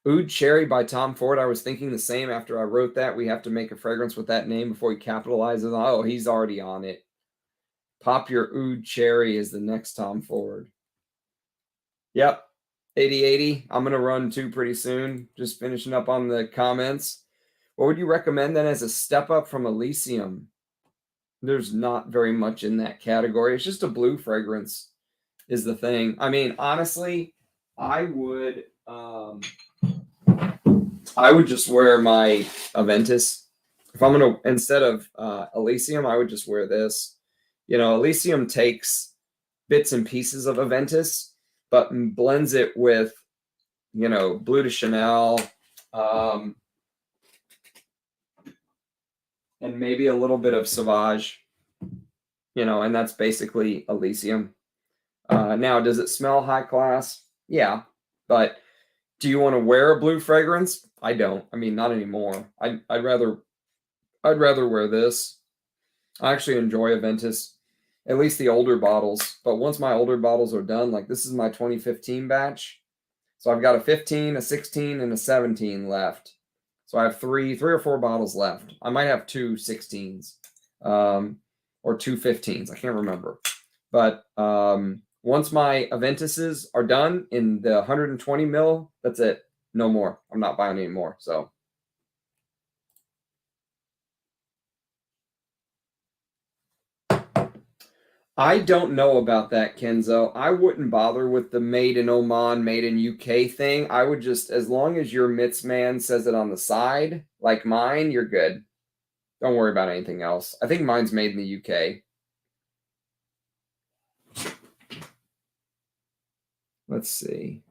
S1: Oud Cherry by Tom Ford. I was thinking the same after I wrote that. We have to make a fragrance with that name before he capitalizes on. Oh, he's already on it. Pop Your Oud Cherry is the next Tom Ford. Yep. 8080. I'm going to run 2 pretty soon. Just finishing up on the comments. What would you recommend then as a step up from Elysium? There's not very much in that category. It's just a blue fragrance is the thing. I mean, honestly, I would just wear my Aventus. If I'm going to, instead of Elysium, I would just wear this. You know, Elysium takes bits and pieces of Aventus, but blends it with, you know, Bleu de Chanel, and maybe a little bit of Sauvage, you know, and that's basically Elysium. Now, does it smell high class? Yeah, but do you want to wear a blue fragrance? I don't. I mean, not anymore. I'd rather wear this. I actually enjoy Aventus, at least the older bottles. But once my older bottles are done, like this is my 2015 batch, so I've got a 15, a 16, and a 17 left. So I have three or four bottles left. I might have 2 16s, or 2 15s. I can't remember. But once my Aventuses are done in the 120 mil, that's it. No more. I'm not buying any more. So. I don't know about that, Kenzo. I wouldn't bother with the made in Oman, made in UK thing. I would just, as long as your Myths Man says it on the side, like mine, you're good. Don't worry about anything else. I think mine's made in the UK. Let's see.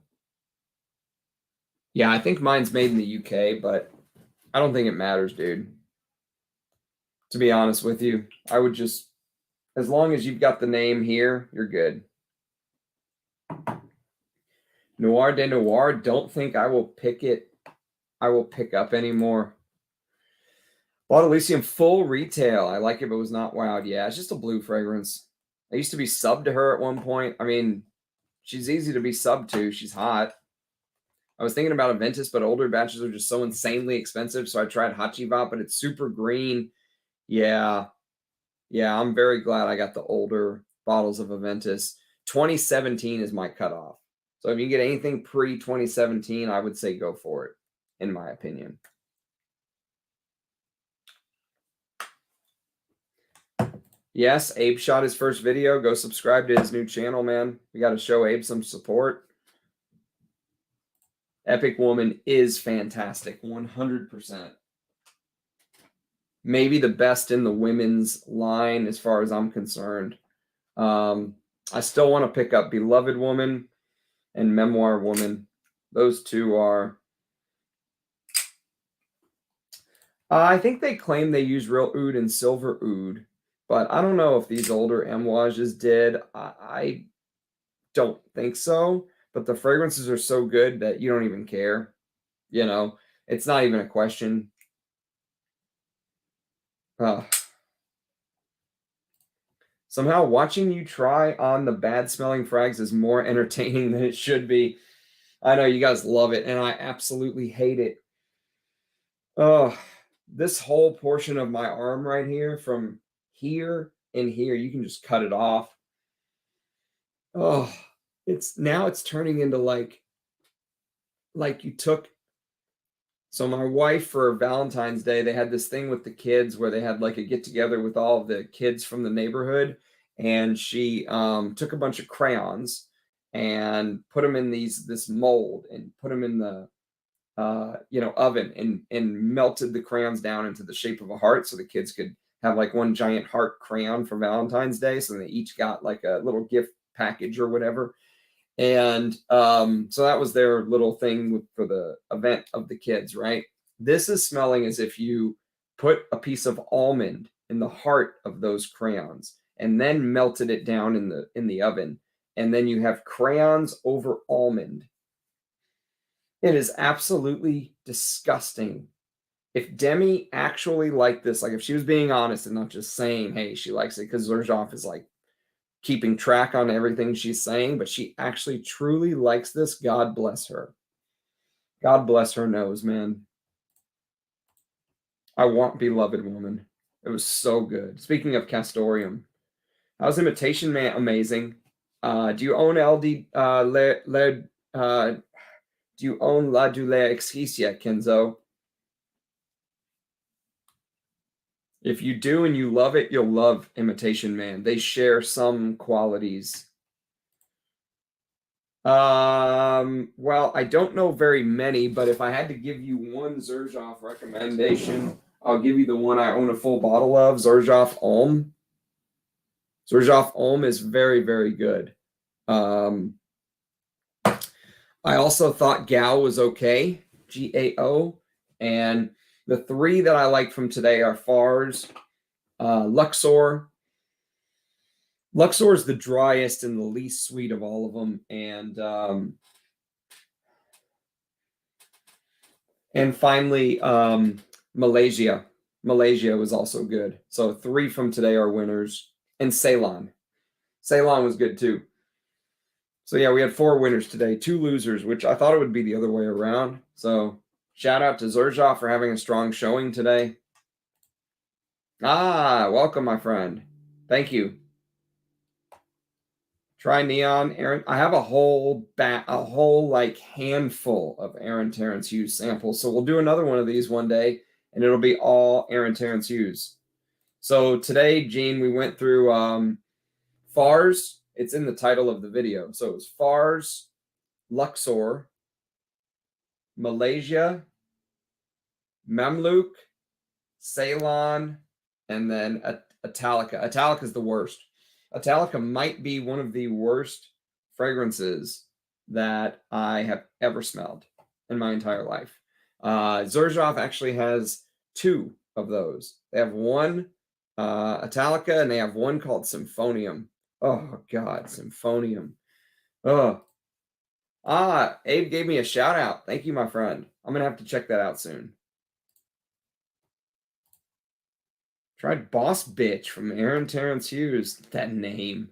S1: Yeah, I think mine's made in the UK, but I don't think it matters, dude. To be honest with you, I would just, as long as you've got the name here, you're good. Noir de Noir, don't think I will pick it. I will pick up anymore. Bought Elysium full retail. I like it, but was not wowed. Yeah, it's just a blue fragrance. I used to be subbed to her at one point. I mean, she's easy to be subbed to. She's hot. I was thinking about Aventus, but older batches are just so insanely expensive. So I tried Hachivat, but it's super green. Yeah. Yeah, I'm very glad I got the older bottles of Aventus. 2017 is my cutoff. So if you get anything pre-2017, I would say go for it, in my opinion. Yes, Abe shot his first video. Go subscribe to his new channel, man. We got to show Abe some support. Epic Woman is fantastic, 100%. Maybe the best in the women's line as far as I'm concerned. I still want to pick up Beloved Woman and Memoir Woman. Those two are... I think they claim they use real oud and silver oud, but I don't know if these older Amouages did. I don't think so, but the fragrances are so good that you don't even care. You know, it's not even a question. Somehow watching you try on the bad smelling frags is more entertaining than it should be. I know you guys love it, and I absolutely hate it. Oh, this whole portion of my arm right here, from here and here, you can just cut it off. Oh, it's turning into like you took. So my wife, for Valentine's Day, they had this thing with the kids where they had like a get together with all of the kids from the neighborhood, and she took a bunch of crayons and put them in this mold and put them in the oven and melted the crayons down into the shape of a heart, so the kids could have like one giant heart crayon for Valentine's Day. So they each got like a little gift package or whatever. And so that was their little thing for the event of the kids, right? This is smelling as if you put a piece of almond in the heart of those crayons and then melted it down in the oven. And then you have crayons over almond. It is absolutely disgusting if Demi actually liked this, like if she was being honest and not just saying, hey, she likes it, because Xerjoff is like keeping track on everything she's saying, but she actually truly likes this, God bless her. God bless her nose, man. I want Beloved Woman. It was so good. Speaking of Castoreum, how's Imitation Man? Amazing. Do you own LD do you own La Douleur Exquise yet, Kenzo? If you do and you love it, you'll love Imitation Man. They share some qualities. Well, I don't know very many, but if I had to give you one Xerjoff recommendation, I'll give you the one I own a full bottle of, Xerjoff Homme. Xerjoff Homme is very, very good. I also thought Gao was okay, Gao. And the three that I like from today are Fars, Luxor. Luxor is the driest and the least sweet of all of them. And finally, Malesia. Malesia was also good. So 3 from today are winners. And Ceylon. Ceylon was good too. So yeah, we had 4 winners today, 2 losers, which I thought it would be the other way around. So shout out to Xerjoff for having a strong showing today. Ah, welcome, my friend. Thank you. Try Neon, Aaron. I have a whole like handful of Aaron Terrence Hughes samples. So we'll do another one of these one day, and it'll be all Aaron Terrence Hughes. So today, Gene, we went through Fars. It's in the title of the video. So it was Fars, Luxor, Malesia, Mamluk, Ceylon, and then Italica. Italica is the worst. Italica might be one of the worst fragrances that I have ever smelled in my entire life. Xerjoff actually has 2 of those. They have one Italica, and they have one called Symphonium. Oh, God, Symphonium. Oh. Abe gave me a shout out. Thank you, my friend. I'm going to have to check that out soon. Tried Boss Bitch from Aaron Terrence Hughes. That name.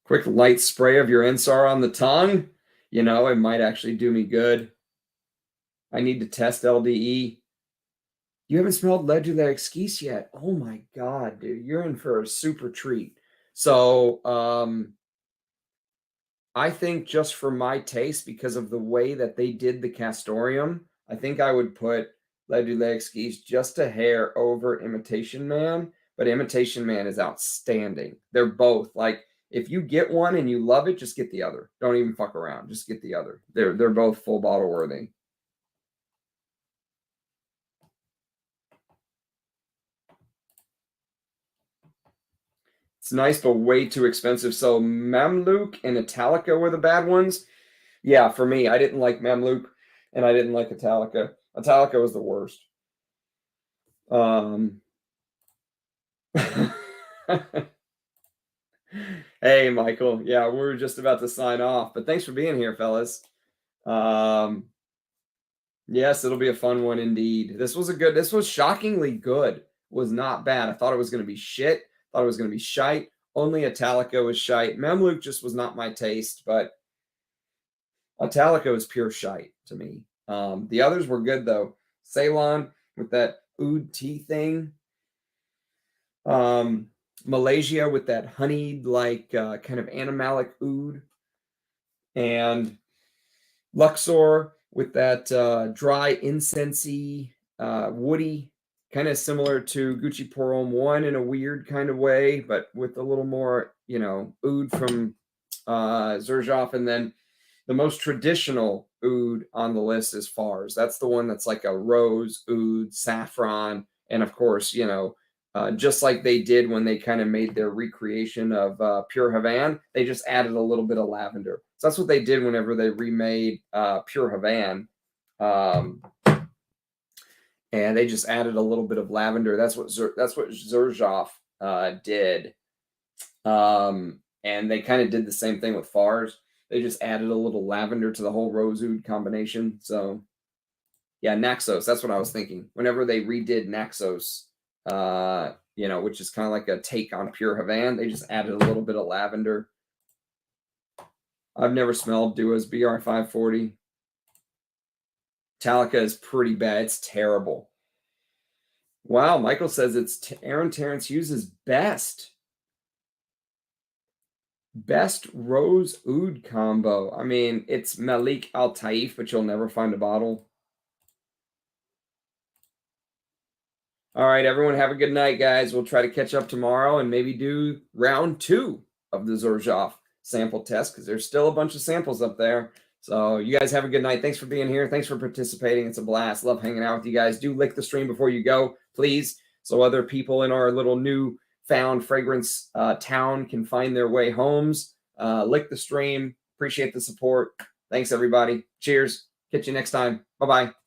S1: Quick light spray of your Ensar on the tongue. You know, it might actually do me good. I need to test LDE. You haven't smelled La Douleur Exquise yet. Oh my God, dude. You're in for a super treat. So, I think just for my taste, because of the way that they did the Castoreum, I think I would put La Douleur Exquise just a hair over Imitation Man, but Imitation Man is outstanding. They're both like, if you get one and you love it, just get the other. Don't even fuck around. Just get the other. They're both full bottle worthy. It's nice, but way too expensive. So Mamluk and Italica were the bad ones. Yeah, for me, I didn't like Mamluk and I didn't like Italica. Italica was the worst. Hey, Michael. Yeah, we were just about to sign off, but thanks for being here, fellas. Yes, it'll be a fun one indeed. This was shockingly good. Was not bad. I thought it was going to be shit. Thought it was going to be shite. Only Italica was shite. Mamluk just was not my taste, but Italica was pure shite to me. The others were good though. Ceylon with that oud tea thing. Malesia with that honeyed, like kind of animalic oud. And Luxor with that dry, incensey, woody, kind of similar to Gucci Pour Homme 1 in a weird kind of way, but with a little more, you know, oud from Xerjoff. And then the most traditional oud on the list is Fars. That's the one that's like a rose, oud, saffron, and of course, you know, just like they did when they kind of made their recreation of Pure Havane, they just added a little bit of lavender. So that's what they did whenever they remade Pure Havane. And they just added a little bit of lavender. That's what Xerjoff did. And they kind of did the same thing with Fars. They just added a little lavender to the whole rose oud combination. So yeah, Naxos. That's what I was thinking. Whenever they redid Naxos, you know, which is kind of like a take on pure Havane, they just added a little bit of lavender. I've never smelled Dua's BR540. Italica is pretty bad. It's terrible. Wow, Michael says it's Aaron Terrence Hughes' best rose oud combo. I mean, it's Malik Al Taif, but you'll never find a bottle. All right, everyone, have a good night, guys. We'll try to catch up tomorrow and maybe do round 2 of the Xerjoff sample test because there's still a bunch of samples up there. So you guys have a good night. Thanks for being here. Thanks for participating. It's a blast. Love hanging out with you guys. Do lick the stream before you go, please, so other people in our little new found fragrance town can find their way homes. Lick the stream. Appreciate the support. Thanks, everybody. Cheers. Catch you next time. Bye-bye.